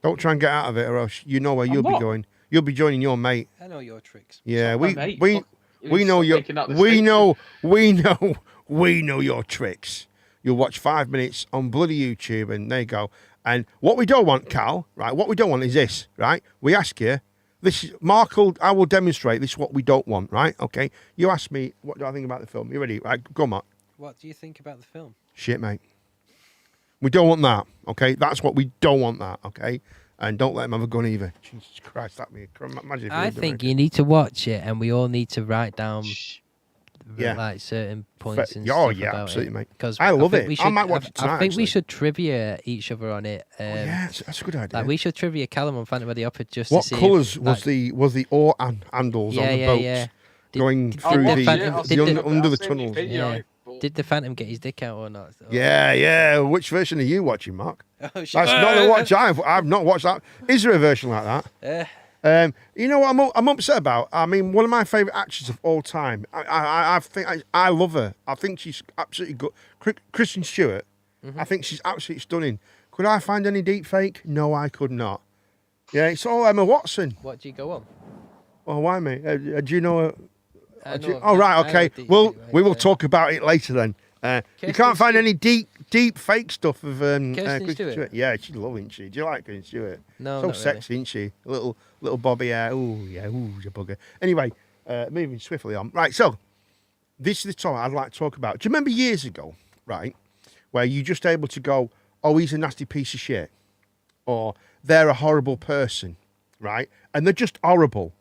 Don't try and get out of it, or else you know where you'll be not. going. You'll be joining your mate. I know your tricks. Yeah, It's not my mate. we Fuck, you know stop your making that we know your tricks. You'll watch 5 minutes on bloody YouTube, and there you go. And what we don't want, Cal, right? What we don't want is this, right? We ask you. This is I will demonstrate. This is what we don't want, right? Okay. You ask me, what do I think about the film? You ready? Right, go on, Mark. What do you think about the film? Shit, mate. We don't want that, okay? That's what we don't want that, okay? And don't let him have a gun either. Jesus Christ, that me. Imagine if I think you need to watch it, and we all need to write down Yeah. like certain points and Oh, stuff yeah, about absolutely, it. mate. Because I love think it. we I should- might watch it tonight, I think actually. we should trivia each other on it. yeah, that's a good idea. Like we should trivia Callum on Phantom of the Opera just What to see. colours if, was the oar handles Yeah, on the yeah, boats yeah. going did through the the, Phantom- the did the- under the I'll send you a tunnels? video on Yeah. it, but- Did the Phantom get his dick out or not? Yeah. Which version are you watching, Mark? Oh, That's not the watch I've not watched that. Is there a version like that? You know what I'm upset about? I mean, one of my favourite actors of all time. I think I love her. I think she's absolutely good. Kristen Stewart. I think she's absolutely stunning. Could I find any deep fake? No, I could not. Yeah, it's all Emma Watson. What do you go on? Well, why, mate? Do you know her? I Do you- know- oh, right, I know okay. deep Well, fake, we will right, talk about it later then. You Kirsten can't find Stewart- any deep fake stuff of Kristen Stewart? Yeah, she's lovely, isn't she? Do you like Kristen Stewart? No, so not sexy, isn't she? A little bobby hair. Ooh, yeah, ooh, she's a bugger. Anyway, moving swiftly on. Right, so this is the topic I'd like to talk about. Do you remember years ago, right, where you just able to go, oh, he's a nasty piece of shit, or they're a horrible person, right? And they're just horrible.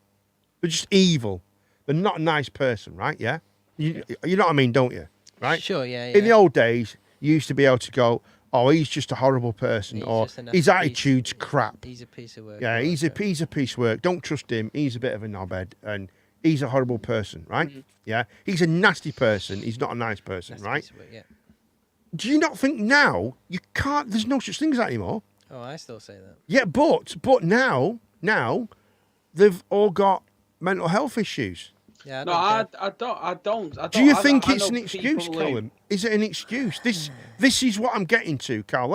They're just evil. They're not a nice person, right? Yeah? You know what I mean, don't you? Right? Sure, yeah. In the old days, you used to be able to go, oh, he's just a horrible person, He's or just a nasty his attitude's crap. He's a piece of work. Yeah, he's a piece of work. Don't trust him. He's a bit of a knobhead, and he's a horrible person, right? Mm-hmm. Yeah, he's a nasty person. He's not a nice person, Nasty right? piece of work, yeah. Do you not think now you can't? There's no such thing as that anymore. Oh, I still say that. Yeah, but now they've all got mental health issues. Yeah, I don't. Do you think it's know an excuse, people who- Callum? Is it an excuse? This is what I'm getting to, Carl.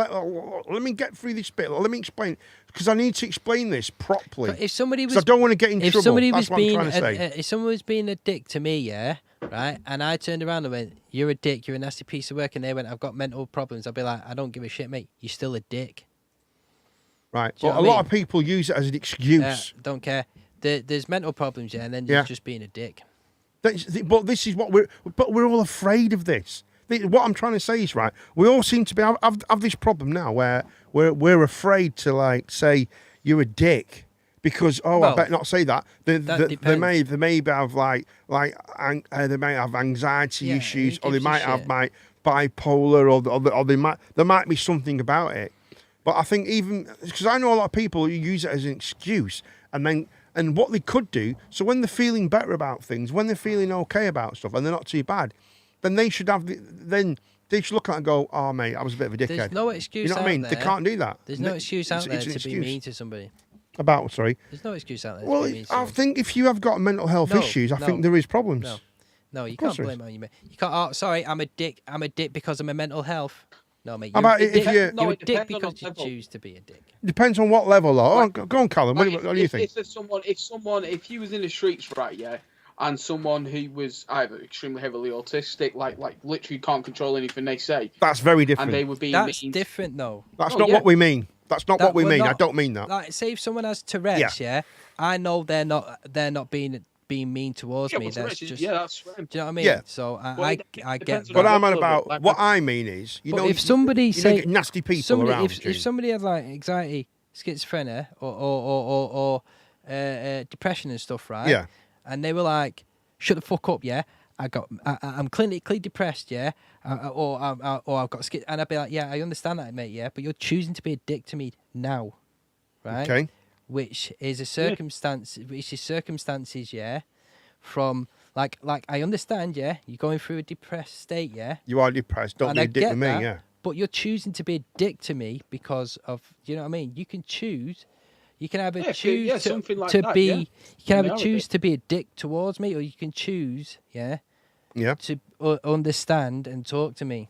Let me get through this bit. Let me explain, because I need to explain this properly. But if somebody 'Cause was, I don't want to get in if trouble. somebody That's was what being, I'm trying to say. if someone was being a dick to me, yeah, right, and I turned around and went, "You're a dick. You're a nasty piece of work," and they went, "I've got mental problems," I'd be like, "I don't give a shit, mate. You're still a dick." Right. Do you But know a what I lot mean? of people use it as an excuse. Don't care. There's mental problems, yeah, and then Yeah. you're just being a dick. But this is what we're all afraid of this. What I'm trying to say is, right, we all seem to be have this problem now where we're afraid to, like, say you're a dick because I Well, better not say that. They may have they may have anxiety Yeah, issues, who or they gives a might have shit? bipolar, or there might be something about it. But I think even because I know a lot of people who use it as an excuse, and what they could do, so when they're feeling better about things, when they're feeling okay about stuff, and they're not too bad, then they should look at it and go, "Oh, mate, I was a bit of a dickhead." There's no excuse. You know what I mean? out They there. can't do that. There's no excuse out It's there an to be excuse. mean to somebody. Sorry. There's no excuse out there Well, to be mean to I someone. think if you have got mental health No, issues, I no, think there is problems. No, you course can't there blame it on you, mate. You can't. Oh, sorry, I'm a dick. I'm a dick because of my mental health. No, mate. How You're about a if dick. you- No, You're a it dick depends on because the you level. choose to be a dick. Depends on what level, though. Like- Go on, Callum. What do you think? If you was in the streets, right, yeah, and someone who was either extremely heavily autistic, like literally can't control anything they say, That's very different. and they were being That's mean. different, though. That's Oh, not yeah. what we mean. That's not what we we're mean. I not- don't mean that. Like, say if someone has Tourette's, yeah, I know they're not being mean towards Yeah, me. but That's Tourette's, just. yeah, that's fine. Do you know what I mean? Yeah. So Well, I it get depends that. on But I'm on level of about it, like- what I mean is, But if somebody you say get nasty people somebody, around. if Gene. somebody had like anxiety, schizophrenia, or depression and stuff, right? Yeah. And they were like, "Shut the fuck up, yeah. I'm clinically depressed, yeah, or I've got schizophrenia," and I'd be like, "Yeah, I understand that, mate, yeah, but you're choosing to be a dick to me now, right? Okay. Which is a circumstance, which is circumstances, yeah, from like I understand, yeah, you're going through a depressed state, yeah, You are depressed. Don't and be I a dick get with me, that, yeah. but you're choosing to be a dick to me because of, you know what I mean? You can choose. You can either Yeah, choose yeah, to, something like to that, be. yeah. You can either Reality. choose to be a dick towards me, or you can choose, yeah, Yeah. to understand and talk to me.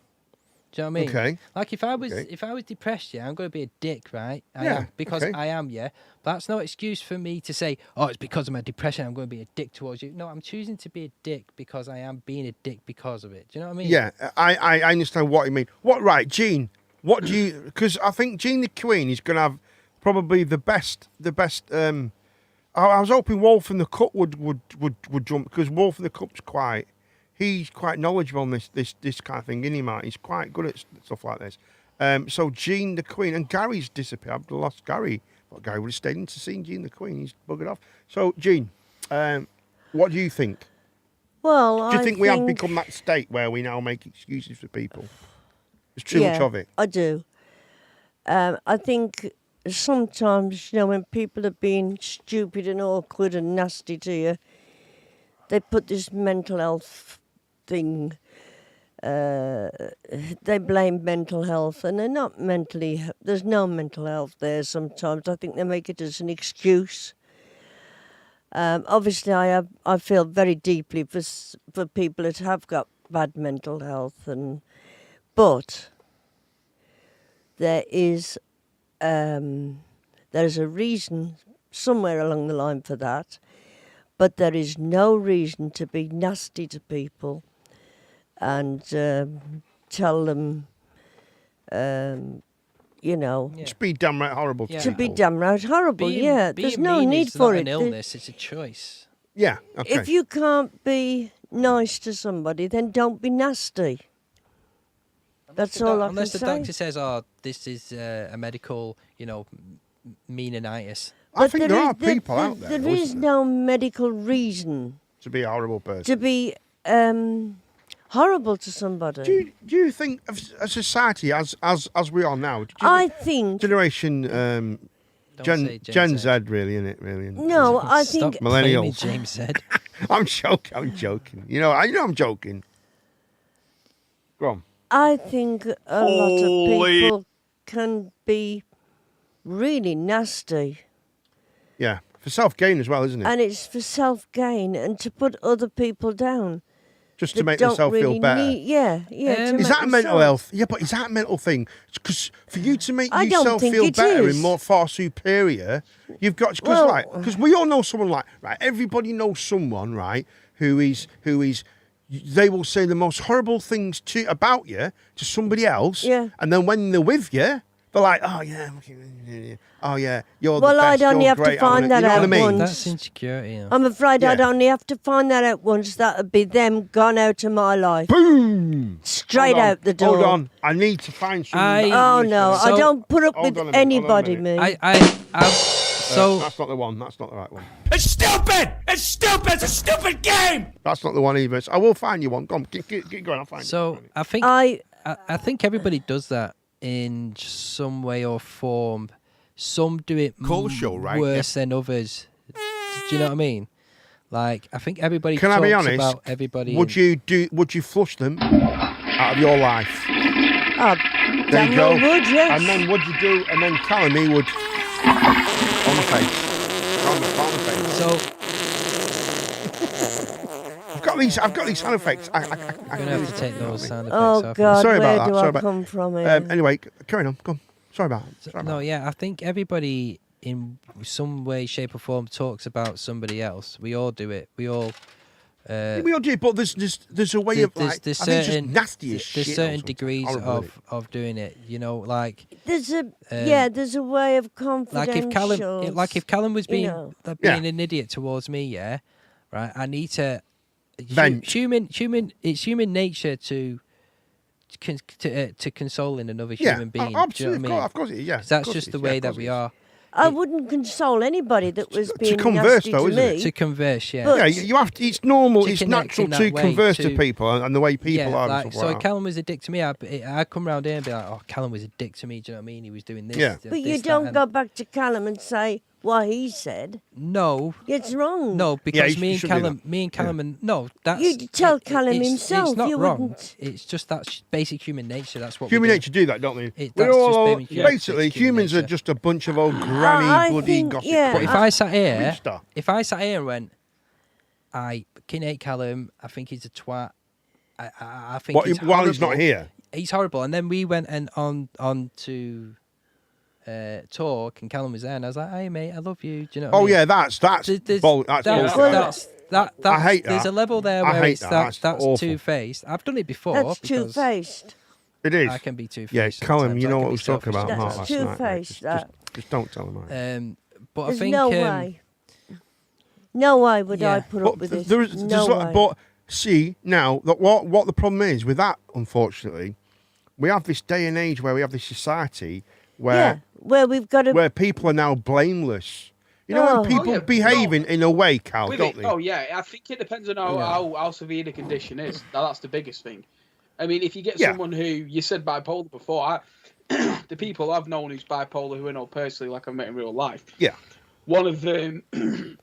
Do you know what I mean? Okay. Like if I was Okay. depressed, yeah, I'm going to be a dick, right? I Yeah, am, because okay. I am, yeah. But that's no excuse for me to say, "Oh, it's because of my depression. I'm going to be a dick towards you." No, I'm choosing to be a dick because I am being a dick because of it. Do you know what I mean? Yeah, I understand what you mean. Right, Gene? What do you? Because I think Gene the Queen is going to have probably the best. I was hoping Wolf in the Cup would jump, because Wolf in the Cup's he's quite knowledgeable on this kind of thing, isn't he, Mark? He's quite good at stuff like this. So Gene the Queen, and Gary's disappeared. I've lost Gary. But Gary would have stayed in to see Gene the Queen. He's buggered off. So Gene, what do you think? Well, Do you think we have become that state where we now make excuses for people? There's too much of it. I do. I think sometimes, when people are being stupid and awkward and nasty to you, they put this mental health thing. They blame mental health, and they're not mentally. There's no mental health there. Sometimes I think they make it as an excuse. Obviously, I feel very deeply for people that have got bad mental health, but there is a reason somewhere along the line for that. But there is no reason to be nasty to people and tell them, Just be damn right horrible to Yeah. to be people. damn right horrible. Being there's no mean need is for not it. an illness; it's a choice. Yeah, okay. If you can't be nice to somebody, then don't be nasty. That's all I can Unless the say. doctor says, "Oh, this is a medical, meningitis." I think there is- are people out there. There though, is isn't there, no medical reason to be a horrible person. to be horrible to somebody. Do you think of a society as we are now? Do you I think think generation Don't say Gen Z, really, isn't it? Really. no. I Stop think claiming Millennials. James said. I'm joking. I'm joking. I'm joking. Go on. I think a lot of Holy- people can be really nasty, Yeah, for self gain as well, isn't it? and it's for self gain and to put other people down. Just to that make don't themselves really feel better. yeah. To Is make that a mental themselves- health? Yeah, but is that a mental thing? Because for you to make I don't yourself think feel it better is. and more far superior, you've got because we all know someone like everybody knows someone who is they will say the most horrible things about you to somebody else, Yeah. and then when they're with you, they're like, oh yeah, you're the Well, best, I'd only you're have to great, find that you know out what I mean? once. That's insecurity. I'm afraid I'd Yeah. only have to find that out once. That'd be them gone out of my life. Boom! Straight Hold on, out the door. Hold on, I need to find someone. I- that Oh understands no, this. I So- don't put up Hold with on a minute, hold on a anybody, minute. me. So that's not the one. That's not the right one. It's stupid! It's stupid! It's a stupid game! That's not the one either. So I will find you one. Go on, keep going. I'll find So you. I think I think everybody does that in some way or form. Some do it Call show, right? worse than others. Do you know what I mean? Like I think everybody Can I talks be honest? about everybody. Would you flush them out of your life? Oh, There damn you go. well would, yes. And then what'd you do? And then Callum, he would on the face. On the face. So I've got these sound effects. I'm gonna have to take those sound effects Oh off. God, Sorry where about that. do Sorry I about- come from here? Anyway, carry on. Go on. Sorry about it. Sorry No, about it. yeah, I think everybody in some way, shape, or form talks about somebody else. We all do it. We all. We all do, but there's a way of like. there's I think it's just certain nasty as shit. there's certain sometimes. degrees Horrible, isn't of doing it. Like There's a way of confidential. if Callum was being know. being an idiot towards me, yeah, right. I need to. Vent. It's human nature to console in another Yeah, human being. absolutely. Do you know what I mean? Of course it is. Yeah, 'Cause that's of course just it the is, yeah, way of that course we it is. are. I wouldn't console anybody that was being converse, nasty though, to isn't it? me. To converse, yeah. But- Yeah, you have to. It's normal. To It's connect natural in that to way converse to to- people and the way people yeah, are. like, and so stuff if like that. Callum was a dick to me, I'd come round here and be like, "Oh, Callum was a dick to me." Do you know what I mean? He was doing this. Yeah. But you this, that, don't and- go back to Callum and say what he said. No, It's wrong. no, because you me and shouldn't do Callum, and no, that's You'd tell Callum it's himself, not you wrong. wouldn't. It's just that's basic human nature. That's what Human we do. nature do that, don't they? It- We're that's just all being human. basically It's human humans are nature. just a bunch of old granny bloody think, gossip. yeah, But if cunts. I sat here, Stuff. if I sat here and went, I fucking hate Callum. I think he's a twat. I think What, he's while he's not horrible. here, He's horrible. And then we went and on to talk, and Callum was there, and I was like, "Hey mate, I love you." Do you know? What I oh mean? yeah, that's There's- that's bullshit. I hate There's that. a level there I where hate it's that. That's awful. two-faced. I've done it before. That's because two-faced. It is. I can be two-faced. Yeah, Callum, sometimes. you I know can what be we was talking about selfish Mark That's last sometimes. night. mate. two-faced, Just don't tell him. Mate. But There's I think no way. No way would I put up with this. No way. But see now that what the problem is with that, unfortunately, we have this day and age where we have this society yeah, where we've got to. where people are now blameless. You know, Oh. when people Oh, yeah, behave in a way, Cal, With don't it, they? oh yeah, I think it depends on how severe the condition is. Now, that's the biggest thing. I mean, if you get Yeah. someone who you said bipolar before, the people I've known who's bipolar, who I know personally, like I've met in real life. Yeah. One of them, sorry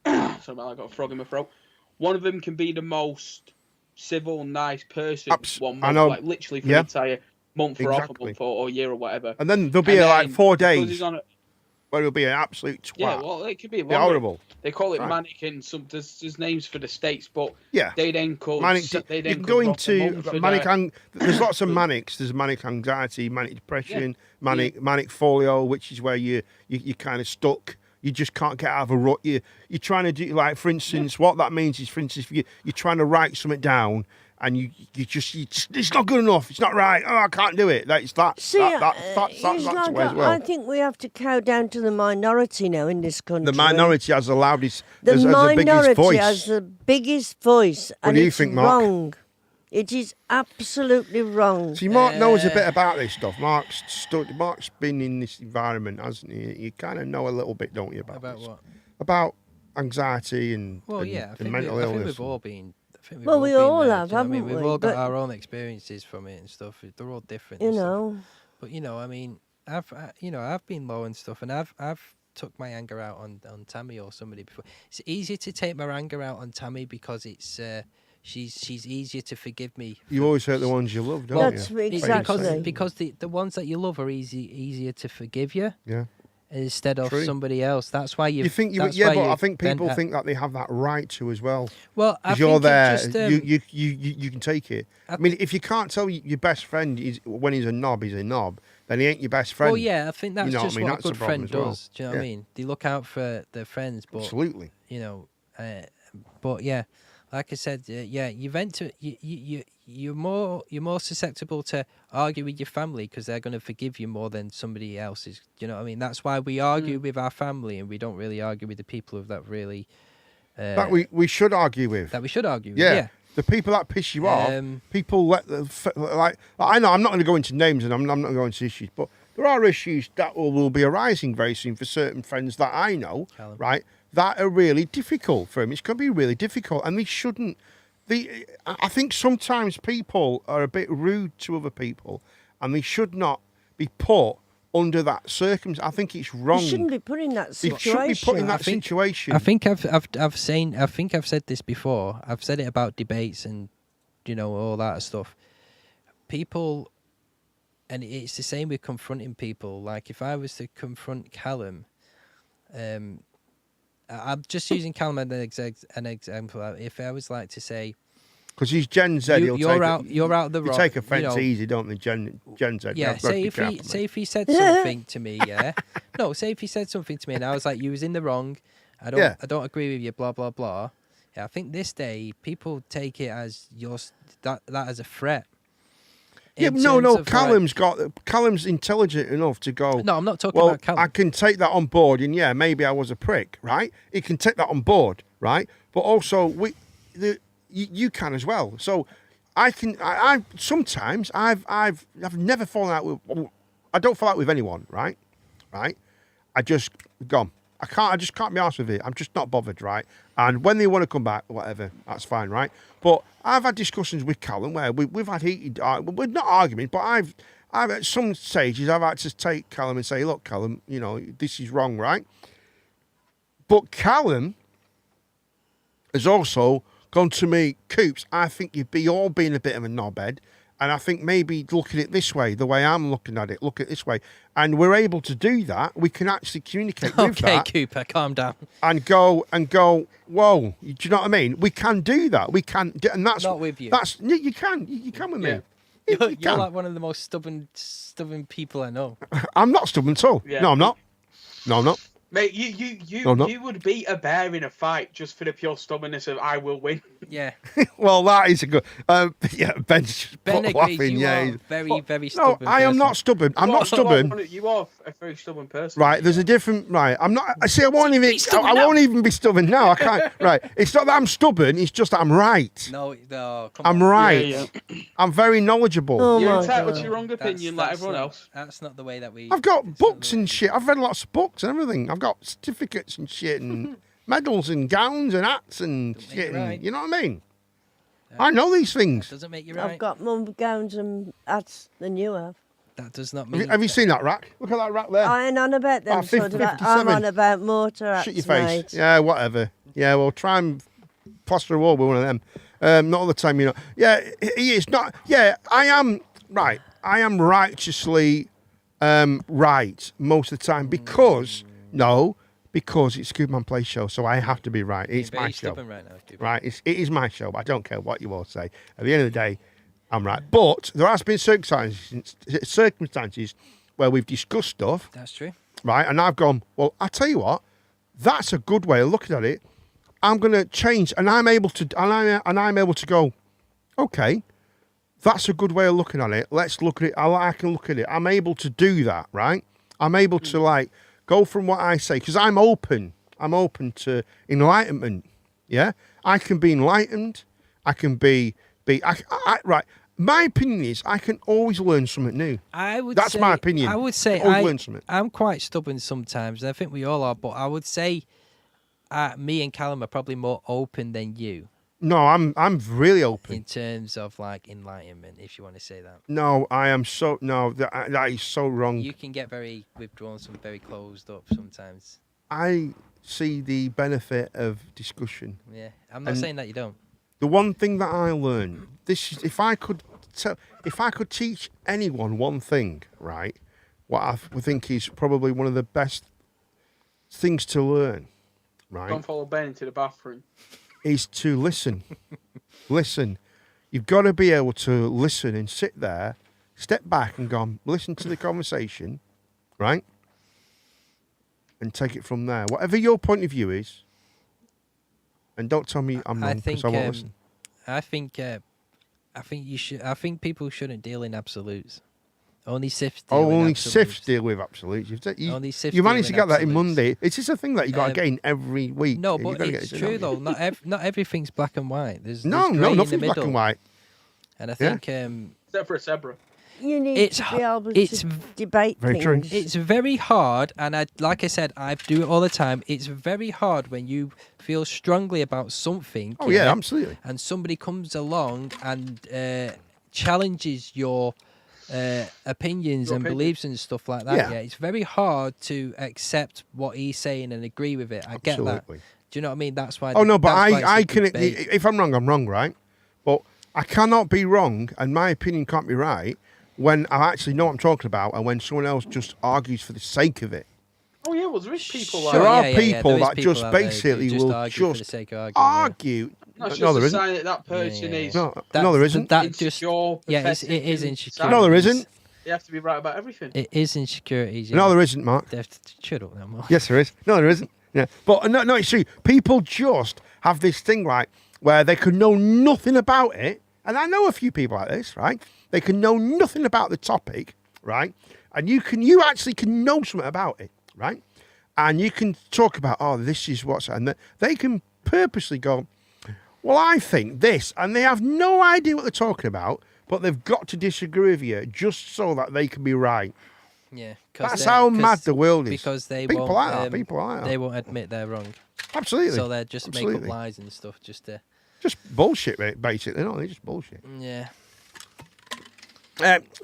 about that, I got a frog in my throat. One of them can be the most civil, nice person. One month, I know. like literally for Yeah. the entire month or off a Exactly. month or year or whatever. And then there'll be And like then 4 because days he's on a- where it'll be an absolute twat. Yeah, well, it could be They're horrible. They call it Right. manic and some. There's names for the states, but Yeah. they then call Manic, they you then can could go rock them into up for manic. their- There's lots of manics. There's manic anxiety, manic depression, manic folio, which is where you kind of stuck. You just can't get out of a rut. You're trying to do, like, for instance, what that means is, for instance, if you're trying to write something down and you just it's not good enough. It's not right. Oh, I can't do it. That's it's the like way as well. I think we have to cow down to the minority now in this country. The minority has the loudest, the has the biggest minority voice. has the biggest voice, What and do you it's think, Mark? wrong. It is absolutely wrong. See, Mark knows a bit about this stuff. Mark's been in this environment, hasn't he? You kind of know a little bit, don't you, about this? what? About anxiety and, Well, and, yeah, and mental illness. I think we've all been. Well, we all have, do you know what I mean? haven't We've we? all got But- our own experiences from it and stuff. They're all different. You and stuff. know. But I mean, I've been low and stuff, and I've took my anger out on Tammy or somebody before. It's easier to take my anger out on Tammy because it's she's easier to forgive me. You always hurt the ones you love, don't That's you? exactly. Because the ones that you love are easier to forgive you. Yeah. Instead of True. somebody else. That's why You think you? that's Yeah, why but you I think people then- think that they have that right to as well. Well, I Because think you're it there, just, you can take it. I mean, if you can't tell your best friend when he's a knob, then he ain't your best friend. Well, yeah, I think that's You know just what I mean? what That's a the good problem friend as well. does. Do you know what I Yeah. mean? They look out for their friends, but Absolutely. But yeah, like I said, you vent to you're more susceptible to argue with your family because they're going to forgive you more than somebody else is. Do you know what I mean? That's why we argue with our family and we don't really argue with the people that really That we should argue with. that we should argue with. Yeah. Yeah. The people that piss you off, people like I know I'm not going to go into names and I'm not going to go into issues, but there are issues that will be arising very soon for certain friends that I know, right? That are really difficult for them. It's going to be really difficult, and they shouldn't. I think sometimes people are a bit rude to other people, and they should not be put under that circumstance. I think it's wrong. You shouldn't be put in that They situation. shouldn't be put in that situation. I think I've said this before. I've said it about debates and all that stuff. People, and it's the same with confronting people. Like if I was to confront Callum, I'm just using Callum as an example. If I was like to say, because he's Gen Z, you're out the You wrong. take offence easy, don't they? Gen Z. Yeah, say if he said something to me, say if he said something to me and I was like, you was in the wrong, I don't agree with you, blah blah blah. Yeah, I think this day people take it as that as a threat. Yeah, no. Callum's intelligent enough to go. No, I'm not talking well, about Callum. I can take that on board, and yeah, maybe I was a prick, right? He can take that on board, right? But also you can as well. So I can. I sometimes I've never fallen out with. I don't fall out with anyone, right? Right? I just gone. I just can't be arsed with it. I'm just not bothered, right? And when they want to come back, whatever, that's fine, right? But I've had discussions with Callum where we've had heated, we're not arguing, but I've at some stages I've had to take Callum and say, look, Callum, this is wrong, right? But Callum has also gone to me, Coops, I think you're all being a bit of a knobhead. And I think maybe look at it this way, the way I'm looking at it, look at it this way. And we're able to do that. We can actually communicate with that. Okay, Cooper, calm down. And go, whoa, do you know what I mean? We can do that. We can, and that's... Not with you. You can with me. You're like one of the most stubborn people I know. I'm not stubborn at all. Yeah. No, I'm not. No, I'm not. Mate, you would beat a bear in a fight just for the pure stubbornness of I will win. Yeah. Well, that is a good... Ben's Ben agrees laughing. you Yeah, are he's- very, very No, stubborn. I am person. not stubborn. I'm not stubborn. You are a very stubborn person. Right, there's a different. Right, I'm not. I see. I won't even. stubborn I now. won't even be stubborn now. I can't. Right, it's not that I'm stubborn. It's just that I'm right. No, come I'm on. right. Yeah. I'm very knowledgeable. Oh You're my entitled to God. your wrong opinion like everyone else. That's not the way that we. I've got books and shit. I've read lots of books and everything. I've got certificates and shit and medals and gowns and hats and Don't make shit. it And, right. you know what I mean? I know these things. Doesn't make you right. I've got more gowns and hats than you have. That does not Have mean. you, have you seen that rack? Look at that rack there. I ain't on about them Oh, sort of. I'm 57. on about mortar hats, Shut your face. mate. Yeah, whatever. Yeah, well, try and plaster a wall with one of them. Not all the time, Yeah, he is not. Yeah, I am right. I am righteously right most of the time because it's Good Man Play show, so I have to be right. It's You're my very show. stubborn right now, Cooper. Right, it is my show, but I don't care what you all say. At the end of the day, I'm right. But there has been circumstances where we've discussed stuff, That's true. right? And I've gone, well, I tell you what, that's a good way of looking at it. I'm going to change, and I'm able to go. okay, that's a good way of looking at it. Let's look at it. I can look at it. I'm able to do that, right? I'm able to like go from what I say because I'm open. I'm open to enlightenment. Yeah, I can be enlightened. I can be right. My opinion is I can always learn something new. That's my opinion. I would say always learn something. I'm quite stubborn sometimes, and I think we all are. But I would say me and Callum are probably more open than you. No, I'm really open in terms of like enlightenment, if you want to say that. No, I am so no. That is so wrong. You can get very withdrawn, very closed up sometimes. I see the benefit of discussion. Yeah, I'm not saying that you don't. The one thing that I learned, if I could teach anyone one thing, right, what I think is probably one of the best things to learn, right? Don't follow Ben into the bathroom. Is to listen. Listen. You've got to be able to listen and sit there, step back and go, listen to the conversation, right? And take it from there. Whatever your point of view is, and don't tell me I'm wrong because I won't listen. I think you should. I think people shouldn't deal in absolutes. Only SIFs deal only absolutes. SIFs deal with absolutes. Only SIFs you managed to deal get that in absolutes. Monday. It's just a thing that you got to get in every week. No, but it's true though. Not everything's black and white. There's no, grey in the nothing's black middle. and white. And I think except for a zebra. You need to be able to debate very things. true. It's very hard, and like I said, I do it all the time. It's very hard when you feel strongly about something. Oh yeah, absolutely. And somebody comes along and challenges your opinions and beliefs and stuff like that. Yeah. It's very hard to accept what he's saying and agree with it. I get that. Do you know what I mean? That's why. Oh no, but that's why I it's a can. debate. If I'm wrong, right? But I cannot be wrong, and my opinion can't be right when I actually know what I'm talking about, and when someone else just argues for the sake of it. Oh yeah, well there is people There like are people that just out there who basically just will argue for the just sake of argue. No, it's No, just there a sign isn't. that person is No, there isn't. That just insecure, it pathetic, is and insecure. sad. No, there isn't. You have to be right about everything. It is insecurities. No, there isn't, Mark. Shut up now, Mark. Yes, there is. No, there isn't. Yeah, but no, it's true. People just have this thing, right, where they can know nothing about it, and I know a few people like this, right? They can know nothing about the topic, right? And you actually can know something about it, right? And you can talk about, oh, this is what's, and they can purposely go, well, I think this, and they have no idea what they're talking about, but they've got to disagree with you just so that they can be right. Yeah, that's how mad the world is. Because people won't, like that. People like that. They won't admit they're wrong. Absolutely. So they just make up lies and stuff just to. Just bullshit, mate, basically. No, they're just bullshit. Yeah.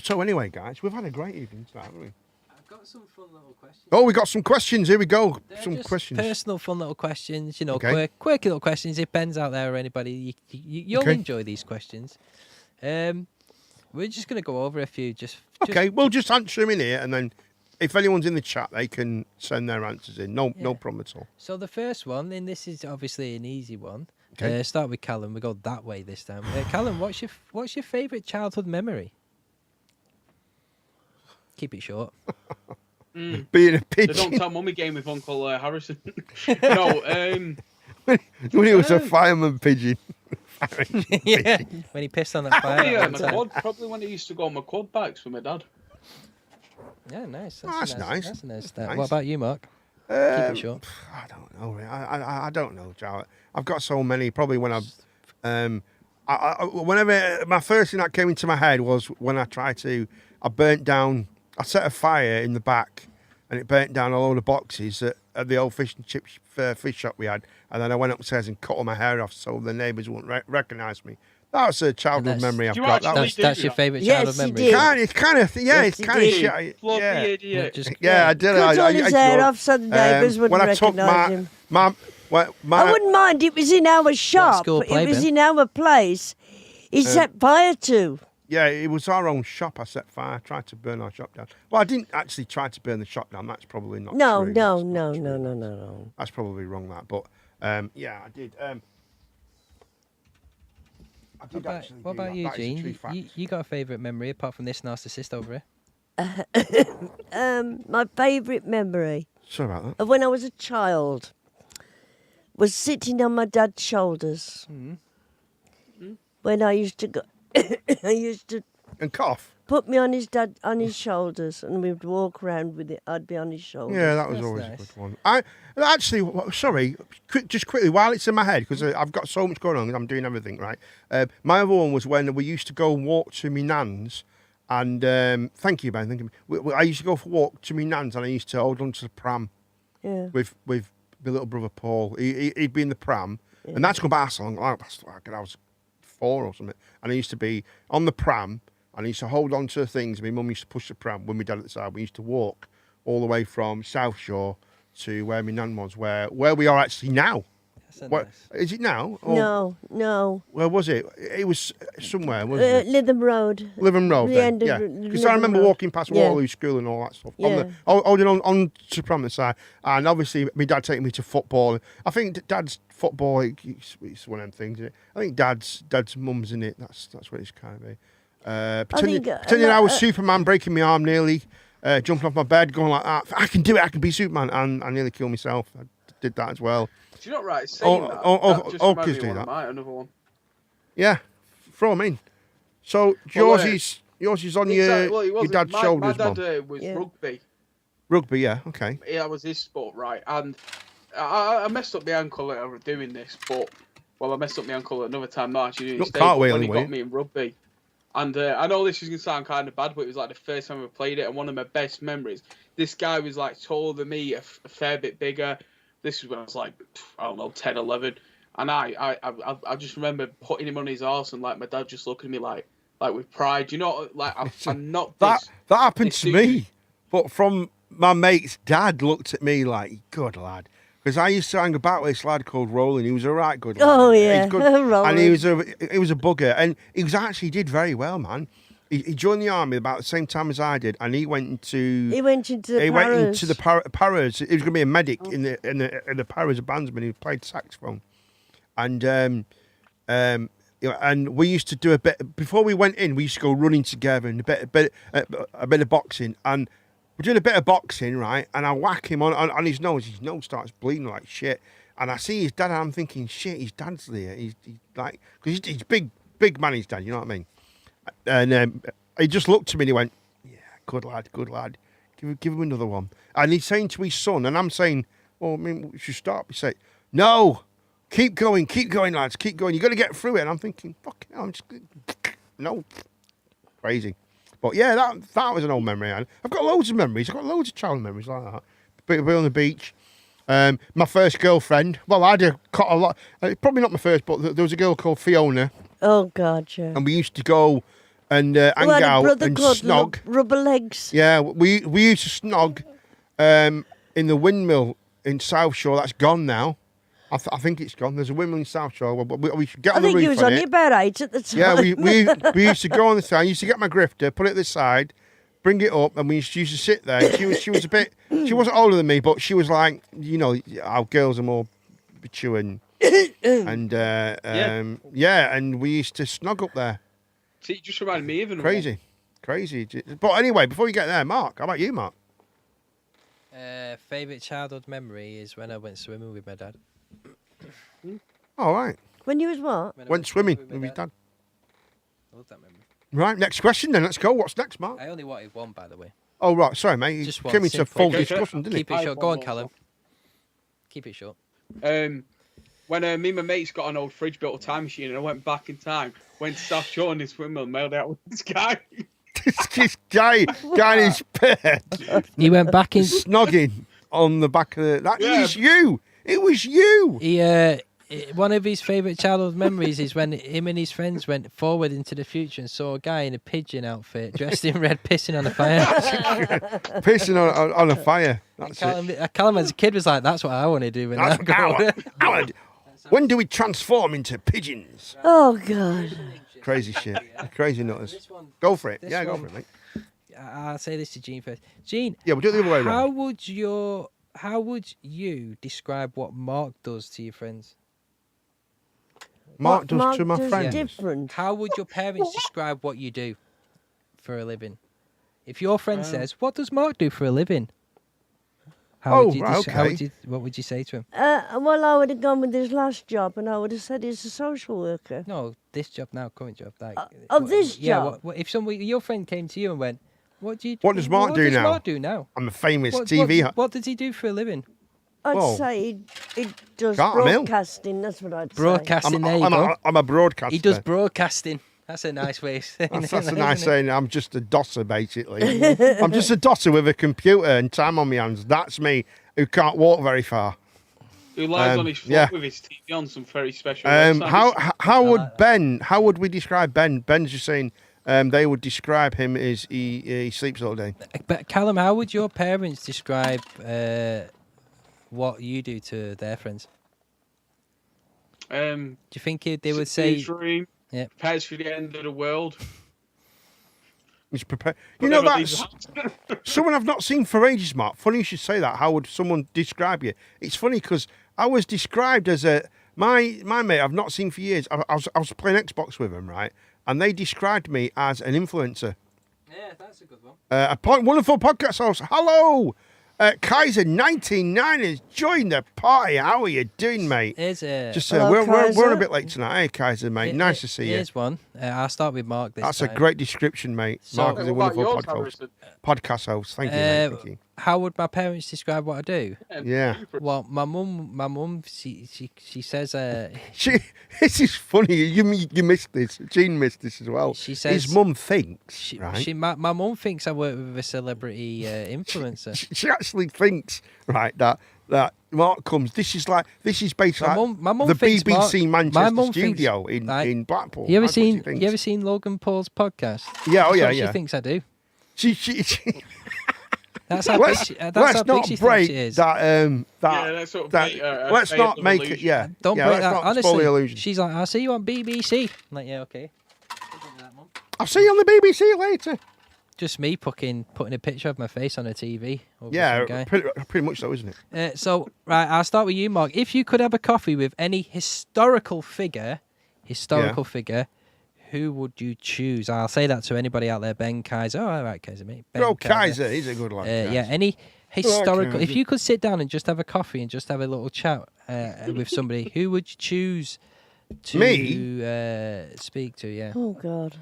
So anyway, guys, we've had a great evening tonight, haven't we? I've got some fun little questions. Oh, we got some questions. Here we go. They're some just questions. Personal, fun little questions. You know, Okay. quirky little questions. If Ben's out there or anybody, you'll Okay. enjoy these questions. We're just gonna go over a few. Okay, we'll just answer them in here, and then if anyone's in the chat, they can send their answers in. No problem at all. So the first one, and this is obviously an easy one. Okay. Start with Callum. We go that way this time. Callum, what's your favourite childhood memory? Keep it short. Being a They pigeon. don't tell mummy game with Uncle Harrison. No, when he was a fireman pigeon. Yeah, when he pissed on that fire. yeah, at my one time. quad, probably when I used to go on my quad bikes with my dad. Yeah, nice. That's nice. That's a nice start. Nice. What about you, Mark? Keep it short. I don't know. I don't know, Joe. I've got so many. Probably when whenever my first thing that came into my head was when I burnt down. I set a fire in the back, and it burnt down a load of boxes at the old fish and chip fish shop we had. And then I went upstairs and cut all my hair off so the neighbours wouldn't recognise me. That's a childhood memory I've got. That's your favourite Yes, childhood you memory. did. It's kind of Yes, it's kind of you shit. Floppy Yeah. idiot. Yeah, I did. Cut all his hair off so the neighbours wouldn't when I took recognise him. my I wouldn't mind. It was in our shop. school play, It was Ben? in our place. He set fire to. Yeah, it was our own shop. I set fire. I tried to burn our shop down. Well, I didn't actually try to burn the shop down. That's probably not No, true. no, That's no, not no, true. no, no, no. That's probably wrong, that. But, yeah, I did. I did actually What do about that. you, That is a true Gene? fact. You got a favourite memory apart from this narcissist over here? My favourite memory Sorry about that. of when I was a child was sitting on my dad's shoulders. when I used to go, I used to And cough. put me on his shoulders, and we'd walk around with it. I'd be on his shoulders. Yeah, that was That's always nice. a good one. Sorry, just quickly, while it's in my head, because I've got so much going on and I'm doing everything, right? My other one was when we used to go and walk to my nan's, and thank you, Ben, thank you. I used to go for a walk to my nan's, and I used to hold on to the pram with my little brother Paul. He'd be in the pram, and that's going back so long. I was 4 or something, and I used to be on the pram, and I used to hold on to the things. My mum used to push the pram when my dad at the side. We used to walk all the way from South Shore to where my nan was, where we are actually now. Where, is it now? Or, No. where was it? It was somewhere, wasn't it? Lytham Road. Lytham Road, The then, end of yeah. Lytham Because I remember Road. walking past Waterloo School and all that stuff. Yeah. Holding on to the pram the side. And obviously, my dad taking me to football. I think Dad's football, it's one of them things, isn't it? I think Dad's mum's in it. That's what it's kind of be. Pretending I was Superman, breaking my arm nearly, jumping off my bed, going like that. I can do it, I can be Superman. And I nearly killed myself. I did that as well. Do you not right saying that? That just reminded me of one of mine, another one. Yeah, throw them in. So yours is on your dad's shoulders, My Mum. dad was rugby. Rugby, yeah, okay. Yeah, that was his sport, right? And I messed up my ankle doing this, but I messed up my ankle another time. Not actually doing it. When he got me in rugby. And I know this is going to sound kind of bad, but it was like the first time I played it, and one of my best memories. This guy was like taller than me, a fair bit bigger. This was when I was like, I don't know, 10, 11. And I just remember putting him on his arse, and like my dad just looking at me like with pride. You know, like I'm not that happened to me, but from my mate's dad looked at me like, good lad. Because I used to hang about with this lad called Roland. He was a right good lad. Oh, yeah. He's good. And he was a bugger. And he did very well, man. He joined the army about the same time as I did, and he went into the Paras. He was going to be a medic in the Paras, a bandsman. He played saxophone, and and we used to do a bit before we went in. We used to go running together and a bit of boxing, and we're doing a bit of boxing, right? And I whack him on his nose. His nose starts bleeding like shit, and I see his dad, and I'm thinking, shit, his dad's there. He's like, because he's big man, his dad. You know what I mean? And he just looked at me and he went, yeah, good lad. Give him another one. And he's saying to his son, and I'm saying, well, I mean, we should stop. He said, no, keep going, lads, keep going. You've got to get through it. And I'm thinking, fuck it, I'm just, no, crazy. But yeah, that was an old memory. I've got loads of memories. I've got loads of child memories like that. Be on the beach. My first girlfriend, well, I had a lot, probably not my first, but there was a girl called Fiona. Oh, God, yeah. And we used to go and hang out and snog. Rubber legs. Yeah, we used to snog in the windmill in South Shore. That's gone now. I think it's gone. There's a windmill in South Shore. We should get on the roof. I think you was only about 8 at the time. Yeah, we used to go on the side. I used to get my grifter, put it to the side, bring it up, and we used to sit there. She was a bit. She wasn't older than me, but she was like, you know, our girls are more mature and and we used to snog up there. See, it just reminded me of an Crazy. But anyway, before you get there, Mark, how about you, Mark? Favourite childhood memory is when I went swimming with my dad. All right. When you was what? Went swimming with his dad. I love that memory. Right, next question then. Let's go. What's next, Mark? I only wanted one, by the way. Oh, right. Sorry, mate. You Just came into full discussion, didn't Keep it short. Go on, Callum. Keep it short. When me and my mates got an old fridge built a time machine, and I went back in time, went to South Shore in this windmill, mailed out with this guy. This guy in his bed. He went back in snogging on the back of the. It was you. It was you. He one of his favourite childhood memories is when him and his friends went forward into the future and saw a guy in a pigeon outfit, dressed in red, pissing on a fire. Pissing on a fire. That's Callum as a kid was like, "That's what I want to do." When I grow up. When do we transform into pigeons? Oh, God. Crazy shit. Crazy nutters. Go for it. Yeah, go for it, mate. I'll say this to Gene first. Gene. Yeah, we'll do it the other way around. How would you describe what Mark does to your friends? Mark does to my friends. Different. How would your parents describe what you do for a living? If your friend says, "What does Mark do for a living?" How would you right, how okay. would you, what would you say to him? Well, I would have gone with his last job, and I would have said he's a social worker. No, this job now, current job. Like, This yeah, job. if somebody, your friend came to you and went, what do you? What does Mark do now? Mark do now? I'm a famous What, TV. what does he do for a living? I'd Well, say he does Carter Mill. broadcasting. That's what I'd say. Broadcasting. There you go. I'm a broadcaster. He does broadcasting. That's a nice way of saying it. That's a isn't nice it? saying. I'm just a dosser, basically. I'm just a dosser with a computer and time on my hands. That's me, who can't walk very far. Who lies on his floor yeah. with his TV on some very special. How would we describe Ben? Ben's just saying they would describe him as he sleeps all day. But Callum, how would your parents describe what you do to their friends? Do you think they would say? Dream, Yeah. prepares for the end of the world. He's prepared. You know, that's someone I've not seen for ages, Mark. Funny you should say that. How would someone describe you? It's funny because I was described as my mate I've not seen for years. I was playing Xbox with him, right? And they described me as an influencer. Yeah, that's a good one. Wonderful podcast host. Hello, Kaiser 99 has joined the party. How are you doing, mate? Just Hello, we're a bit late tonight. Hey, Kaiser, mate. Nice to see you. Here's one. I'll start with Mark this That's time. a great description, mate. So- Mark is a What wonderful about yours, podcast host. Thank you, mate. Thank you. How would my parents describe what I do? Yeah. Well, my mum, she says, This is funny. You missed this. Jean missed this as well. She says his mum thinks, right? my mum thinks I work with a celebrity influencer. She actually thinks, right, that Mark comes. This is basically my mum the thinks BBC my Manchester mum studio thinks, in Blackpool. You ever That's what she seen thinks. Logan Paul's podcast? Yeah, That's yeah, what yeah. She thinks I do. She That's how big she, that's how big she thinks she is. Let's not make it. Yeah, Don't yeah, break let's that. not spoil the Honestly, illusion. she's like, I'll see you on BBC. I'm like, yeah, okay. I'll see you on the BBC later. Just me putting a picture of my face on a TV. over Yeah, some guy. pretty much so, isn't it? So, right, I'll start with you, Mark. If you could have a coffee with any historical figure, who would you choose? I'll say that to anybody out there. Ben Kaiser. Oh, all right, Kaiser, mate. Ben Kaiser, he's a good lad. Yeah, any historical. If Kaiser. you could sit down and just have a coffee and just have a little chat with somebody, who would you choose to speak to? Yeah. Oh God.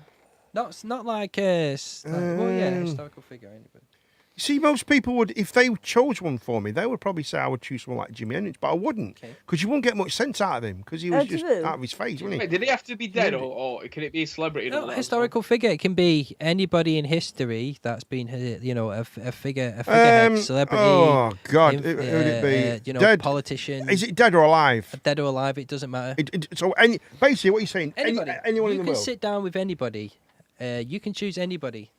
Not like historical figure. Anybody. See, most people would, if they chose one for me, they would probably say I would choose someone like Jimi Hendrix, but I wouldn't, because you wouldn't get much sense out of him, because he was just out of his face, wasn't he? Wait, did he have to be dead, or can it be a celebrity? No, a historical figure. It can be anybody in history that's been, a figurehead, celebrity. Oh God, who would it be? Dead? Politician. Is it dead or alive? Dead or alive? It doesn't matter. So basically, what you're saying, Anybody. anyone you in the can world. sit down with anybody. You can choose anybody.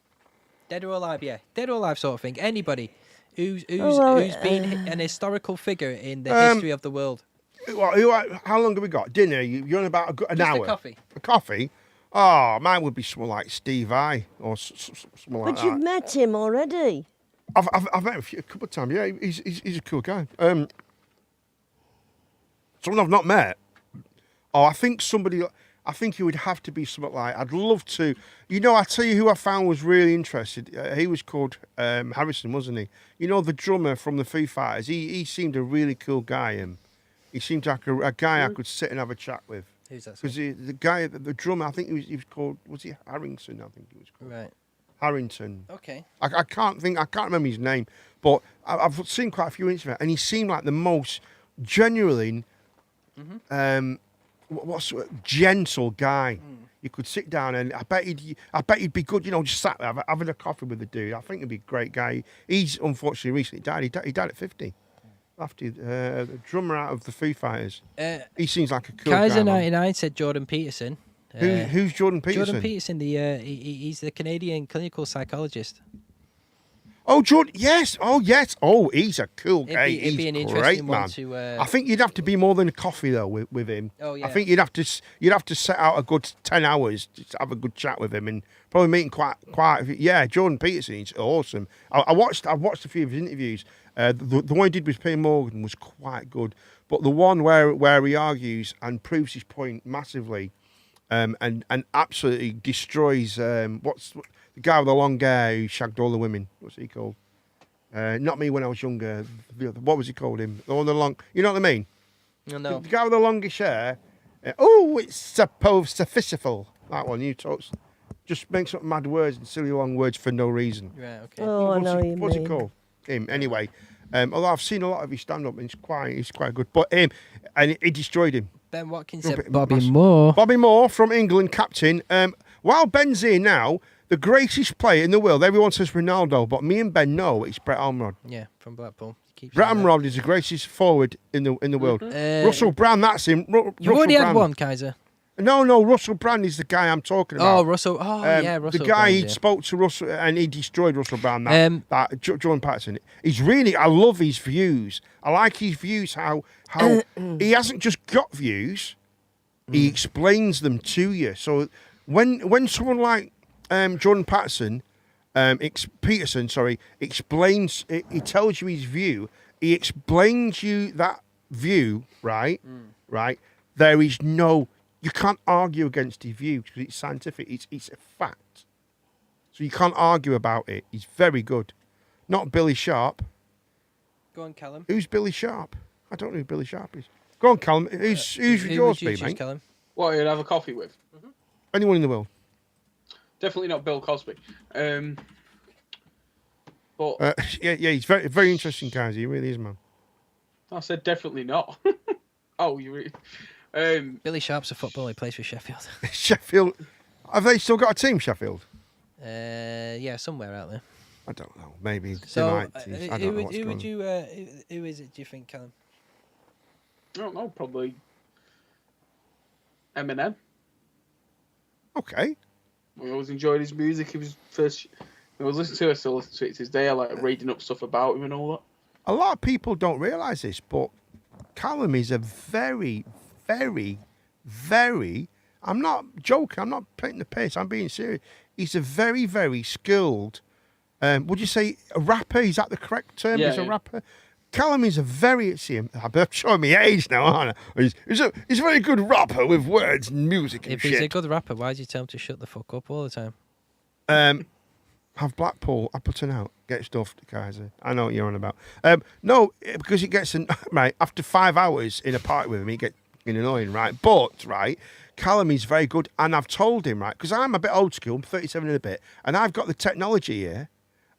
Dead or alive, yeah. Dead or alive sort of thing. Anybody who's been an historical figure in the history of the world. How long have we got? Dinner? You're on about an Just hour. a coffee. A coffee? Oh, mine would be someone like Steve Vai or someone like But that. you've met him already. I've met him a couple of times. Yeah, he's a cool guy. Someone I've not met. Oh, I think he would have to be something like, I'd love to, I tell you who I found was really interested. He was called Harrison, wasn't he? The drummer from the Foo Fighters. He seemed a really cool guy. He seemed like a guy I could sit and have a chat with. Who's that? Because the guy, the drummer, I think he was called, was he Harrington? I think he was called. Right. Harrington. Okay. I can't remember his name, but I've seen quite a few interviews, and he seemed like the most genuine, gentle guy. You could sit down, and I bet he'd be good. Just sat there having a coffee with the dude. I think he'd be a great guy. He's unfortunately recently died. He died at 50. After the drummer out of the Foo Fighters. He seems like a cool guy. Kaiser 99 said Jordan Peterson. Who's Jordan Peterson? Jordan Peterson, he's the Canadian clinical psychologist. Oh, Jordan, yes. Oh, yes. Oh, he's a cool guy. It'd be an He's interesting great, one man. to. I think you'd have to be more than a coffee though with him. Oh yeah. I think you'd have to set out a good 10 hours to have a good chat with him and probably meet him quite. Yeah, Jordan Peterson, he's awesome. I watched a few of his interviews. The one he did with Piers Morgan was quite good, but the one where he argues and proves his point massively, and absolutely destroys what's the guy with the long hair who shagged all the women? What's he called? Not me when I was younger. What was he called him? Oh, the long. You know what I mean? No. The guy with the longest hair. Oh, it's sophistical. That one. You talk. Just makes up mad words and silly long words for no reason. Right. Okay. Oh, I know you What's mean. it called? Him. Anyway. Although I've seen a lot of his stand-up, and he's quite good. But him, and he destroyed him. Ben Watkins Rub said it Bobby massive. Moore. Bobby Moore from England, captain. While Ben's here now, the greatest player in the world. Everyone says Ronaldo, but me and Ben know it's Brett Amrod. Yeah, from Blackpool. Keeps Brett saying that. Amrod is the greatest forward in the world. Russell Brand, that's him. You already had one, Kaiser. No, Russell Brand is the guy I'm talking about. Oh, Russell. Oh, yeah, Russell. The guy Brand, he yeah. spoke to Russell and he destroyed Russell Brand. Jordan Patterson. He's really. I love his views. I like his views. How he hasn't just got views. He explains them to you. So when someone like Jordan Peterson explains, he tells you his view. He explains you that view, right? Right. There is no. You can't argue against his view because it's scientific. It's a fact. So you can't argue about it. He's very good. Not Billy Sharp. Go on, Callum. Who's Billy Sharp? I don't know who Billy Sharp is. Go on, Callum. Who's Who yours would you be, choose, mate? Callum? What you'd have a coffee with? Anyone in the world. Definitely not Bill Cosby. But Yeah, he's very, very interesting guy. He really is, man. I said definitely not. Oh, you really? Billy Sharp's a footballer. He plays for Sheffield. Sheffield. Have they still got a team, Sheffield? Yeah, somewhere out there. I don't know. Maybe. So, I don't know what's who going would on. you? Who is it? Do you think, Callum? I don't know. Probably Eminem. Okay. I always enjoyed his music. He was first. I was listening to it. I still listen to it to this day. I like reading up stuff about him and all that. A lot of people don't realise this, but Callum is a very, very, very. I'm not joking. I'm not painting the piss. I'm being serious. He's a very, very skilled. Would you say a rapper? Is that the correct term? Yeah, He's a yeah. rapper. Callum is a very. See, I'm showing my age now, aren't I? He's a very good rapper with words and music and If he's a shit. good rapper, why do you tell him to shut the fuck up all the time? Have Blackpool Appleton out. Get stuffed, Kaiser. I know what you're on about. No, because it gets right after 5 hours in a party with him, it gets annoying, right? But right, Callum is very good, and I've told him right because I'm a bit old school. I'm 37 and a bit, and I've got the technology here,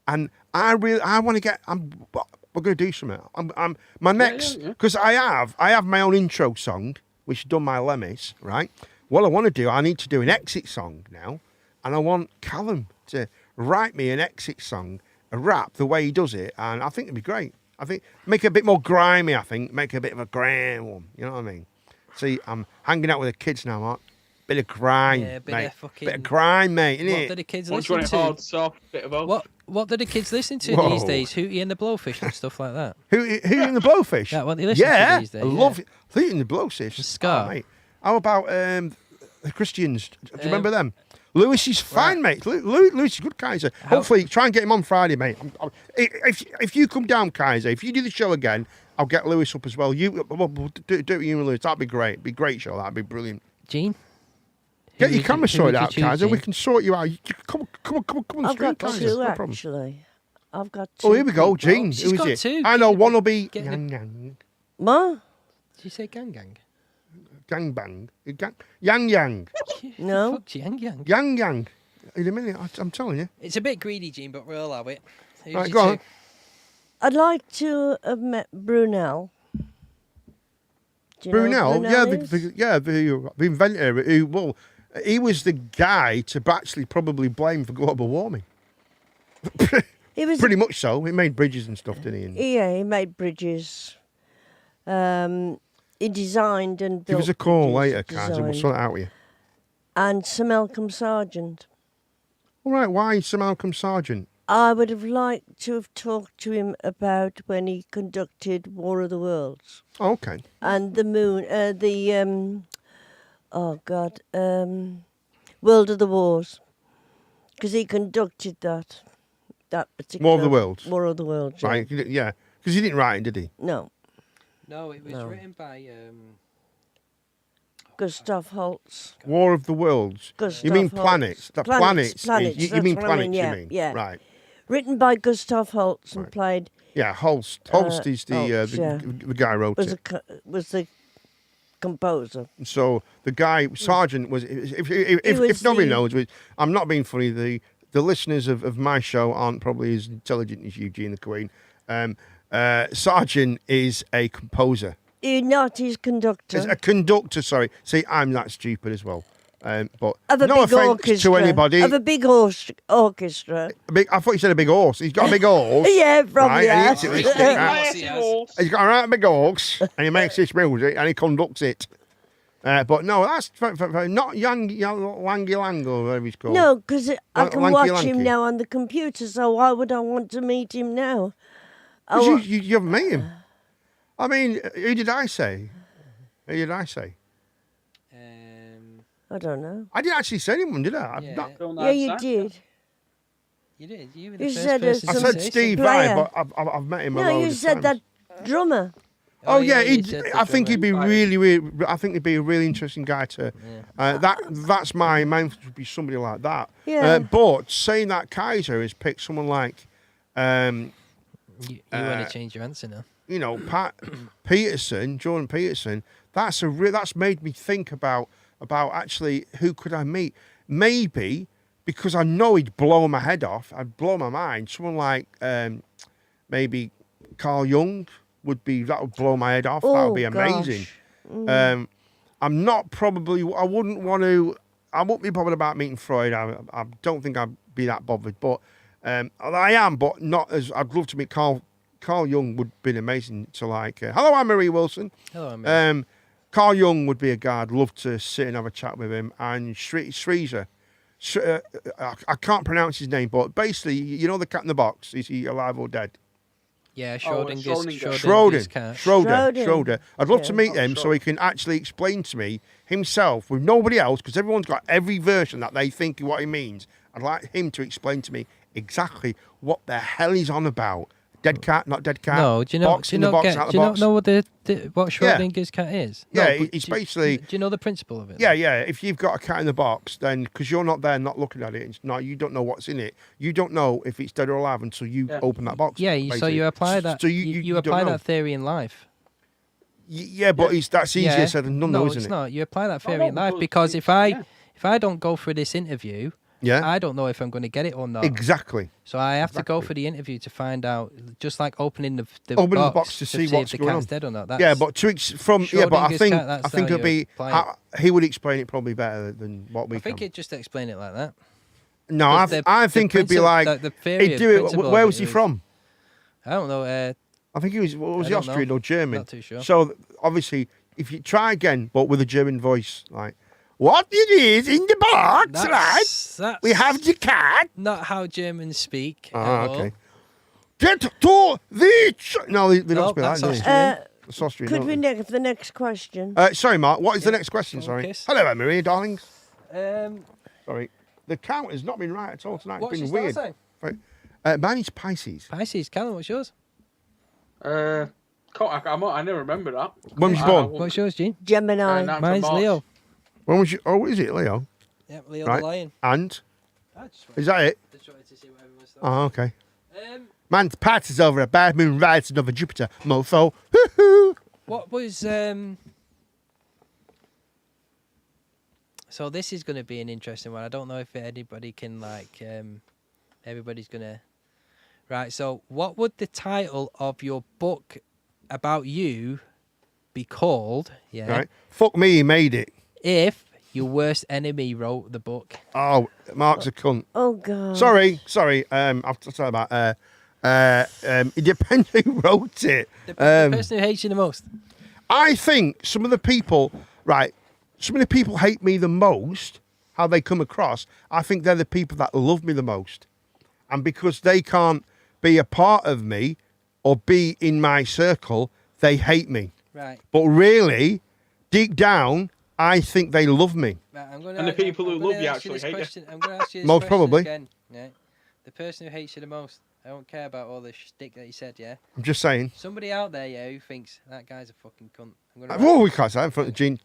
and I want to get. We're going to do something. I'm my next because I have my own intro song, which has done my Lemmys, right? What I want to do, I need to do an exit song now, and I want Callum to write me an exit song, a rap, the way he does it, and I think it'd be great. I think make it a bit more grimy. I think make it a bit of a grime one. You know what I mean? See, I'm hanging out with the kids now, Mark. Bit of grime, Yeah, bit mate. of fucking- Bit of grime, mate. What Innit? do the kids What do you listen want to? it hard, soft, bit of both? What do the kids listen to Whoa. these days? Hootie and the Blowfish and stuff like that. Who in the Blowfish? Yeah, what they listen to Yeah, these days, I love it. Hootie and the Blowfish. Ska. Oh, mate. How about the Christians? Do you remember them? Lewis is fine, mate. Lewis is good, Kaiser. Hopefully, try and get him on Friday, mate. If you come down, Kaiser, if you do the show again, I'll get Lewis up as well. We'll do it with you and Lewis. That'd be great. Be a great show. That'd be brilliant. Gene? Get Who your would camera who sorted would you out, choose, Kaiser. We Gene? can sort you out. Come on, I've straight, got Kaiser. two, No problem. actually. I've got two. Oh, here we go, people. Gene. She's Who is got it? two. I know one will be Get the- Yang What? Did you say gang gang? Gang Bang. Yang. No. Fuck Yang Yang. Yang. In a minute, I'm telling you. It's a bit greedy, Gene, but we'll allow it. Who's Right, your go on. two? I'd like to have met Brunel. Do you know who Brunel, yeah, is? the inventor. He was the guy to actually probably blame for global warming. He was Pretty much so. He made bridges and stuff, didn't he? And Yeah, he made bridges. He designed and built. give us a call bridges, later, Kaiser. We'll designed. sort it out with you. And Sir Malcolm Sargent. All right, why Sir Malcolm Sargent? I would have liked to have talked to him about when he conducted War of the Worlds Oh, okay. and the moon, World of the Wars, because he conducted that particular War of the Worlds. War of the Worlds. Yeah. Right, yeah. Because he didn't write it, did he? No, No, it was No. written by. Gustav Holst. War of the Worlds. Gustav You mean Holst. planets? The planets. Planets. You That's mean what I planets, mean, yeah, you mean? yeah. Right. Written by Gustav Holst and played. Yeah, Holst. Holst is the Holst, yeah. the guy who wrote it. Was the composer. So the guy Sergeant was. If nobody knows, I'm not being funny. The listeners of my show aren't probably as intelligent as Eugene the Queen. Sergeant is a composer. You're not his conductor. As a conductor, sorry. See, I'm that stupid as well. But Of a no big offence orchestra. to anybody. Of a big orchestra. I thought you said a big horse. He's got a big horse. Yeah, probably right, and has. he hits it with stick. He's got a right big horse, and he makes this music, and he conducts it. But no, that's not Langy Lang or whatever he's called. No, because I can watch Lanky. him now on the computer, so why would I want to meet him now? You haven't met him. I mean, who did I say? Who did I say? I don't know. I didn't actually say anyone, did I? Yeah, you did. You did. You were You the first said person I to said say Steve player. Vai, but I've met him a No, load you of said times. that drummer. Oh yeah, you said the I think he'd be drummer. really. I think he'd be a really interesting guy to. That's my main would be somebody like that. Yeah. But saying that Kaiser has picked someone like, You want to change your answer now? you know, Pat Peterson, Jordan Peterson. That's made me think about actually who could I meet? Maybe because I know he'd blow my head off. I'd blow my mind. Someone like maybe Carl Jung would blow my head off. That would be amazing. I'm not probably. I wouldn't want to. I wouldn't be bothered about meeting Freud. I don't think I'd be that bothered. But I am. But not as. I'd love to meet Carl. Carl Jung would be amazing to like. Hello, I'm Marie Wilson. Hello, Anne-Marie. Carl Jung would be a guy I'd love to sit and have a chat with him. And Shreezer. I can't pronounce his name, but basically, you know the cat in the box. Is he alive or dead? Yeah, Schrodinger's cat. Schroeder. I'd love to meet him so he can actually explain to me himself with nobody else, because everyone's got every version that they think what he means. I'd like him to explain to me exactly what the hell he's on about. Dead cat, not dead cat. No, do you know? Do you not know what what Schrodinger's cat is? Yeah, No, it's basically. Do you know the principle of it? Yeah. If you've got a cat in the box, then because you're not there, not looking at it, you don't know what's in it. You don't know if it's dead or alive until you open that box. Yeah, so basically. you apply that. So you don't apply know. that theory in life. Yeah, but that's easier said than done, though, isn't it's it? not. You apply that theory in life because if I don't go for this interview, I don't know if I'm going to get it or not. Exactly. So I have to go for the interview to find out, just like opening the box to see what's if the going cat's on. dead or not. But I think cat, I think it'll be he would explain it probably better than what we. I think he'd just explain it like that. No, I think it'd be like he'd do it. Where was he from? I don't know. I think he was he Austrian or German? Not too sure. So obviously, if you try again, but with a German voice, like. What it is in the box, right? We have the cat. Not how Germans speak. Okay. Get to the. No, they don't speak that. That's Austrian. Could we the next question? Sorry, Mark. What is the next question? Sorry. Kiss. Hello, Anne-Marie, darlings. Sorry. The count has not been right at all tonight. What's It's your been star weird. sign? Right. Mine is Pisces. Pisces. Callum, what's yours? I never remember that. When was you born? What's yours, Gene? Gemini. Mine's Leo. When was you? Oh, is it Leo? Yep, Leo Right. the Lion. And is that it? Oh, okay. Man's Pat is over a bad moon rides another Jupiter mofo. Hoo-hoo. What was So this is going to be an interesting one. I don't know if anybody can everybody's going to. Right. So what would the title of your book about you be called? Yeah. Right. Fuck me, he made it. If your worst enemy wrote the book. Oh, Mark's a cunt. Oh God. Sorry. I've to tell about. It depends who wrote it. The person who hates you the most. I think some of the people hate me the most. How they come across. I think they're the people that love me the most, and because they can't be a part of me or be in my circle, they hate me. Right. But really, deep down, I think they love me. Right, And the people who love you actually hate you. I'm going to ask you this Most question probably. again. Yeah. The person who hates you the most. I don't care about all the shtick that you said, yeah? I'm just saying. Somebody out there, yeah, who thinks that guy's a fucking cunt. Oh, we can't say that in front of Gene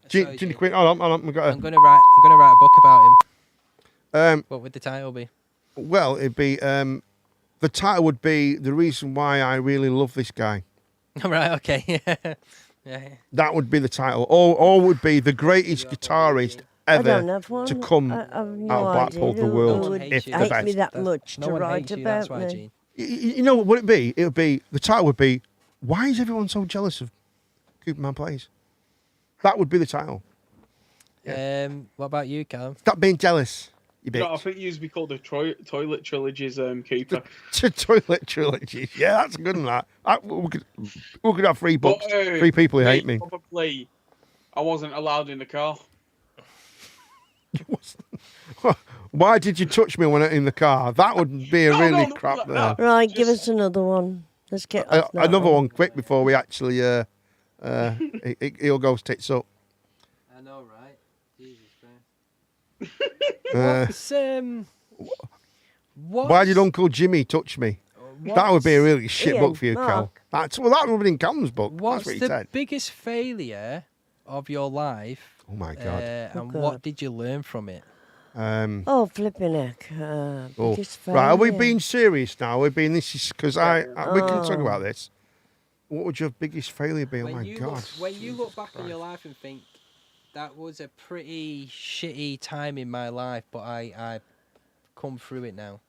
Quinn. Hold on. I'm gonna write a book about him. What would the title be? Well, it'd be The title would be The Reason Why I Really Love This Guy. Right, okay. Yeah. That would be the title. Or would be the greatest guitarist I don't ever have one. to come I have no out of Blackpool, idea the who world, would if the hate best. me that much No to one write hates you, that's about why, me. Gene. You know what would it be? It would be, the title would be, Why is everyone so jealous of Cooper Man Plays? That would be the title. What about you, Callum? Stop being jealous, you bitch. No, I think it used to be called the Toilet Trilogies, Cooper. Toilet trilogy. Yeah, that's a good one. We could have 3 books, 3 people who hate me. Probably, I wasn't allowed in the car. Why did you touch me when I'm in the car? That would be a really crap. Right, give us another one. Let's get off that Another one quick before we actually he'll go tits up. I know, right? Jesus Christ. Why did Uncle Jimmy touch me? That would be a really shit Ian, book for you, Cal. Mark. That would have been in Calum's book. What's That's what he the said. biggest failure of your life? Oh my God. And God. what did you learn from it? Oh, flipping heck. Biggest Right, are we failure. being serious now? We're being this is because we can talk about this. What would your biggest failure be? Oh my God. When you look back on your life and think that was a pretty shitty time in my life, but I come through it now.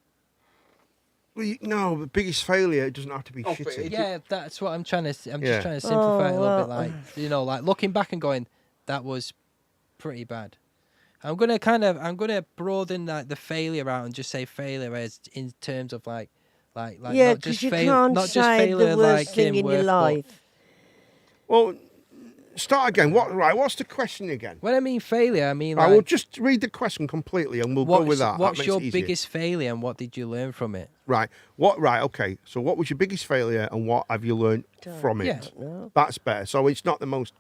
Well, no, the biggest failure, it doesn't have to be shitty. Yeah, that's what I'm trying to. I'm Yeah. just trying to simplify it a little bit. well, Like like looking back and going, that was pretty bad. I'm gonna broaden like the failure out and just say failure as in terms of like yeah, not just because you fail, can't not just say failure the worst like thing in in your worth, but- life. Well, start again. What's the question again? When I mean failure, I mean I like will just read the question completely and we'll go with that. What's That makes your it easier. biggest failure and what did you learn from it? Right. Right. Okay. So, what was your biggest failure and what have you learned from it? Yeah. No. That's better. So it's not the most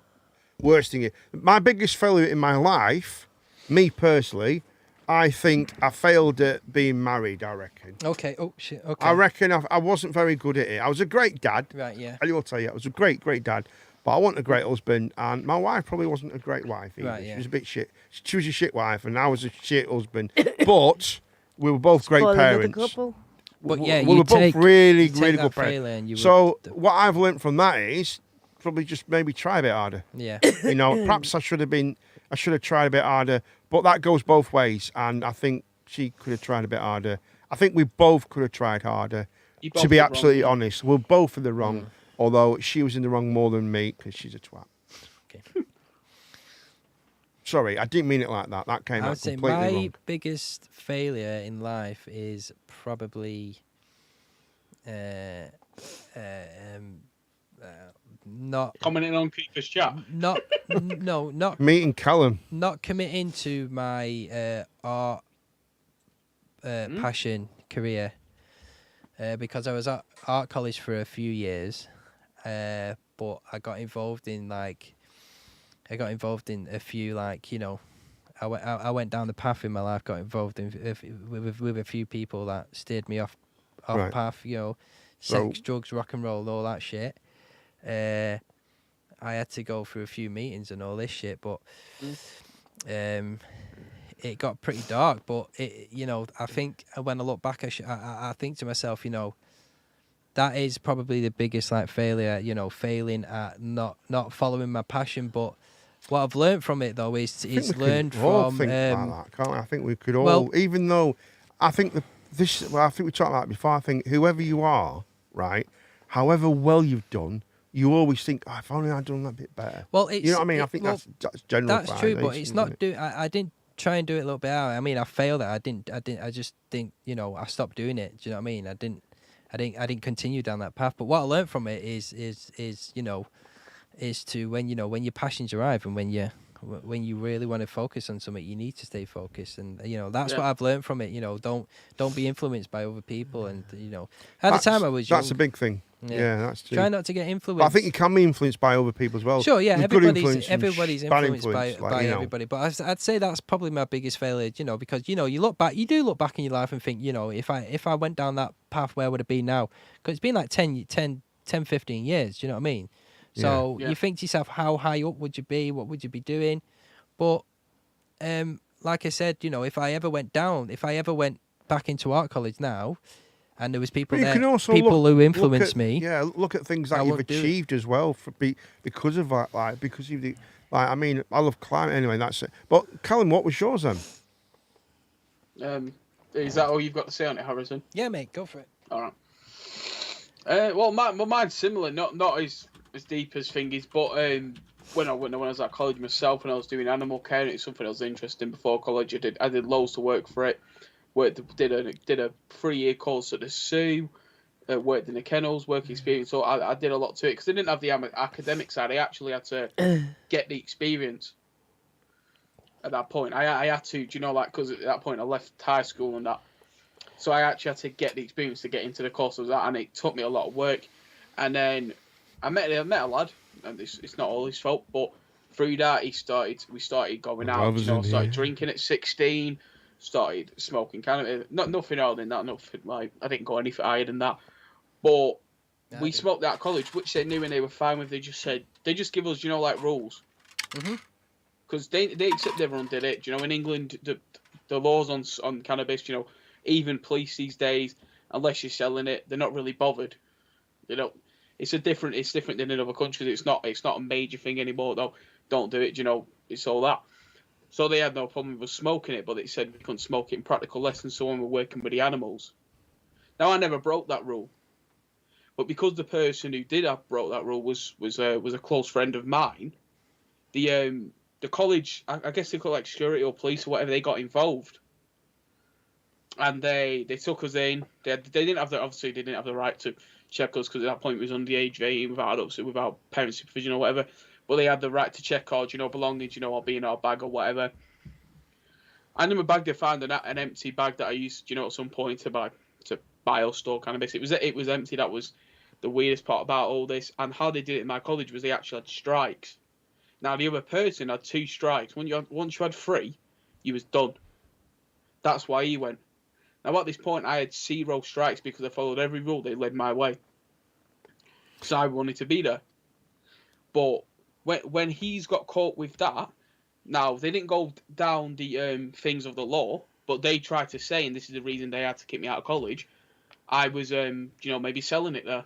worst thing. My biggest failure in my life, me personally, I think I failed at being married. I reckon. Okay. Oh shit. Okay. I reckon I wasn't very good at it. I was a great dad. Right. Yeah. I will tell you, I was a great dad. But I wasn't a great husband, and my wife probably wasn't a great wife either. Right, yeah. She was a bit shit. She was a shit wife, and I was a shit husband. But we were both great Spoil another parents. couple. But yeah, we you were both take- really you take good that parents. failure and you So would- what I've learned from that is probably just maybe try a bit harder. Yeah. You know, perhaps I should have tried a bit harder. But that goes both ways, and I think she could have tried a bit harder. I think we both could have tried harder. You To both be did absolutely wrong. honest, we're both in the wrong. Although she was in the wrong more than me because she's a twat. Okay. Sorry, I didn't mean it like that. That came I out would say completely my wrong. biggest failure in life is probably not Commenting on Cooper's chat. not no not Meeting Callum. not committing to my art passion career because I was at art college for a few years, but I got involved in a few I went down the path in my life, got involved in with a few people that steered me off Right. path, So- sex, drugs, rock and roll, all that shit. I had to go through a few meetings and all this shit, but it got pretty dark. But I think when I look back, I think to myself, that is probably the biggest failure. Failing at not following my passion. But what I've learned from it though is I think we learned can all from. think like that, can't we? I think we could all, well- even though I think I think we talked about it before. I think whoever you are, right, however well you've done, you always think, oh, if only I'd done that bit better. Well, it's, You know what I mean? I it- think well, that's general. That's true, but it's not. isn't it? I didn't try and do it a little bit out. I mean, I failed at it. I just think, I stopped doing it. Do you know what I mean? I didn't continue down that path. But what I learned from it is to when your passions arrive and when you really want to focus on something, you need to stay focused. And that's what I've learned from it. Don't be influenced by other people. And at the time I was young. That's a big thing. Yeah, that's true. Try not to get influenced. But I think you can be influenced by other people as well. Sure, yeah, There's good everybody's influence and everybody's bad influenced by influence, like, everybody. But I'd say that's probably my biggest failure, because you look back in your life and think, if I went down that path, where would it be now? Because it's been like 10, 15 years. Do you know what I mean? So Yeah. you think to yourself, how high up would you be? What would you be doing? But like I said, if I ever went back into art college now, and there was people But you there, can also people look, who influenced look at, me. Yeah, look at things that I you've won't do it. achieved as well because of that. Like because you've like I mean I love climbing anyway. That's it. But Callum, what was yours then? Is that all you've got to say on it, Harrison? Yeah, mate, go for it. All right. Well, mine's similar, not as deep as thingies, but when I was at college myself, when I was doing animal care, it's something I was interested in before college. I did loads of work for it. Did a 3-year course at the zoo. Worked in the kennels, work experience. So I did a lot to it because I didn't have the academic side. I actually had to get the experience. At that point, I had to, because at that point I left high school and that. So I actually had to get the experience to get into the course of that, and it took me a lot of work. And then I met a lad, and it's not all his fault, but through that we started going out. Started drinking at 16, started smoking cannabis. Nothing other than that. Nothing like I didn't go any higher than that. But we smoked that at college, which they knew and they were fine with. They just give us rules. Because they accept everyone did it. In England, the laws on cannabis, even police these days, unless you're selling it, they're not really bothered. They don't. It's different than in other countries. It's not a major thing anymore. Though, don't do it. It's all that. So they had no problem with us smoking it, but they said we couldn't smoke it in practical lessons. So when we're working with the animals, now I never broke that rule, but because the person who did have broke that rule was a close friend of mine, the college, I guess they call it like security or police or whatever, they got involved. And they took us in. They didn't have the right to check us because at that point we was under the age of 18 without parent supervision or whatever. But they had the right to check our belongings, or be in our bag or whatever. And in my bag they found an empty bag that I used, at some point to buy or store cannabis. It was empty. That was the weirdest part about all this. And how they did it in my college was they actually had strikes. Now the other person had 2 strikes. Once you had 3, you was done. That's why he went. Now at this point I had 0 strikes because I followed every rule they led my way. So I wanted to be there. But when he's got caught with that, now they didn't go down the things of the law, but they tried to say, and this is the reason they had to kick me out of college, I was maybe selling it there.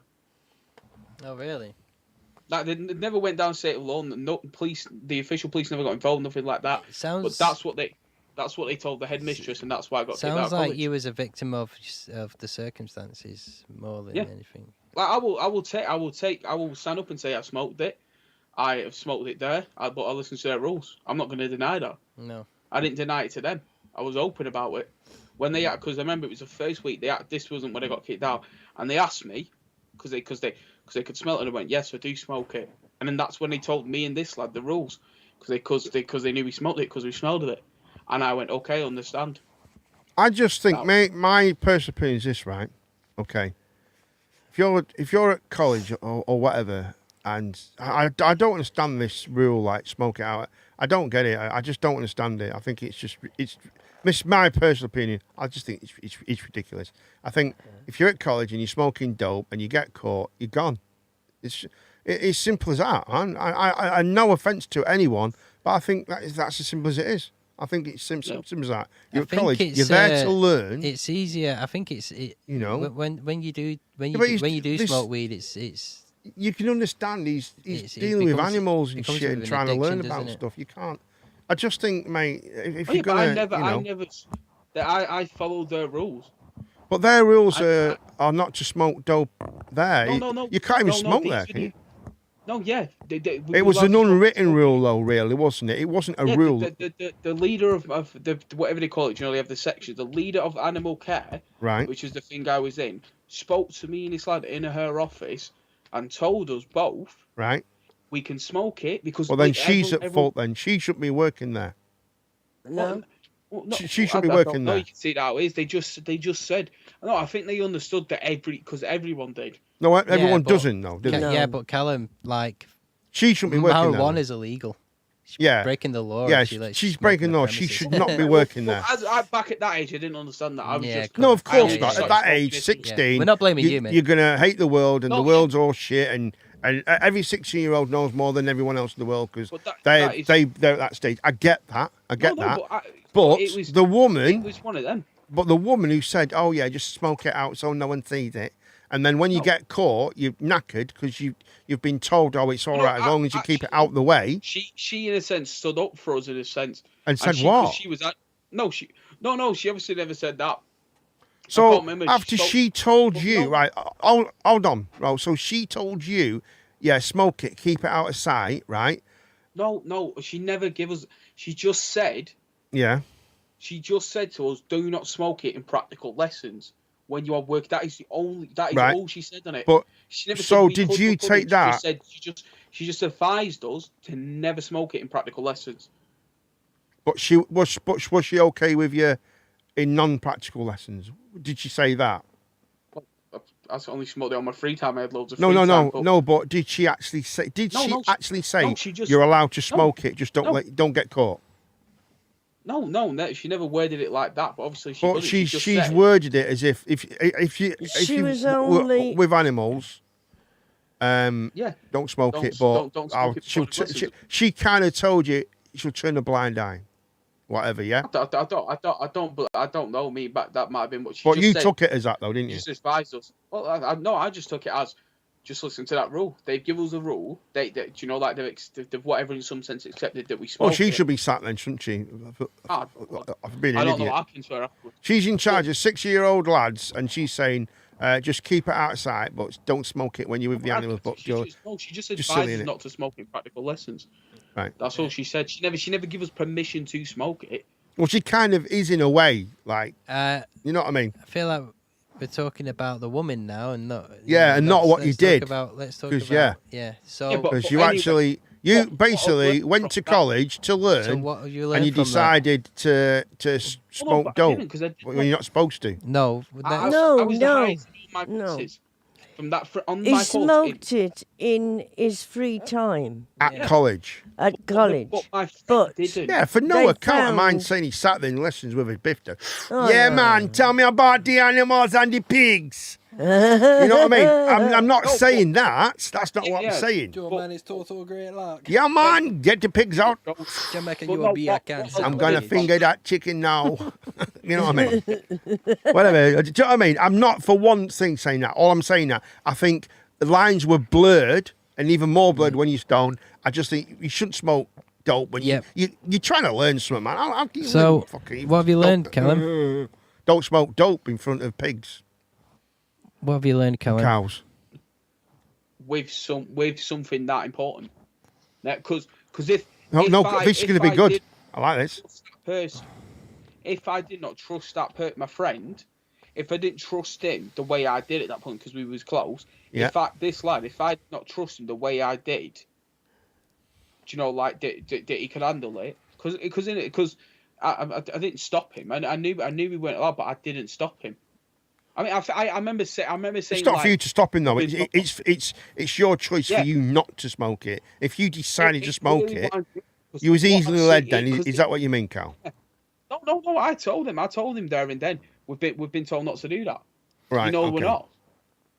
Oh really? Like they never went down state of law. No police, the official police never got involved. Nothing like that. But that's what they told the headmistress, and that's why I got kicked out of college. Sounds like you was a victim of the circumstances more than anything. Like I will stand up and say I've smoked it. I have smoked it there, but I listen to their rules. I'm not going to deny that. No, I didn't deny it to them. I was open about it. When because I remember it was the first week. This wasn't when I got kicked out, and they asked me because they could smell it, and I went, yes, I do smoke it. And then that's when they told me and this lad the rules because they knew we smoked it because we smelled it. And I went, okay, I understand. I just think, my personal opinion is this, right? Okay. If you're at college or whatever, and I don't understand this rule, like smoke it out. I don't get it. I just don't understand it. I think it's my personal opinion. I just think it's ridiculous. I think if you're at college and you're smoking dope and you get caught, you're gone. It's simple as that. I no offense to anyone, but I think that's as simple as it is. I think it's simple as that. You're at college. You're there to learn. It's easier. I think when you do smoke weed, it's. You can understand he's dealing with animals and shit and trying to learn about stuff. You can't. I just think, mate, if you're gonna, I followed their rules. But their rules are not to smoke dope there. No. You can't even smoke there, can you? No, yeah. It was an unwritten rule, though, really, wasn't it? It wasn't a rule. The leader of the whatever they call it, they have the section. The leader of animal care, right, which is the thing I was in, spoke to me and this lad in her office and told us both, right, we can smoke it because. Well, then she's at fault. Then she shouldn't be working there. No. She shouldn't be working there. No, you can see it how it is. They just said. No, I think they understood that because everyone did. No, everyone doesn't though. Yeah, but Callum, like, she shouldn't be working there. Marijuana is illegal. She's breaking the law. Yeah, she's breaking the law. She should not be working there. Back at that age, I didn't understand that. I was just, no, of course not. At that age, 16, we're not blaming you, man. You're gonna hate the world, and the world's all shit, and every 16-year-old knows more than everyone else in the world because they're at that stage. I get that. But the woman. It was one of them. but the woman who said, "Oh yeah, just smoke it out so no one sees it," and then when you get caught, you're knackered because you've been told, "Oh, it's all right as long as you keep it out the way." She in a sense stood up for us in a sense. And said what? She was at she obviously never said that. So after she told you, right? Hold on, right? So she told you, yeah, smoke it, keep it out of sight, right? No, she never gave us. She just said. Yeah. She just said to us, "Do not smoke it in practical lessons when you are working." That is all she said on it. But she never so said did you take that? She just advised us to never smoke it in practical lessons. But was she okay with you in non-practical lessons? Did she say that? I only smoked it on my free time. I had loads of free time. No. But did she actually say? You're allowed to smoke it? Just don't get caught. No, she never worded it like that. But obviously, she's worded it as if she was only with animals. Don't smoke it. But don't smoke it. She kind of told you she'll turn a blind eye. Whatever, yeah. I don't know. Me, but that might have been what she. But just you said. took it as that, though, didn't you? Just advised us. Well, I just took it as just listen to that rule. They give us a rule. They you know, like they've whatever in some sense accepted that we smoke. Well, she should be sat then, shouldn't she? I don't know what happens to her afterwards. She's in charge of 6-year-old lads, and she's saying, just keep it outside, but don't smoke it when you're with the animals. But she just advised us not to smoke in practical lessons. Right. That's all she said. She never gave us permission to smoke it. Well, she kind of is in a way, like you know what I mean. I feel like we're talking about the woman now, and not not what you did. Let's talk about So because you basically went to college to learn, so what have you learned and you from decided to smoke dope when you're not supposed to. No. From that, on he my smoked it in his free time at college. At college, but for no account of mine saying he sat there in lessons with his bifter. Man, tell me about the animals and the pigs. You know what I mean? I'm not saying that. That's not what I'm saying. Man, it's total great luck. Yeah, man, get the pigs out. I'm gonna finger that chicken now. You know what I mean? Whatever. Do you know what I mean? I'm not for one thing saying that. All I'm saying that I think the lines were blurred, and even more blurred when you're stoned. I just think you shouldn't smoke dope when you're trying to learn something, man. What have you learned, Callum? Don't smoke dope in front of pigs. What have you learned, Callum? Cows. With something that important. Because if this is going to be good. I like this. If I did not trust my friend, if I didn't trust him the way I did at that point because we was close, if I did not trust him the way I did, do you know, like that he could handle it? Because I didn't stop him. I knew we weren't allowed, but I didn't stop him. I mean, I remember saying. It's not for you to stop him though. It's your choice for you not to smoke it. If you decided to smoke it, you was easily led. Then is that what you mean, Cal? No. I told him there and then. We've been told not to do that. Right. You know we're not.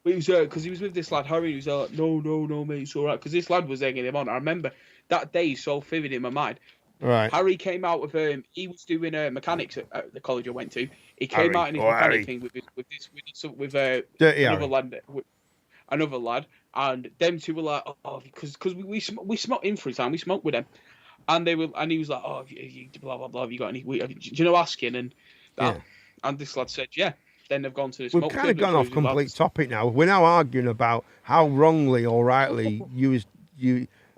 He was because he was with this lad Harry. He was like, no, mate, it's all right. Because this lad was egging him on. I remember that day so vivid in my mind. Right. Harry came out with he was doing mechanics at the college I went to. He came out in his mechanic thing with another lad, and them two were like, because we smoked in free time, we smoked with them, and he was like, blah blah blah, have you got any? Do you know asking and that, and this lad said, yeah. Then they've gone to the smoke. We've kind of gone off complete topic now. We're now arguing about how wrongly or rightly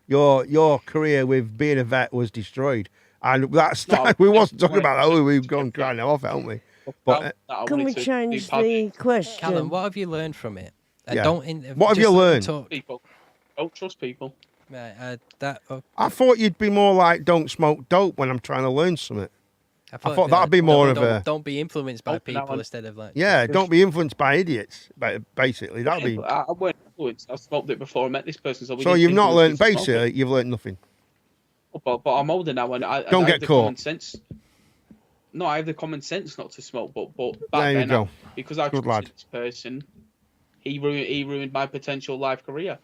your career with being a vet was destroyed, and we wasn't talking about that. We've gone crying off, haven't we? But can we change the question? Callum, what have you learned from it? What have you learned? People. Don't trust people. Right, I thought you'd be more like don't smoke dope when I'm trying to learn something. I thought that'd be more of a don't be influenced by people instead of like don't be influenced by idiots. Basically, that'd be. I weren't influenced. I smoked it before I met this person. So you've not learned. Basically, you've learned nothing. But I'm older now, and I don't get caught. Common sense. No, I have the common sense not to smoke. But back there you then, go. Because I trusted this person, he ruined my potential life career.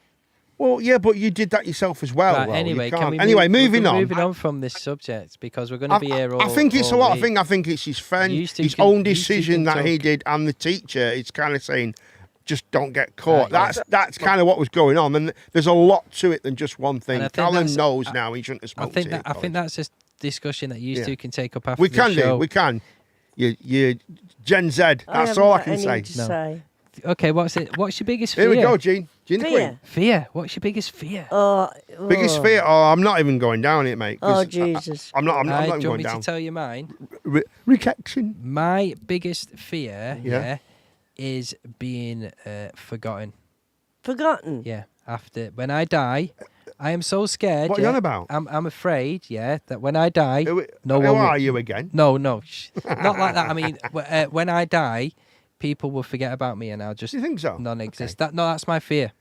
Well, yeah, but you did that yourself as well. Right, though. anyway, You can can't- we anyway, move, moving on. Moving on from this subject because we're going to be here all. I think it's a all lot of week. things. I think it's his friend, You two his can- own you two decision can that he talk. did, and the teacher. It's kind of saying, just don't get caught. Right, yeah. That's kind of what was going on, and there's a lot to it than just one And thing. I think Callum that's- knows now he shouldn't have I smoked think it. that I think that's a discussion that you Yeah. two can take up after we the can show. do. We can. You Gen Z. That's haven't all I got can say. anything to No. say. Okay, what's your biggest fear? Here we go, Gene. Gene the Queen. Fear. Fear. What's your biggest fear? Biggest fear? Oh, I'm not even going down it, mate. 'cause Oh, Jesus. I'm not Do even you want going me down. to tell you mine? Rejection. My biggest fear, Yeah. is being forgotten. Forgotten? Yeah. After when I die, I am so scared. What are you yeah, on about? I'm afraid, yeah, that when I die, Who no one. are you again? No, not like that. I mean, when I die, people will forget about me, and I'll just Do you think so? non-exist. Okay. That's my fear.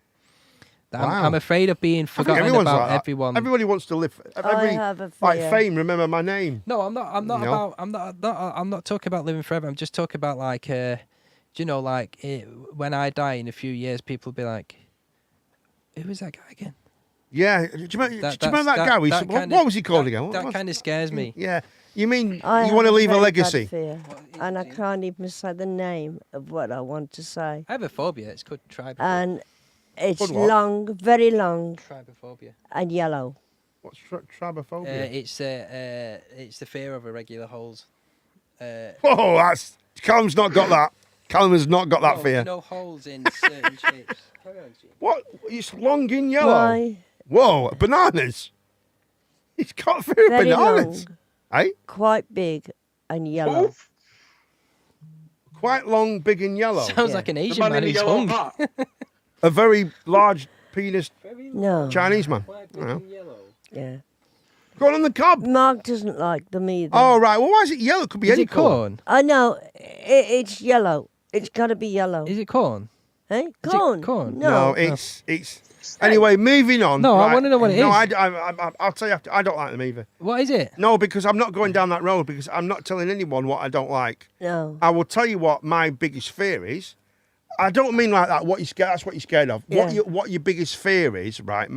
That Wow. I'm afraid of being I think forgotten everyone's about like that. everyone. Everybody wants to live. have a Like fear. fame. Remember my name. No, I'm not. I'm not You know? about. I'm not talking about living forever. I'm just talking about like, do you know, like when I die in a few years, people will be like, "Who was that guy again?" Yeah. Do you remember that guy? What was he called again? That What- kind of scares me. Yeah. You mean I you want to have leave a very bad legacy? fear, and I can't even say the name of what I want to say. I have a phobia. It's called tribophobia. And it's Called what? long, very long, Tribophobia. and yellow. What's tribophobia? It's the fear of irregular holes. Oh, that's Callum's not got that. Callum has not got that No, fear. no holes in certain shapes. Carry on, Gene. What? It's long in yellow. Why? Whoa, bananas. He's got fear of Very bananas. long, Eh? quite big, and yellow. Oof. Quite long, big and yellow. Sounds Yeah. like an The Asian man man in the who's yellow hung. hat. A very large penis No. Chinese man. Quite big and Yeah. Going on the cob. Mark doesn't like them either. Oh, right. Well, why is it yellow? It could be Is any it colour. corn? I know. It's yellow. It's got to be yellow. Is it corn? Eh? it Corn? corn? No, No. it's. Anyway, moving on. No, I right. wanna know what it no, is. I'll tell you after. I don't like them either. What is it? No, because I'm not going down that road because I'm not telling anyone what I don't like. No. I will tell you what my biggest fear is. I don't mean like that. What you scared? That's what you're scared of. Yeah. What your biggest fear is, right?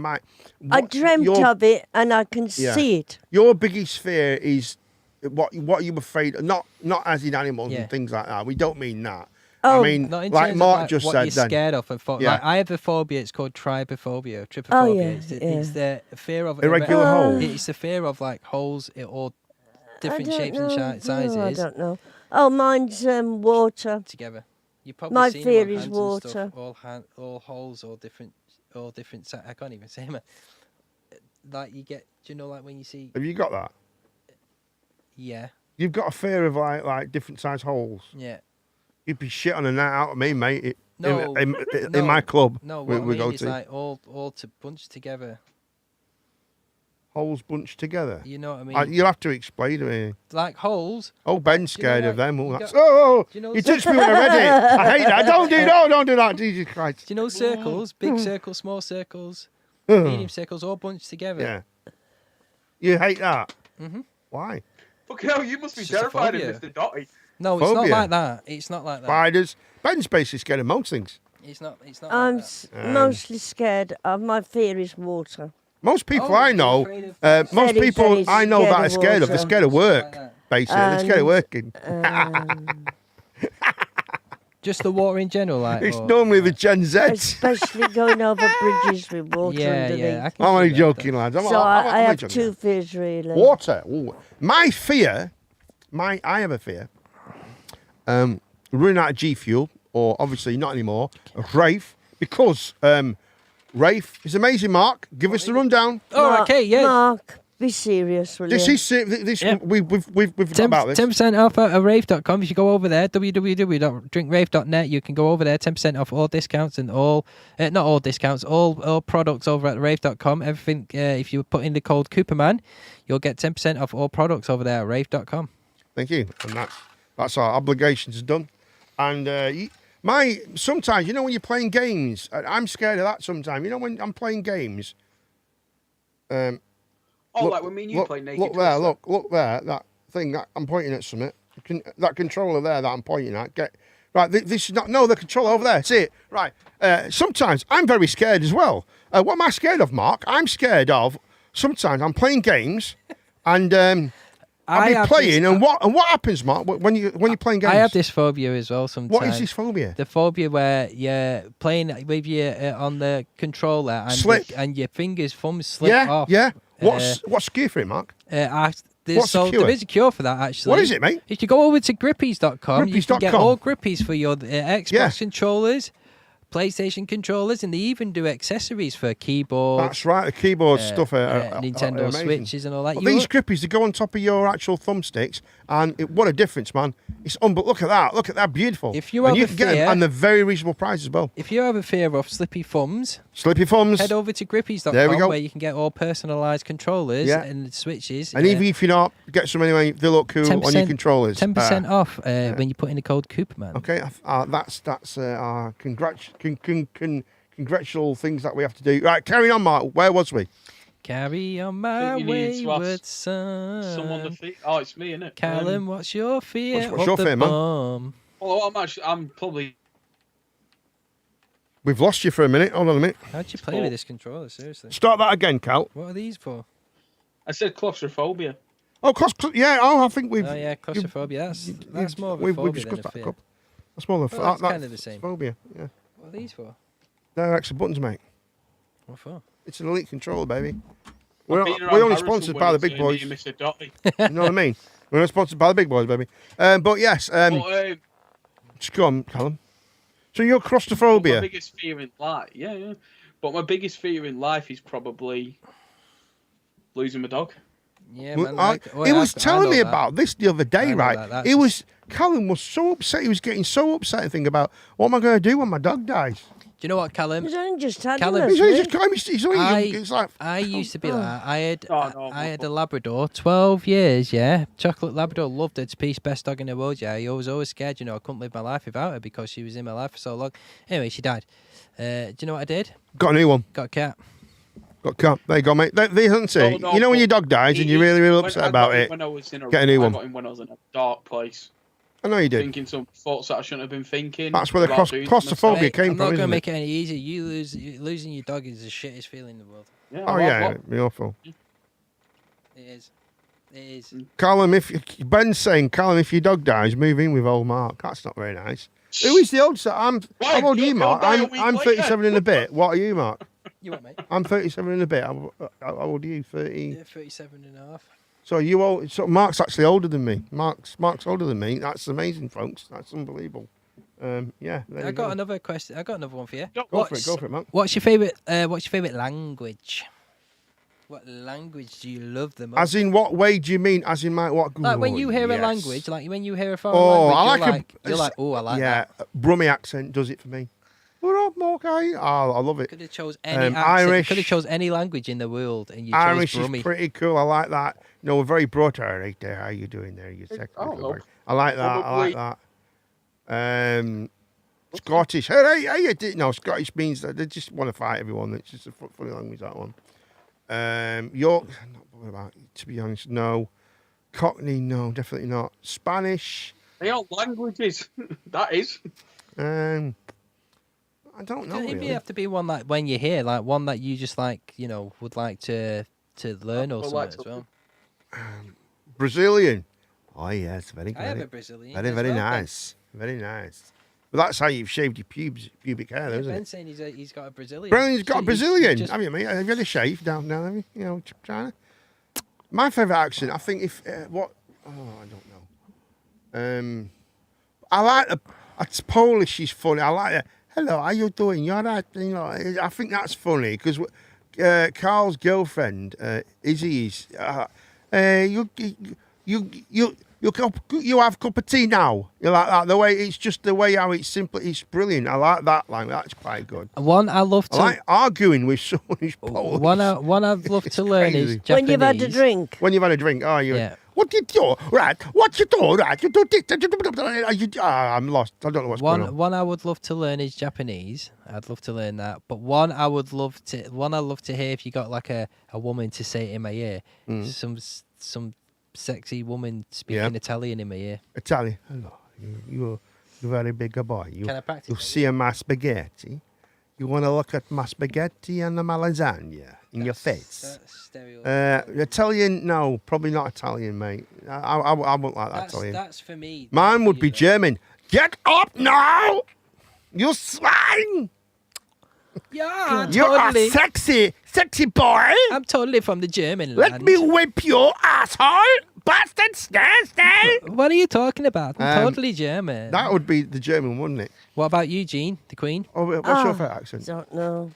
I dreamt of it, and I can Yeah. see it. Your biggest fear is what you're afraid of, not as in animals Yeah. and things like that. We don't mean that. Oh. I mean, Not in like terms Mark of just what said you're then. scared of. And Yeah. like, I have a phobia. It's called tribophobia. Trypophobia. Oh, yeah, It's the fear of Irregular holes. It's the fear of like holes or different I don't shapes know. and sizes No, I don't know. Oh, mine's water. together. You probably My seen fear them on is hands and stuff, water. all holes, all different. I can't even say them. Like you get, do you know, like when you see, Have you got that? yeah, You've got a fear of like different size holes. yeah. You'd be shit on a night out of me, mate. No, in no, my club, No, we what I mean go is to like all to bunch together. holes bunched together. You know what I mean? You'll have to explain to me. Like holes. Oh, Ben's Do you know scared of what- them. you Oh, that's, got- oh, do you know you some- touched me when I read it. I hate that. Don't do that. Jesus Christ. Do you know circles? Big circles, small circles, medium circles, all bunched together. Yeah. You hate that? Mhm. Why? Fucking hell, you must be It's just a terrified of phobia. Mr. Dotty. No, it's not Phobia. like that. It's not like that. Spiders. Ben's basically scared of most things. It's not. It's not. I'm like that. mostly scared of my fear is water. Most people Oh, I you're know, afraid of- most Very, people very I know scared that are of scared of, they're water. scared of work, basically. They're scared of And, working. Just the water in general, like. It's or- normally the Gen Z. Especially going over bridges with water Yeah, underneath. yeah. I can I'm see only that, joking, lads. I'm So I have joking. two fears really. Water. Ooh. My fear, I have a fear. Running out of G Fuel, or obviously not anymore, of Rafe, because Rafe is amazing. Mark, give us the rundown. Oh, okay, yeah. Mark, be serious, will This you? is this. Yeah. We've got about this. 10% off at rave.com. If you go over there, www.drinkrave.net, you can go over there. 10% off all discounts and all, not all discounts, all products over at rave.com. Everything, if you put in the code Cooperman, you'll get 10% off all products over there at rave.com. Thank you, and that's our obligations done. And sometimes, you know, when you're playing games, I'm scared of that. Sometimes, you know, when I'm playing games. Oh, like when me and you play Naked Look there, Twister. look there. That thing that I'm pointing at something. That controller there that I'm pointing at. Right, this is not. No, the controller over there. See it. Right. Sometimes I'm very scared as well. What am I scared of, Mark? I'm scared of. Sometimes I'm playing games, and I'll be playing, and what happens, Mark, when you're playing games? I have this phobia as well. Sometimes. What is this phobia? The phobia where you're playing with your on the controller and your thumbs slip off. Yeah. What's cure for it, Mark? There is a cure for that, actually. What is it, mate? If you go over to grippies.com, you can get all grippies for your Xbox controllers, PlayStation controllers, and they even do accessories for keyboards. That's right, the keyboard stuff. Nintendo Switches and all that. Well, these grippies, they go on top of your actual thumbsticks, and what a difference, man. It's look at that, beautiful. If you have you can get them, and they're very reasonable price as well. If you have a fear of slippy thumbs, head over to grippies.com where you can get all personalised controllers and switches. And even if you're not, get some anyway, they look cool on your controllers. 10% off when you put in the code Cooperman. Okay, that's our congratulatory things that we have to do. Right, carry on, Mark. Where was we? Carry on my wayward son. Someone the feet. Oh, it's me, innit? Callum, what's your fear? What's your fear, man? Well, I'm probably. We've lost you for a minute. Hold on a minute. How'd you play with this controller? Seriously. Start that again, Cal. What are these for? I said claustrophobia. Oh, yeah. Oh, I think we've. Oh yeah, claustrophobia. That's more of a phobia than a fear. That's more of a that's kind of the same. Phobia. Yeah. What are these for? They're extra buttons, mate. What for? It's an elite controller, baby. We're only sponsored by the big boys. You know what I mean? We're not sponsored by the big boys, baby. But yes, just go on, Callum. So you're claustrophobia. My biggest fear in life, yeah. But my biggest fear in life is probably losing my dog. Yeah, man. He was telling me about this the other day, right? Callum was so upset. He was getting so upset and thinking about, what am I going to do when my dog dies? Do you know what, Callum? He's only just had Callum, him. I used to be like that. I had a Labrador, 12 years, yeah. Chocolate Labrador, loved her. It's peace, best dog in the world, yeah. I was always scared, I couldn't live my life without her because she was in my life for so long. Anyway, she died. Do you know what I did? Got a new one. Got a cat. Got a cat. There you go, mate. They don't say. When your dog dies and you're really, really upset about it, get a new one. I got him when I was in a dark place. I know you did. Thinking some thoughts that I shouldn't have been thinking. That's where the claustrophobia came from, isn't it? I'm not going to make it any easier. Losing your dog is the shittest feeling in the world. Yeah, it'd be awful. It is. Callum, Ben's saying, Callum, if your dog dies, move in with old Mark. That's not very nice. Who is the oldest? How old are you, Mark? I'm 37 and a bit. What are you, Mark? You what, mate? I'm 37 and a bit. How old are you? 30? Yeah, 37 and a half. So you old? So Mark's actually older than me. Mark's older than me. That's amazing, folks. That's unbelievable. Yeah. I got another question. I got another one for you. Go for it, Mark. What's your favorite language? What language do you love the most? As in what way do you mean? As in what? Like when you hear a language, like when you hear a foreign language, you're like, oh, I like that. Yeah, Brummie accent does it for me. What up, Morky? Oh, I love it. Could have chose any Irish. Could have chose any language in the world, and you Irish chose Brummie. is pretty cool. I like that. We're very broad right there. How you doing there? You sexy. I like that. Scottish. Scottish means that they just want to fight everyone. It's just a funny language, that one. York, not bothered about it, to be honest. No. Cockney, no, definitely not. Spanish. They are languages. That is. I don't know. It'd have to be one that when you hear, like one that you just like, would like to learn or something as well. Brazilian. Oh yes, very good. I have a Brazilian. Very nice. Very nice. But that's how you've shaved your pubic hair, though, isn't it? Ben's saying he's got a Brazilian. Brendan's got a Brazilian. Have you, mate? Have you had a shave down there? Have you? China. My favourite accent, I think, I don't know. I like it's Polish is funny. I like it. Hello, how you doing? You're right. I think that's funny because Carl's girlfriend, Izzy, is. You have a cup of tea now. You like that? The way it's just the way how it's simple. It's brilliant. I like that language. That's quite good. One I love to. I like arguing with someone who's Polish. One I'd love to learn is Japanese. When you've had a drink. When you've had a drink. Oh, you. Yeah. What you do? Right. What you do? Right. You do this. I'm lost. I don't know what's going on. One I would love to learn is Japanese. I'd love to learn that. But one I'd love to hear if you got like a woman to say it in my ear. Some sexy woman speaking Italian in my ear. Italian. Hello. You're a very big boy. Can I practice? You see my spaghetti. You want to look at my spaghetti and my lasagna in your face. That's stereo. Italian? No, probably not Italian, mate. I won't like that Italian. That's for me. Mine would be German. Get up now, you swine! Yeah, You're totally. a sexy boy. I'm totally from the German Let land. me whip your asshole, bastard nasty. What are you talking about? I'm Um, totally German. That would be the German, wouldn't it? What about you, Jean, the Queen? Oh, what's your favourite accent? Don't know.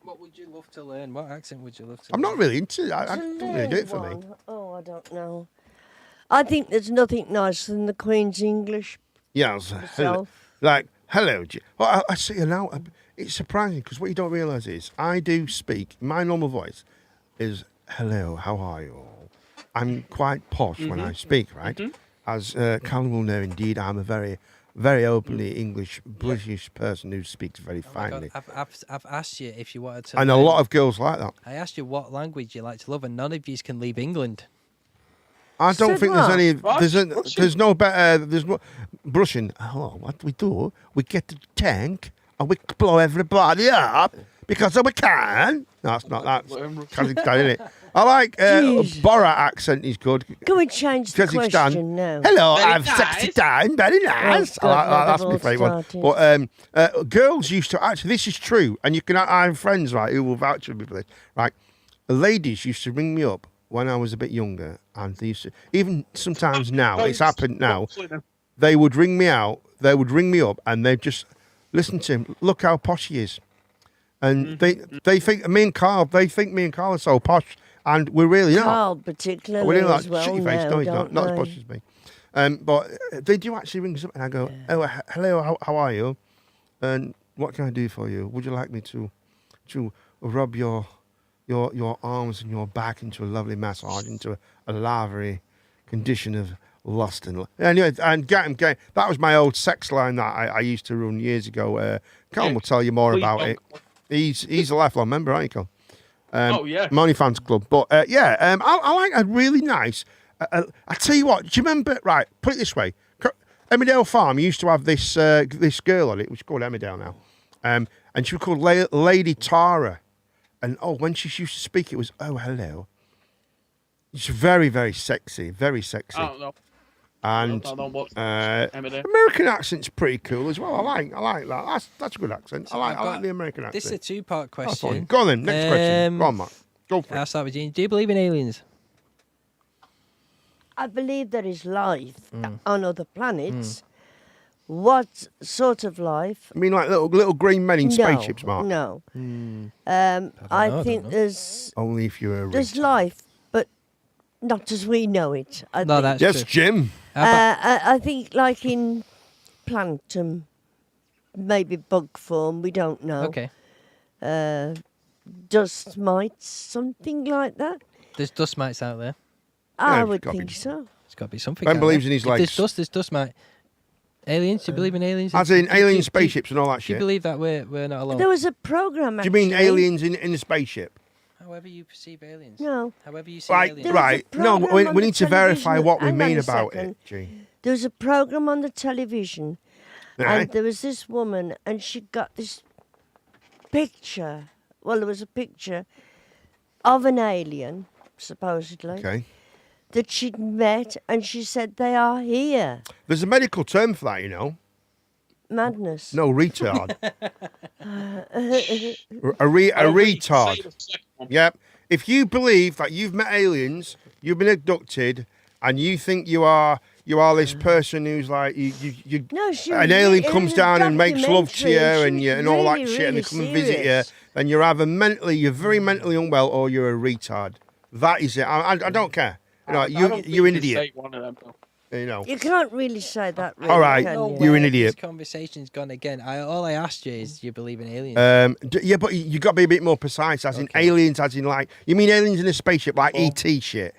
What would you love to learn? What accent would you love to I'm learn? not really into it. I don't really do it for me. One. Oh, I don't know. I think there's nothing nicer than the Queen's English. Yes. Myself. Like, hello. Well, I see you now. It's surprising because what you don't realise is I do speak. My normal voice is, hello, how are you all? I'm quite posh when I speak, right? As Callum will know, indeed, I'm a very, very openly English, British person who speaks very Oh my God, finely. I've asked you if you wanted to. And a learn- lot of girls like that. I asked you what language you like to love, and none of you can leave England. I don't Said think there's what? any. What? There's no better. There's no brushing. Oh, what we do? We get the tank and we blow everybody up because we can. No, it's not that. Kazakhstan, isn't it? I like Jeez. Borat accent. Is good. Can we change the question Kazakhstan. now? Hello, Very I've sexy nice. time. Very nice. God, I like now that's they've my all favourite one. But girls used to actually. This is true, and you can. I have friends right who will vouch for me for this. Right, ladies used to ring me up when I was a bit younger, and they used to, even sometimes now, it's happened now. They would ring me out. They would ring me up, and they'd just listen to him. Look how posh he is, and they think me and Carl. They think me and Carl are so posh, and we're really not. Carl particularly We're really not. as well Shitty face. now, No, he's not. don't Not as they? posh as me. But they do actually ring us up, and I go, "Oh, hello, how are you? And what can I do for you? Would you like me to rub your arms and your back into a lovely massage, into a lavery condition of lust and anyway, and get him. That was my old sex line that I used to run years ago. Callum will tell you more Please about don't. it. He's a lifelong member, aren't you, Callum? Oh, yeah. Money Fans Club. But I like a really nice. I tell you what. Do you remember? Right, put it this way. Emmerdale Farm used to have this this girl on it, which is called Emmerdale now, and she was called Lady Tara. And when she used to speak, it was, oh, hello. It's very, very sexy, very sexy. I don't know. And I don't know what's Emmerdale. American accent's pretty cool as well. I like that. That's a good accent. I like the American accent. This is a two-part That's fine. question. Go on then. Next question. Go on, Mark. Go for I'll it. start with Jean. Do you believe in aliens? I believe there is life on other planets. What sort of life? I mean, like little green men in spaceships, Mark. No. I I don't think know. there's Only if you're a there's retard. life, but not as we know it. I No, think. that's Yes, true. Jim. How about- I think like in plankton, maybe bug form. We don't know. okay. Dust mites, something like that. There's dust mites out there. I it's would gotta think be. so. There's got to be something. Ben out believes there. in his If there's legs. dust. There's dust mite. Aliens? Do you believe in aliens? As in Do- alien do- spaceships and all that Do you shit. believe that we're not alone? There was a program. Do you mean actually. aliens in a spaceship? However you perceive aliens. No. However you see Right, aliens. There was a right. No, program we on we the need to verify television- what we hang on mean a about second. it, Gene. There was a program on the television, Right. and there was this woman, and she got this picture. Well, there was a picture of an alien, supposedly, Okay. that she'd met, and she said they are here. There's a medical term for that, you know. Madness. No, retard. a Oh, wait, say retard. the second one. Yep. If you believe that you've met aliens, you've been abducted, and you think you are this person who's like you No, she an was alien in comes a down and makes love to you documentary, and she you was and all that really, shit, and they really come and visit you, serious. then you're either you're very mentally unwell, or you're a retard. That is it. I don't care. You know, I don't think you're an you can idiot. say one of them, though. You know. You can't really say that, really, All right, can No you? you're way an idiot. This conversation's gone again. All I asked you is, do you believe in aliens? Yeah, but you got to be a bit more precise. As in Okay. aliens, as in like you mean aliens in a spaceship, like ET shit,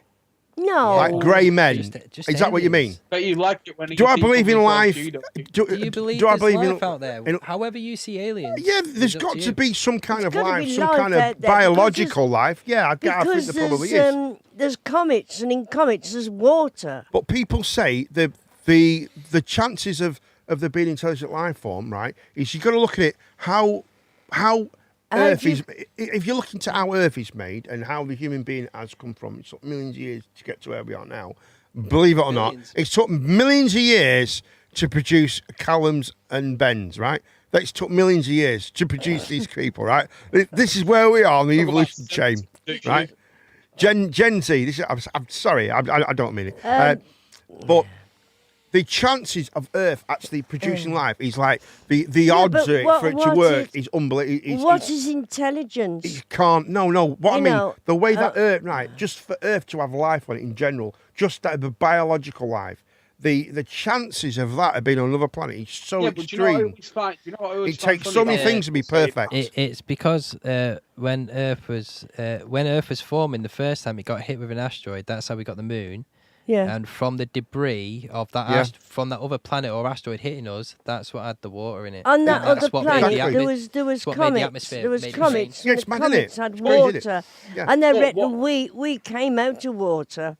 No. like grey men. Just Is that what you mean? aliens. But you like it when Do I see believe in something life? from Judo. Do you believe do I there's believe life in out there? in- However you see aliens. Yeah, it's there's up got to to you. be some kind of gotta life, be some life kind out of there, because biological life. Yeah, I think Because there probably there's, is. there's comets, and in comets there's water. But people say the chances of of there being intelligent life form, right, is you've got to look at it how Earth is. If you look into how Earth is made and how the human being has come from, it took millions of years to get to where we are now. Believe it or not, it took millions of years to produce Callums and Bens, right? That took millions of years to produce these people, right? This is where we are on the evolution chain, right? Gen Z. This is, I'm sorry, I don't mean it, but the chances of Earth actually producing life is like the odds for it to work is unbelievable. What is intelligence? It can't. No. What I mean, the way that Earth, right? Just for Earth to have life on it in general, just that the biological life, the chances of that of being on another planet is so extreme. It takes so many things to be perfect. It's because when Earth was forming the first time, it got hit with an asteroid. That's how we got the moon. Yeah. And from the debris of that from that other planet or asteroid hitting us, that's what had the water in it. On that other planet, there was comets. There was comets. Yeah, it's mad, isn't it? Had It's crazy, water, isn't it? Yeah. and they reckon we came out of water.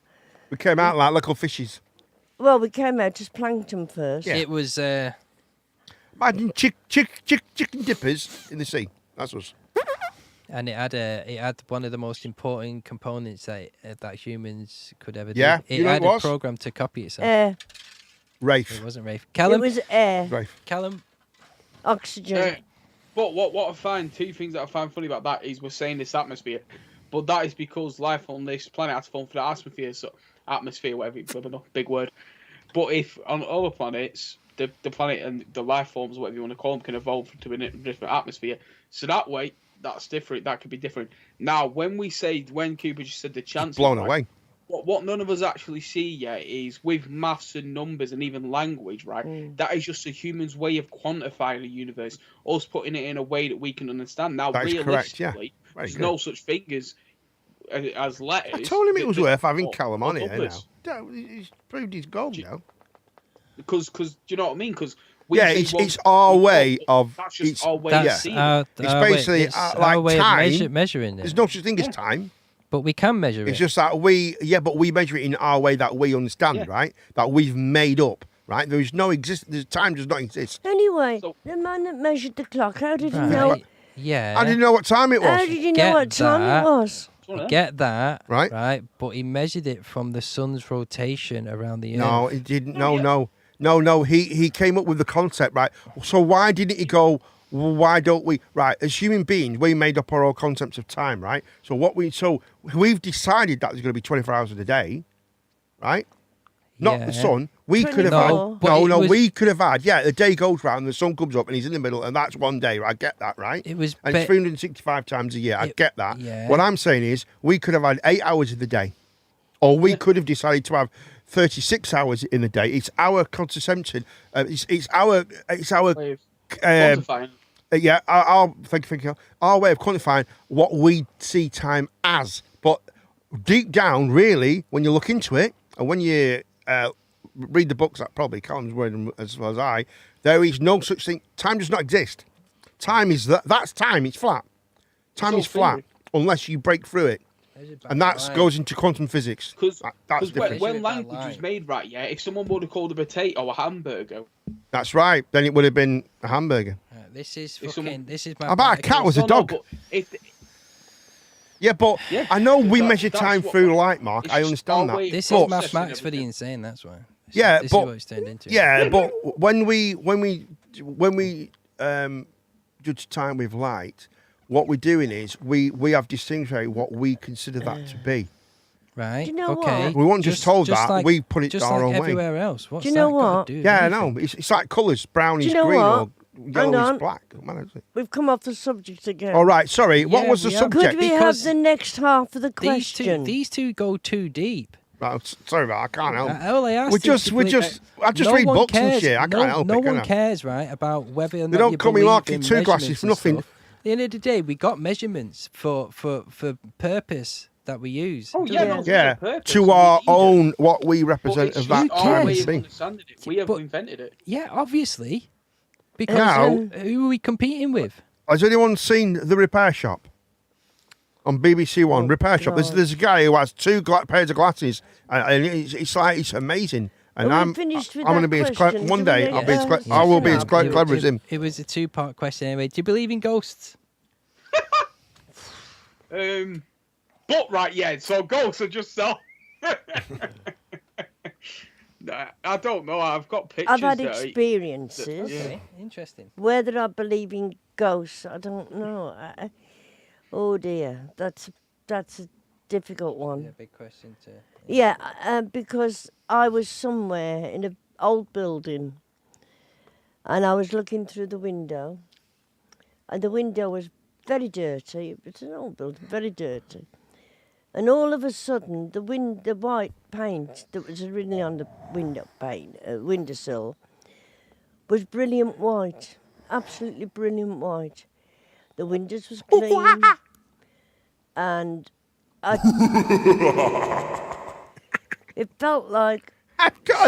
We came out like little fishes. Well, we came out as plankton first. Yeah. It was. Imagine chicken dippers in the sea. That's us. And it had one of the most important components that humans could ever do. Yeah, It had a program to copy itself. Air. Rafe. It wasn't Rafe. Callum. It was air. Rafe. Callum. Oxygen. But what I find, two things that I find funny about that is we're saying this atmosphere, but that is because life on this planet has formed for the atmosphere, whatever, I don't know, big word. But if on other planets, the planet and the life forms, whatever you want to call them, can evolve to a different atmosphere, so that way, that's different. That could be different. Now, when Cooper just said the chance, blown away. What none of us actually see yet is with maths and numbers and even language, right? That is just a human's way of quantifying the universe, us putting it in a way that we can understand. Now, that is realistically, correct, yeah. there's no such thing as letters. I told him it was worth having Callum on here now. He's proved his goal now. Because do you know what I mean? Because it's our way of. That's just it's our way of seeing it. It's basically our way time. of measuring it. There's no such thing as time. But we can measure it. It's just that but we measure it in our way that we understand, right? That we've made up, right? There is no time does not exist. Anyway, the man that measured the clock, how did he know? Yeah. How did he know what time it was? How did he know what time it was? I get that, right? But he measured it from the sun's rotation around the Earth. No, he didn't. No. He came up with the concept, right? So why didn't he go? Well, why don't we? Right, as human beings, we made up our own concepts of time, right? So we've decided that there's going to be 24 hours in a day, right? Not the sun. We could have had. We could have had. Yeah, the day goes round, the sun comes up, and he's in the middle, and that's one day. I get that, right? It was, and it's 365 times a year. I get that. Yeah. What I'm saying is, we could have had 8 hours of the day, or we could have decided to have 36 hours in the day. It's our conception. It's our. Our thank you. Our way of quantifying what we see time as. But deep down, really, when you look into it, and when you read the books that probably Callum's read as well as I, there is no such thing. Time does not exist. Time is that's time. It's flat. Time is flat unless you break through it. And that goes into quantum physics. Because different. when language was made, right, yeah, if someone would have called a potato a hamburger. That's right. Then it would have been a hamburger. This is my. How about a cat was a dog? I know we measure time through light, Mark. I understand that. This is mathematics for the insane. That's why. This is what it's turned into. Yeah, but when we judge time with light, what we're doing is we have distinguished what we consider that to be. Right. Do you know okay. what? We weren't just told that. Like, we put it our own way. Everywhere else. What's do you know what? Yeah, I know. It's like colours. Brown is green or yellow is black. We've come off the subject again. All right. Sorry. What was the subject? Could we have the next half of the question? These two go too deep. Well, sorry, but I can't help. All I asked I just read books and shit. I can't help it. No one cares, right, about whether or not they don't come in marking 2 glasses for nothing. At the end of the day, we got measurements for purpose that we use. Oh yeah. To our own what we represent of that time and thing. We have invented it. Yeah, obviously. Because who are we competing with? Has anyone seen The Repair Shop? On BBC One, Repair Shop. There's a guy who has 2 pairs of glasses, and it's amazing. And Are I'm we finished with going to that be as question? one Do we day. get- I'll be as yeah. I will be as It- clever as him. It was a 2-part question anyway. Do you believe in ghosts? But right, yeah. So ghosts are just so. Nah, I don't know. I've got pictures. I've had that are- experiences. Yeah. Okay, interesting. Whether I believe in ghosts, I don't know. Oh dear, that's a difficult one. Yeah, big question to. Yeah, because I was somewhere in an old building and I was looking through the window and the window was very dirty. It's an old building, very dirty. And all of a sudden, the white paint that was originally on the windowsill was brilliant white, absolutely brilliant white. The windows was clean and it felt like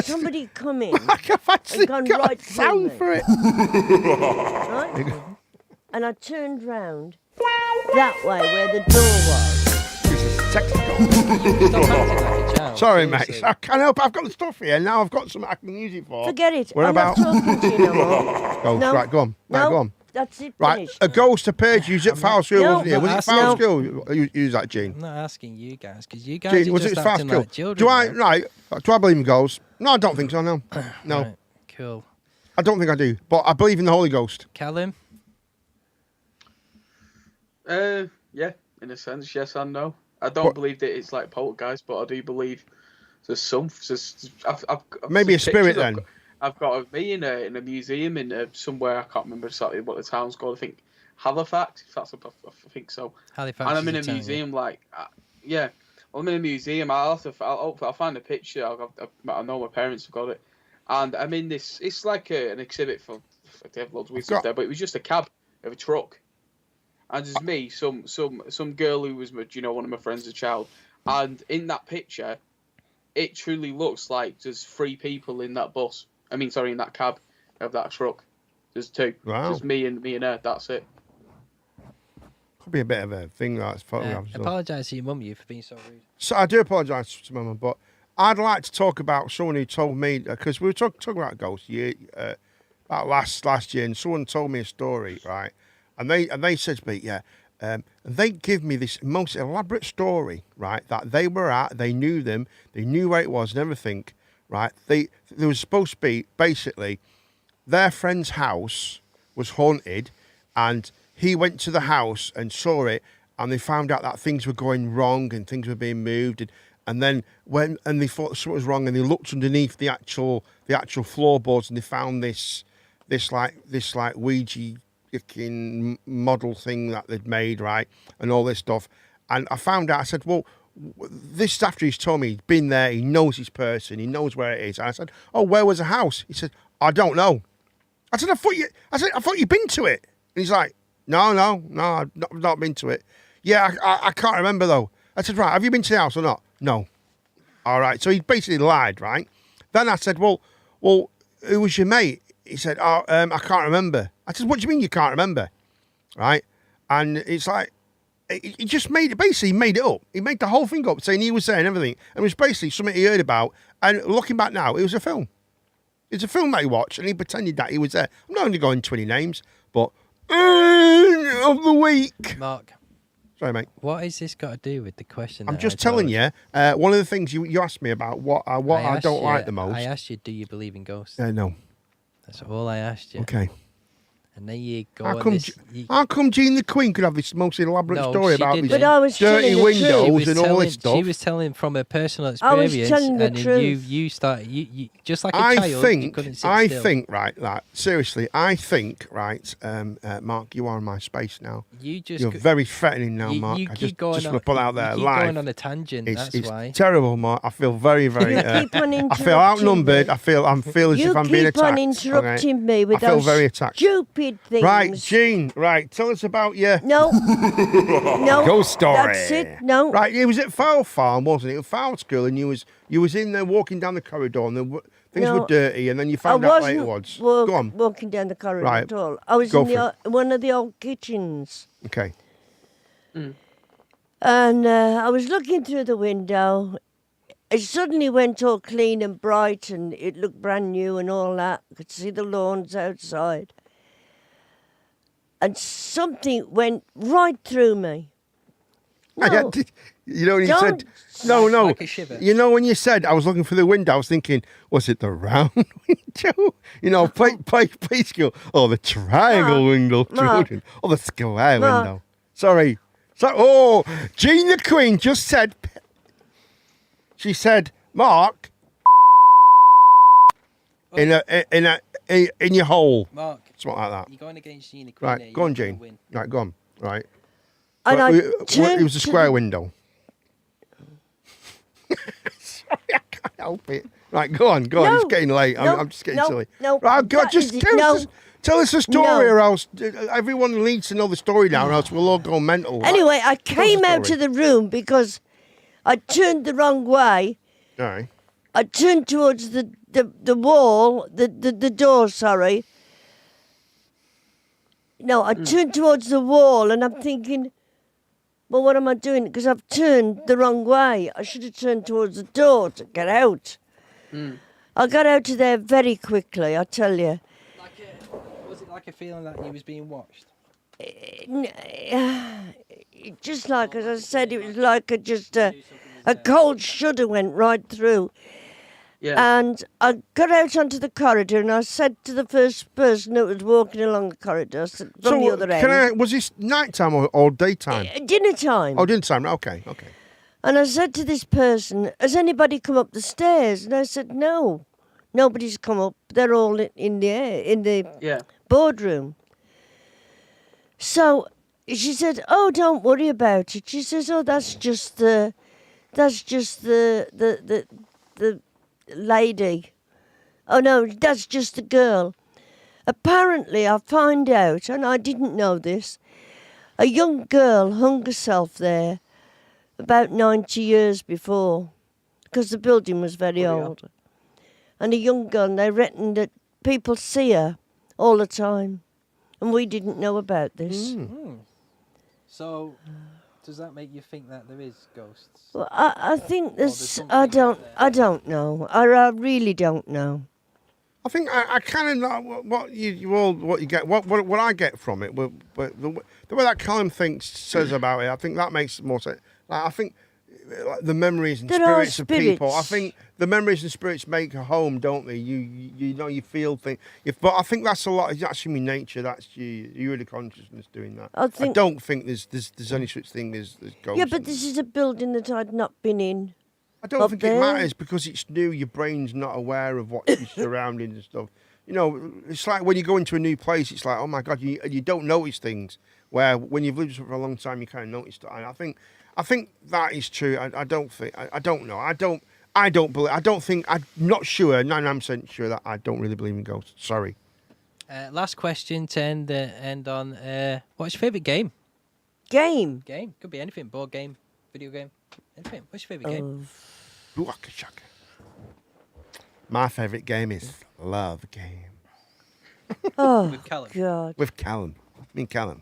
somebody come in and gone right through sound me. for it. Right? And I turned round that way where the door was. Stop acting like a child. Sorry, seriously. mate. I can't help. I've got the stuff here. Now I've got something I can use it for. Forget it. What I'm about not talking to you no more. ghost? No. Right, go on. Right, No, go on. that's it. Right, Finished. a ghost appeared. You was at Foul School, No. wasn't you? Was it No. Foul School? You use that, Gene. I'm not asking you guys because you guys Gene, are was just it Foul acting School? like children. Do I now. right? Do I believe in ghosts? No, I don't think so. No, no, Right, cool. I don't think I do. But I believe in the Holy Ghost. Callum, Yeah, in a sense, yes and no. I don't believe that it's like poltergeist, but I do believe there's some. I've Maybe a some spirit pictures then. I've got of me in a museum in somewhere, I can't remember exactly what the town's called. I think Halifax. If that's I think so. Halifax. And I'm in is a town, museum, yeah. Well, I'm in a museum. I'll find a picture. I know my parents have got it, and I'm in this. It's like an exhibit for they have loads of weird stuff there, but it was just a cab of a truck, and there's me, some girl who was, one of my friends, a child, and in that picture, it truly looks like there's 3 people in that bus. I mean, sorry, in that cab of that truck. There's 2. Wow. There's me and her. That's it. Could be a bit of a thing that's photographs. Apologise to your mum, you for being so rude. So I do apologise to Mama, but I'd like to talk about someone who told me, because we were talking about ghosts about last year, and someone told me a story, right? And they said to me, and they give me this most elaborate story, right? That they were at, they knew them, they knew where it was and everything, right? There was supposed to be basically their friend's house was haunted, and he went to the house and saw it, and they found out that things were going wrong and things were being moved, and then they thought something was wrong, and they looked underneath the actual floorboards, and they found this Ouija fucking model thing that they'd made, right, and all this stuff. And I found out. I said, well, this is after he's told me he's been there, he knows his person, he knows where it is. And I said, oh, where was the house? He said, I don't know. I said, I thought you'd been to it. And he's like, no, I've not been to it. Yeah, I can't remember though. I said, right, have you been to the house or not? No. All right. So he basically lied, right? Then I said, well, who was your mate? He said, I can't remember. I said, what do you mean you can't remember? Right? And it's like, he just made it up. He made the whole thing up, saying he was there and everything. And it was basically something he heard about. And looking back now, it was a film. It's a film that he watched, and he pretended that he was there. I'm not going to go into any names, but of the week. Mark. Sorry, mate. What has this got to do with the question? I'm just telling you. One of the things you asked me about what I don't like the most. I asked you, do you believe in ghosts? No. That's all I asked you. Okay. And there you go. How come Jean the Queen could have this most elaborate story about these But I was dirty telling the windows truth. and all this stuff? She was telling from her personal I was experience, telling the and then truth. you started you just like a child. You couldn't sit still. think right, like seriously, I think right, Mark, you are in my space now. You're very threatening now, Mark. You I keep just going want on, to put out there you keep live. going on a tangent. That's why. Terrible, Mark. I feel very, very. keep on I feel outnumbered. me. I feel as if I'm being attacked. You keep on interrupting me with I feel those very attacked. stupid things. Right, Jean. Right, tell us about your No. No. ghost story. That's it. No. Right, it was at Foul Farm, wasn't it? At Foul School, and you was in there walking down the corridor, and things were dirty, and then you found out later was. Go on. Walking down the corridor Right. at all. I was Go in one of the old kitchens. Okay. And I was looking through the window it suddenly went all clean and bright and it looked brand new and all that. I could see the lawns outside. And something went right through me. No, You know when you don't. said, no. Like a shiver. You know when you said, I was looking for the window, I was thinking, was it the round window? You know, play school. Or the triangle window, children. Or the square window. Sorry. So, Jean the Queen just said, she said, Mark, in your hole. Mark. Something like that. You're going against Gina Queen. Right, go on, Jean. Right, go on. Right. And But I it was a square window. Sorry, I can't help it. Right, go on. No, It's getting late. I'm just getting no, silly. no, Right, God, that just is- tell us a story, No. or else everyone needs to know the story now, or else we'll all go mental. Anyway, I Tell us came a out story. to the room because I turned the wrong way. All right. I turned towards the wall, the door, sorry. No, I turned towards the wall and I'm thinking, well, what am I doing? Because I've turned the wrong way. I should have turned towards the door to get out. I got out of there very quickly, I tell you. Was it like a feeling that you was being watched? Just like, as I said, it was like a cold shudder went right through. Yeah. And I got out onto the corridor and I said to the first person that was walking along the corridor, I said, from the other end. Was this nighttime or daytime? Dinner time. Oh, dinner time. Okay. And I said to this person, has anybody come up the stairs? And I said, no, nobody's come up. They're all in the boardroom. So she said, oh, don't worry about it. She says, oh, that's just the lady. Oh, no, that's just the girl. Apparently, I find out, and I didn't know this, a young girl hung herself there about 90 years before, because the building was very old. And a young girl, and they reckon that people see her all the time, and we didn't know about this. So, does that make you think that there is ghosts? Well, I think there's there's. something I out don't know. I really don't know. I think I kind of know what you get. What I get from it, but the way that Callum says about it, I think that makes more sense. Like, I think the memories and There are spirits of people. I spirits. think the memories and spirits make a home, don't they? You know, you feel things. But I think that's a lot. That's human nature. That's your inner consciousness doing that. I don't think there's any such thing as ghosts. Yeah, but this is a building that I'd not been in. I don't up think there. it matters because it's new. Your brain's not aware of what your surroundings and stuff. You know, it's like when you go into a new place, it's like, oh my God, you don't notice things. Where when you've lived for a long time, you kind of notice that. And I think that is true. I don't think. I don't know. I don't believe. I don't think. I'm not sure. 99% sure that I don't really believe in ghosts. Sorry. Last question to end on. What's your favourite game? Game. Could be anything. Board game, video game, anything. What's your favourite game? Waka shaka. My favourite game is Love Game. Oh, With Callum. God. With Callum. Me and Callum.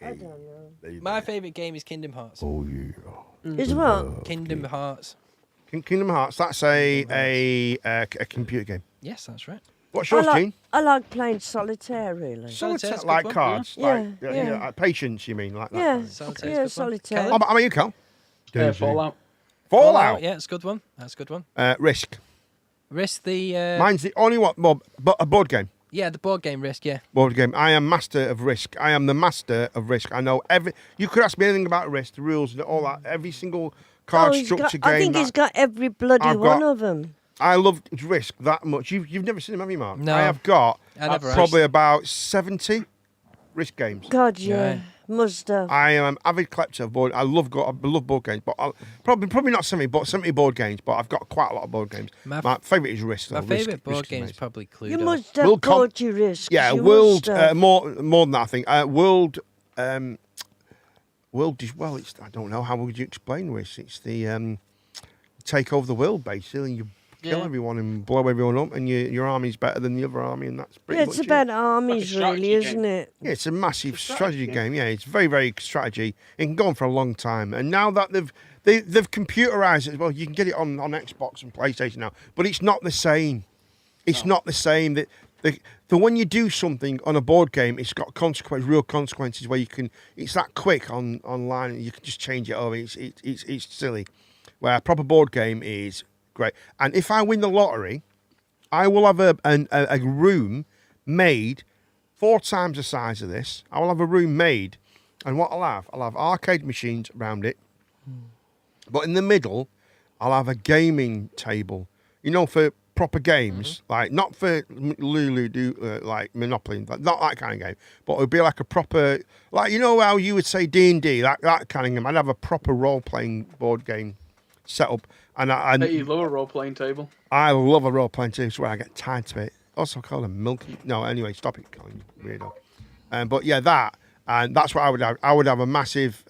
I don't know. My favourite game is Kingdom Hearts. Oh yeah. Is what? Kingdom Hearts. Kingdom Hearts. That's a computer game. Yes, that's right. What's yours, Gene? I like playing solitaire, really. Solitaire, Solitaire's a like good one, cards. yeah. Like, Yeah. patience, you mean? Like that. Yeah, Solitaire's yeah, good one. solitaire. How about you, Cal? Fallout. Fallout. Yeah, it's a good one. That's a good one. Risk. Risk the. Mine's the only one. A board game. Yeah, the board game Risk. Yeah. Board game. I am master of Risk. I am the master of Risk. I know every. You could ask me anything about Risk, the rules, and all that. Every single card structure game. I think he's got every bloody I've one got- of them. I love Risk that much. You've never seen them, have you, Mark? No. I have got I never have. probably about 70 Risk games. God, yeah. Right. Must have. I am an avid collector of board. I love board games, but probably not 70, but 70 board games. But I've got quite a lot of board games. My My favourite is Risk. My though. Risk- favourite board Risk is game is amazing. probably Cluedo. You must have World Com- bought your Risk. Yeah, you World must have. more than that. I think World is it's I don't know how would you explain Risk. It's the take over the world basically. And you kill everyone and blow everyone up, and your army's better than the other army, and that's pretty much it's about armies, Like a really, strategy isn't game. it? Yeah, it's a massive It's a strategy strategy game. Yeah, it's very, very strategy. It can go on for a long time. And now that they've computerized it, well, you can get it on Xbox and PlayStation now, but it's not the same. It's not the same. That the when you do something on a board game, it's got real consequences where you can. It's that quick online, and you can just change it over. It's silly. Where a proper board game is great. And if I win the lottery, I will have a room made 4 times the size of this. I will have a room made, and what I'll have arcade machines around it, but in the middle, I'll have a gaming table. You know, for proper games, like not for Lulu like Monopoly, not that kind of game, but it would be like a proper, like, you know how you would say D&D, that kind of game. I'd have a proper role-playing board game set up. And I bet you love a role-playing table. I love a role-playing table. It's where I get tied to it. Also called a milky. No, anyway, stop it, Colin. Weirdo. But yeah, that's what I would have. I would have a massive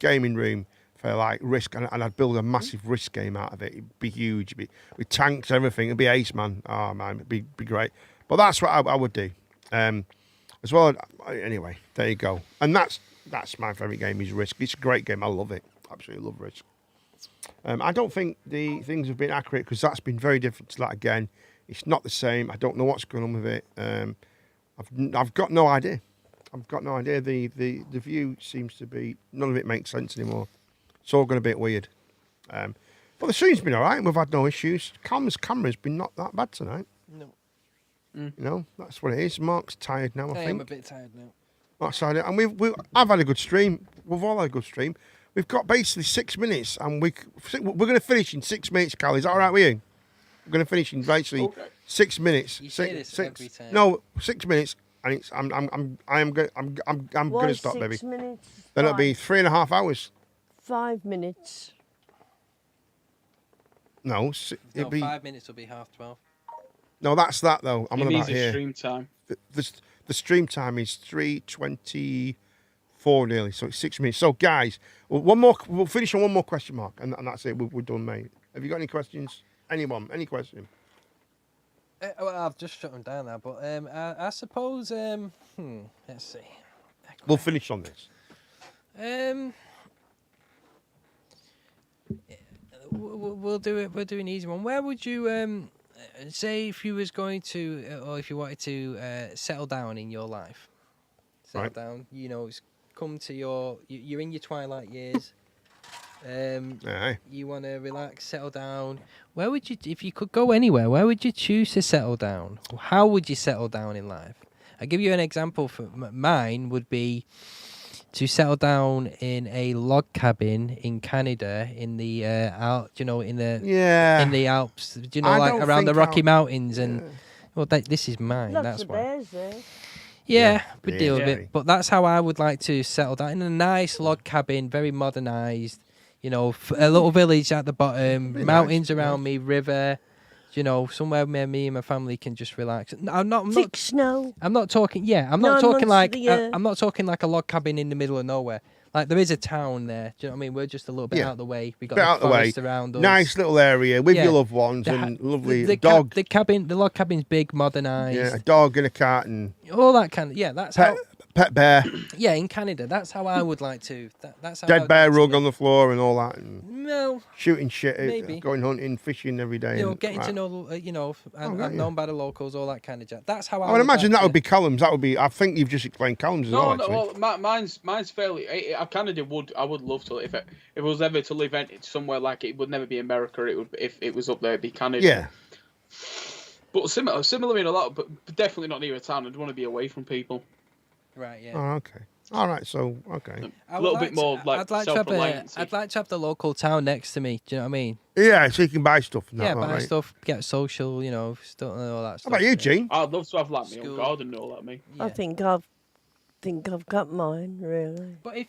gaming room for like Risk, and I'd build a massive Risk game out of it. It'd be huge. It'd be with tanks, everything. It'd be ace, man. Oh man, it'd be great. But that's what I would do. As well. Anyway, there you go. And that's my favourite game is Risk. It's a great game. I love it. Absolutely love Risk. I don't think the things have been accurate because that's been very different to that again. It's not the same. I don't know what's going on with it. I've got no idea. The view seems to be, none of it makes sense anymore. It's all going a bit weird. But the stream's been all right. We've had no issues. Camera's been not that bad tonight. No. You know, that's what it is. Mark's tired now, I think. am a bit tired now. Mark's tired. And I've had a good stream. We've all had a good stream. We've got basically 6 minutes, and we're going to finish in 6 minutes, Cal. Is that all right with you? We're going to finish in basically 6 minutes. You say this every time. No, 6 minutes, and it's I'm going to stop, baby. 6 minutes? Then it'll be 3.5 hours. 5 minutes. No, it'll be 5 minutes will be 12:30. No, that's that though. I'm It on means about the here. stream time. The stream time is 3:24 nearly, so it's 6 minutes. So guys, we'll finish on one more question mark, and that's it. We're done, mate. Have you got any questions? Anyone? Any question? Well, I've just shut them down now, but I suppose let's see. We'll finish on this. We'll do it. We'll do an easy one. Where would you say if you was going to, or if you wanted to settle down in your life? Settle down. You know, it's come to you're in your twilight years. You want to relax, settle down. Where would you, if you could go anywhere, where would you choose to settle down? How would you settle down in life? I'll give you an example. For mine would be to settle down in a log cabin in Canada, in the in the Alps. Do you know, like around the Rocky Mountains? And well, this is mine. Lots that's of why. bears there. Yeah, big deal with it. But that's how I would like to settle down, in a nice log cabin, very modernised. You know, a little village at the bottom, mountains around me, river. You know, somewhere where me and my family can just relax. Thick snow. I'm not talking. Yeah, I'm not talking like. I'm not talking like a log cabin in the middle of nowhere. Like there is a town there. Do you know what I mean? We're just a little bit out of the way. We got the forest around us. Nice little area with your loved ones and lovely dog. The log cabin's big, modernised. Yeah, a dog and a cat and all that kind of. Yeah, that's how. Pet bear. Yeah, in Canada, that's how I would like to. That's how dead bear rug on the floor and all that. And no. Shooting shit. Maybe. Going hunting, fishing every day. You know, getting to know. I'm known by the locals, all that kind of jazz. That's how I would imagine that would be Callum's. That would be. I think you've just explained Callum's as well. No, well, mine's fairly. Canada I would love to if it was ever to live somewhere like it would never be America. It would if it was up there, it'd be Canada. Yeah. But similar in a lot, but definitely not near a town. I'd want to be away from people. Right. Yeah. Oh, okay. All right. So okay. A little bit more self-reliance. I'd like to have the local town next to me. Do you know what I mean? Yeah, so you can buy stuff. Buy stuff, get social. You know, stuff and all that stuff. How about you, Gene? I'd love to have like my own garden and all that. Me. Yeah. I think I've got mine really. But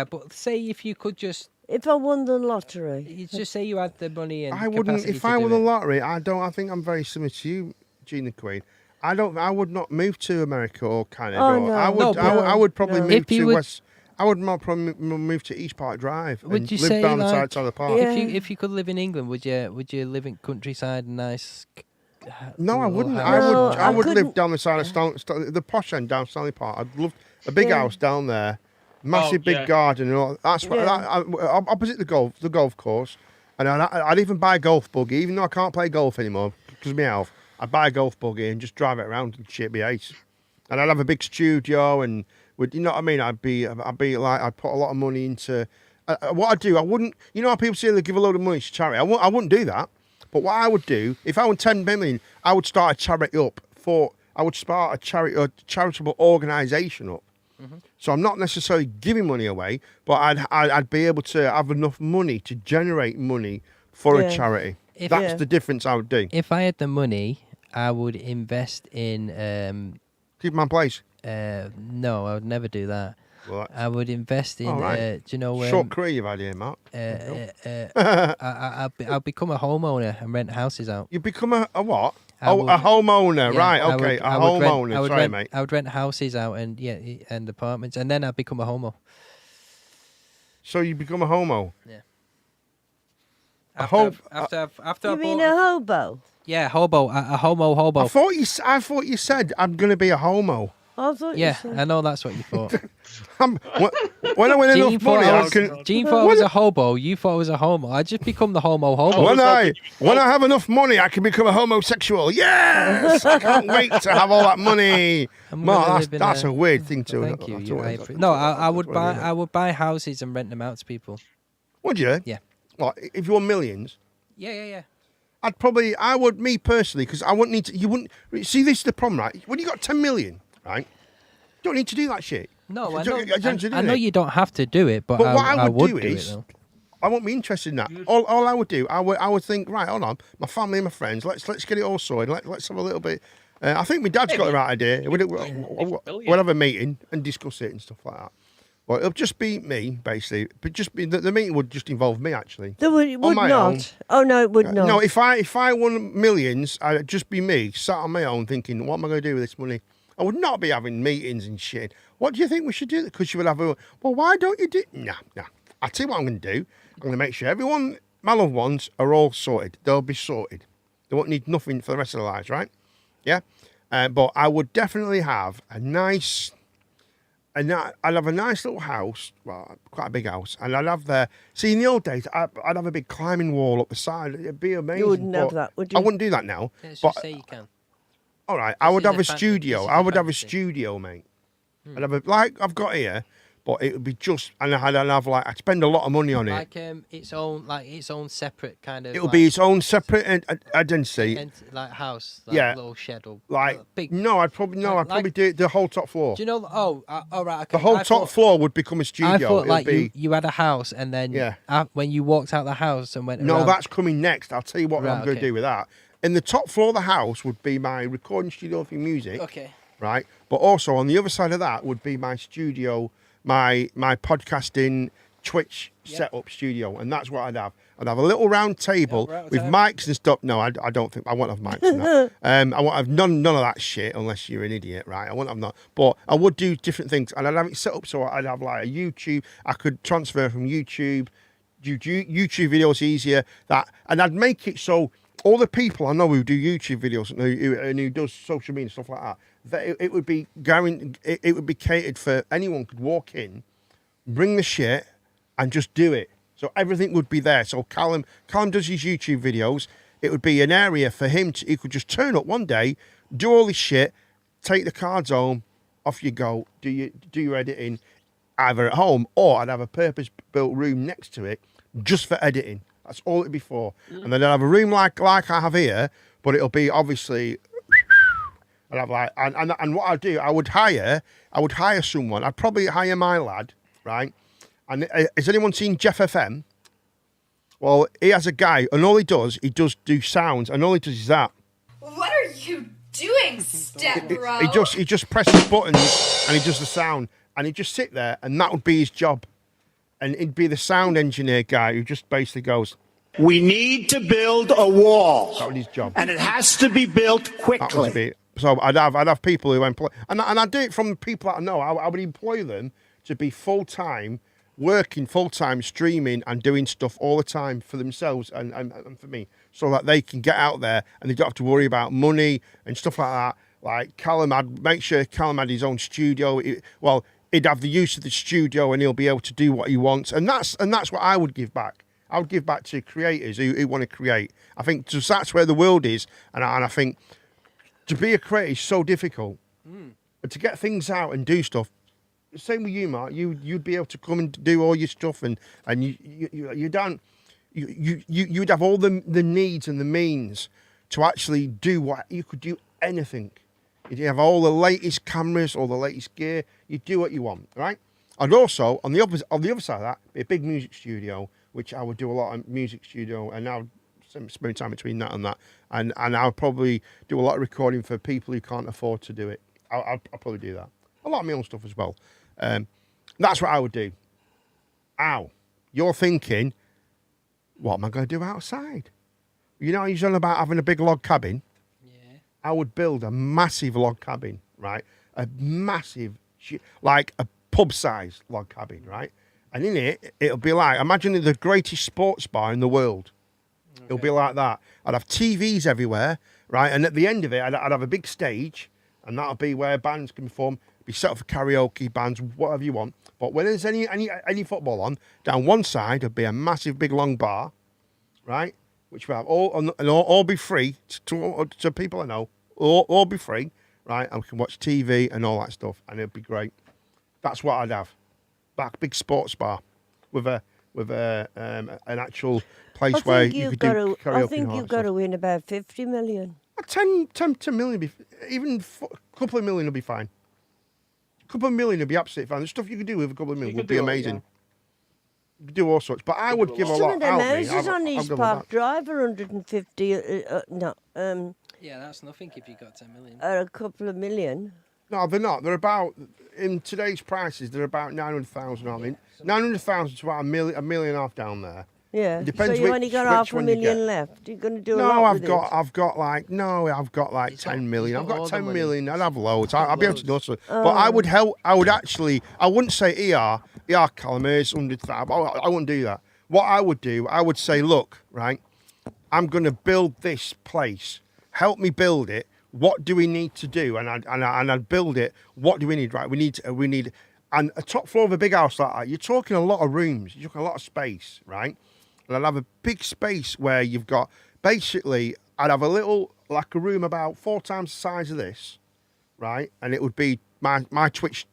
but say if you could just. If I won the lottery, you just say you had the money and. I wouldn't. If I won the lottery, I think I'm very similar to you, Gene the Queen. I would not move to America or Canada. Oh, no. I would probably move to West. I would more probably move to East Park Drive. Would and you live say, down the like, side of the park? Yeah. if you could live in England, would you live in countryside, nice? No, I wouldn't. house? I would live couldn't. down the side of the posh end down Stanley Park. I'd love a big house down there, massive big garden and all. That's what opposite the golf course. And I'd even buy a golf buggy, even though I can't play golf anymore because of my health. I'd buy a golf buggy and just drive it around and shit be ace. And I'd have a big studio and you know what I mean? I'd put a lot of money into what I'd do. I wouldn't, you know how people say they give a load of money to charity. I wouldn't do that. But what I would do, if I won 10 million, I would start a charity up I would start a charitable organisation up. Mm-hmm. So I'm not necessarily giving money away, but I'd be able to have enough money to generate money for a charity. That's the difference I would do. If I had the money, I would invest in. Keep my place. No, I would never do that. Well, I would invest in. Do you know? Short career you've had here, Mark. I'll become a homeowner and rent houses out. You become a what? A homeowner, right? Okay, a homeowner. Sorry, mate. I would rent houses out and apartments, and then I'd become a homo. So you become a homo? Yeah. You After mean a hobo? Yeah, hobo. A hobo. I thought you said I'm going to be a homo. I thought you said. I know that's what you thought. When I win enough money, I can. Gene thought I was a hobo. You thought I was a homo. I just become the homo. When I have enough money, I can become a homosexual. Yes, I can't wait to have all that money. Mark, that's a weird thing to. Thank you. I would buy houses and rent them out to people. Would you? Yeah. What if you won millions? Yeah. I would, me personally, because I wouldn't need to. You wouldn't see. This is the problem, right? When you got 10 million, right? You don't need to do that shit. No, I know you don't have to do it, but what I would do is, it, I won't be interested in that. All I would do, I would think, right, hold on, my family and my friends, let's get it all sorted. Let's have a little bit. I think my dad's got the right idea. We'll have a meeting and discuss it and stuff like that. Well, it'll just be me, basically. But just be the meeting would just involve me, actually. It would not. Own. Oh no, it would not. No, if I won millions, I'd just be me, sat on my own, thinking, what am I going to do with this money? I would not be having meetings and shit. What do you think we should do? Because you would have well, why don't you do? Nah. I'll tell you what I'm going to do. I'm going to make sure everyone, my loved ones, are all sorted. They'll be sorted. They won't need nothing for the rest of their lives, right? Yeah? But I would definitely have a nice... I'd have a nice little house, well, quite a big house, and I'd have see, in the old days, I'd have a big climbing wall up the side. It'd be amazing. You wouldn't have that, would you? I wouldn't do that now. Let's but just say you can. All right, I would have a studio. I would have a studio, mate. I'd have like I've got here, but it would be just, and I'd spend a lot of money on it. Like its own separate kind of. It would be its own separate identity. Like house, little shed or big. No, I'd probably do it the whole top floor. Do you know? All right. Okay. The whole top floor would become a studio. I thought you had a house, and then when you walked out the house and went. No, that's coming next. I'll tell you what I'm going to do with that. In the top floor of the house would be my recording studio for music. Okay. Right, but also on the other side of that would be my studio, my podcasting Twitch setup studio, and that's what I'd have. I'd have a little round table with mics and stuff. No, I don't think I won't have mics. And that. I won't have none of that shit unless you're an idiot, right? I won't have that. But I would do different things, and I'd have it set up so I'd have like a YouTube. I could transfer from YouTube videos easier. And I'd make it so all the people I know who do YouTube videos and who does social media and stuff like that it would be catered for anyone could walk in, bring the shit, and just do it. So everything would be there. So Callum does his YouTube videos. It would be an area for him he could just turn up one day, do all his shit, take the cards home, off you go, do your editing, either at home or I'd have a purpose-built room next to it just for editing. That's all it'd be for. And then I'd have a room like I have here, but it'll be obviously. I'd have and what I'd do, I would hire someone. I'd probably hire my lad, right? And has anyone seen Jeff FM? Well, he has a guy, and all he does do sounds, and all he does is that. What are you doing, step bro? He just presses buttons, and he does the sound, and he'd just sit there, and that would be his job. And he'd be the sound engineer guy who just basically goes, we need to build a wall. That was his job. And it has to be built quickly. So I'd have people who employ, and I'd do it from the people that I know. I would employ them to be full-time, working full-time, streaming and doing stuff all the time for themselves and for me, so that they can get out there and they don't have to worry about money and stuff like that. Like Callum, I'd make sure Callum had his own studio. He'd have the use of the studio and he'll be able to do what he wants. And that's what I would give back. I would give back to creators who want to create. I think just that's where the world is. And I think to be a creator is so difficult. And to get things out and do stuff, same with you, Mark. You'd be able to come and do all your stuff, and you don't. You'd have all the needs and the means to actually do what you could do anything. You have all the latest cameras, all the latest gear. You do what you want, right? And also on the other side of that, be a big music studio, which I would do a lot of music studio, and I'll spend time between that and that, and I'll probably do a lot of recording for people who can't afford to do it. I'll probably do that. A lot of my own stuff as well. That's what I would do. Ow, you're thinking, what am I going to do outside? You know, he's on about having a big log cabin. Yeah. I would build a massive log cabin, right? A massive, like a pub-sized log cabin, right? And in it, it'll be like, imagine the greatest sports bar in the world. Okay. It'll be like that. I'd have TVs everywhere, right? And at the end of it, I'd have a big stage, and that'll be where bands can perform. Be set up for karaoke, bands, whatever you want. But when there's any football on, down one side would be a massive big long bar, right? Which will have all be free to people I know. All be free, right? And we can watch TV and all that stuff, and it'd be great. That's what I'd have. That big sports bar with an actual place where you could do karaoke. I think you've got to win about 50 million. 10 million, even a couple of million would be fine. A couple of million would be absolutely fine. The stuff you could do with a couple of million would be amazing. You could do all sorts, but I would give a lot out. Some of them houses on East Park Drive are 150. Yeah, that's nothing if you got 10 million. A couple of million. No, they're not. They're about, in today's prices, they're about 900,000, aren't they? 900,000 to about a million and a half down there. Yeah. It depends so you only got half a million left. You're going to do a lot with it. I've got like 10 million. I've got 10 million. I'd have loads. I'll be able to do so. But I would help. I wouldn't say ER Callum, here's 100,000. I wouldn't do that. What I would do, I would say, look, right, I'm going to build this place. Help me build it. What do we need to do? And I'd build it. What do we need? Right, we need, and a top floor of a big house like that, you're talking a lot of rooms. You're talking a lot of space, right? And I'd have a big space where you've got, basically, I'd have a little, like a room about 4 times the size of this, right? And it would be my Twitch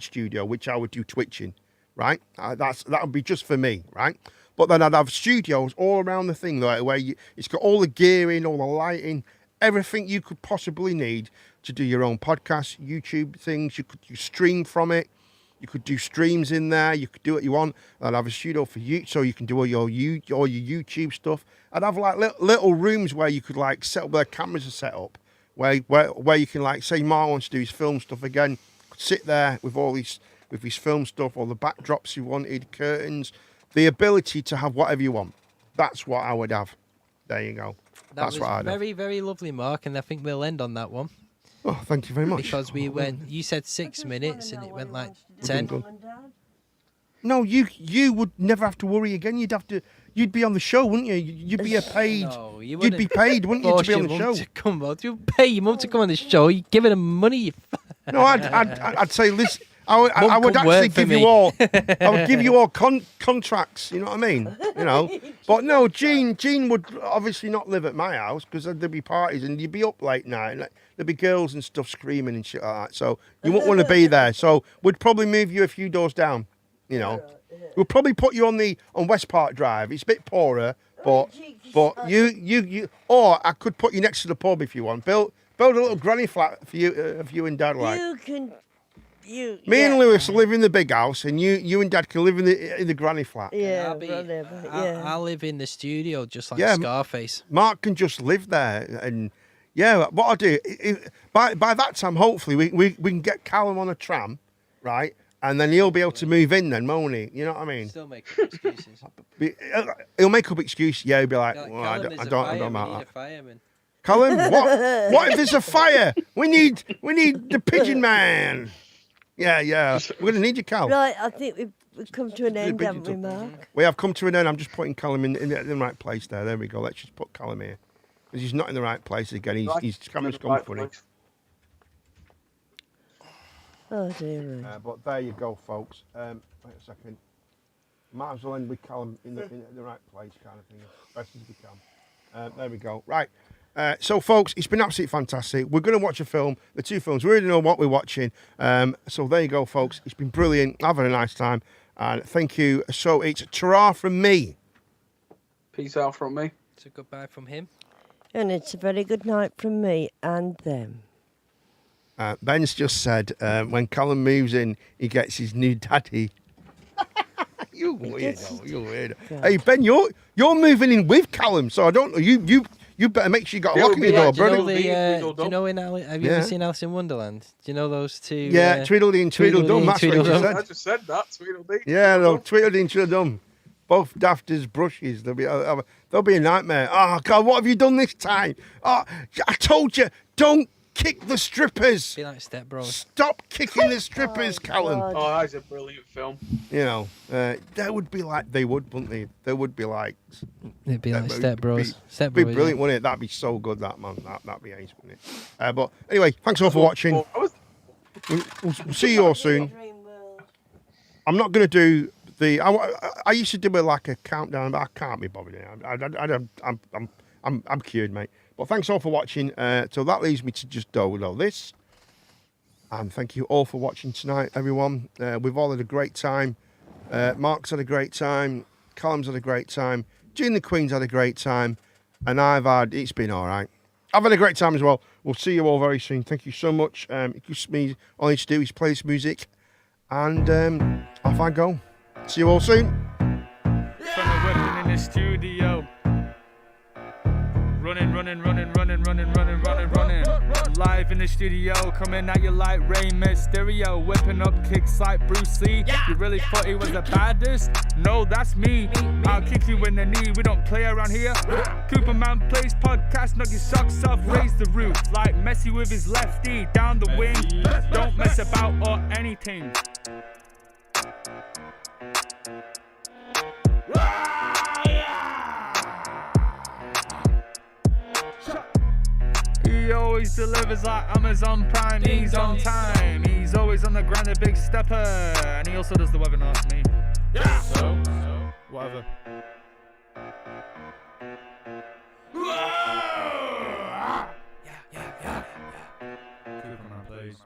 studio, which I would do twitching, right? That would be just for me, right? But then I'd have studios all around the thing, like, where it's got all the gearing, all the lighting, everything you could possibly need to do your own podcast, YouTube things. You stream from it. You could do streams in there. You could do what you want. I'd have a studio for you, so you can do all your YouTube stuff. I'd have like little rooms where you could like set up where cameras are set up, where you can, like, say Mark wants to do his film stuff again, sit there with his film stuff, all the backdrops you wanted, curtains, the ability to have whatever you want. That's what I would have. There you go. That's what I'd have. Very, very lovely, Mark, and I think we'll end on that one. Oh, thank you very much. Because you said 6 minutes and it went like 10. No, you would never have to worry again. You'd be on the show, wouldn't you? You'd be paid. No, you'd be paid, wouldn't you, to be on the show? You'd pay your mum to come on the show. You're giving them money. No, I'd say, listen, I would actually give you all. I would give you all contracts. You know what I mean? You know. But no, Gene would obviously not live at my house because there'd be parties and you'd be up late night. And there'd be girls and stuff screaming and shit like that. So you wouldn't want to be there. So we'd probably move you a few doors down. You know, we'll probably put you on West Park Drive. It's a bit poorer, but you. Or I could put you next to the pub if you want. Build a little granny flat for you and Dad. Like you can. Me and Lewis live in the big house, and you and Dad can live in the granny flat. Yeah, I'll live in the studio just like Scarface. Mark can just live there, and what I'll do by that time, hopefully we can get Callum on a tram, right, and then he'll be able to move in then, won't he? You know what I mean? Still make excuses. He'll make up excuses. Yeah, he'll be like, well, I don't know. Fireman. Callum, what if there's a fire? We need the pigeon man. Yeah. We're going to need you, Cal. Right, I think we've come to an end, haven't we, Mark? We have come to an end. I'm just putting Callum in the right place there. There we go. Let's just put Callum here. Because he's not in the right place again. His camera's gone funny. Oh, dear. But there you go, folks. Wait a second. Might as well end with Callum in the right place, kind of thing, as best as we can. There we go. Right. So, folks, it's been absolutely fantastic. We're going to watch a film, the two films. We already know what we're watching. So there you go, folks. It's been brilliant. I've had a nice time. And thank you. So it's ta-ra from me. Peace out from me. It's a goodbye from him. And it's a very good night from me and them. Ben's just said when Callum moves in, he gets his new daddy. You weirdo. Hey, Ben, you're moving in with Callum, so I don't know. You better make sure you got a lock in your door, brother. Do you know have you ever seen Alice in Wonderland? Do you know those two? Yeah, Tweedledee and Tweedledum. That's what you said. I just said that, Tweedledee. Yeah, no, Tweedledee and Tweedledum. Both daft as brushes. They'll be a nightmare. Oh, God, what have you done this time? Oh, I told you, don't kick the strippers. Be like Step Bros. Stop kicking the strippers, Callum. Oh, that's a brilliant film. You know, they would, wouldn't they? They would be like... It'd be like Step Bros. It'd be brilliant, wouldn't it? That'd be so good, that, man. That'd be ace, wouldn't it? But anyway, thanks all for watching. We'll see you all soon. I'm not going to do the... I used to do like a countdown, but I can't be bothered now. I'm cured, mate. But thanks all for watching. So that leaves me to just do this. And thank you all for watching tonight, everyone. We've all had a great time. Mark's had a great time. Callum's had a great time. Gene the Queen's had a great time. And it's been all right. I've had a great time as well. We'll see you all very soon. Thank you so much. It gives me all I need to do is play this music. And off I go. See you all soon. From a weapon in the studio. Running. Live in the studio, coming at you like Rey Mysterio, whipping up kicks like Bruce Lee. You really thought he was the baddest? No, that's me. I'll kick you in the knee. We don't play around here. Cooperman Plays podcast, knock your socks off, raise the roof like Messi with his lefty down the wing. Don't mess about or anything. He always delivers like Amazon Prime. He's on time. He's always on the grind, a big stepper. And he also does the webinars for me. Yeah. So whatever. Yeah. Cooperman Plays.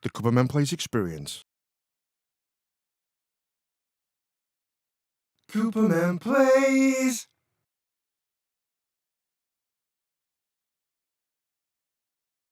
The Cooperman Plays experience. Cooperman Plays.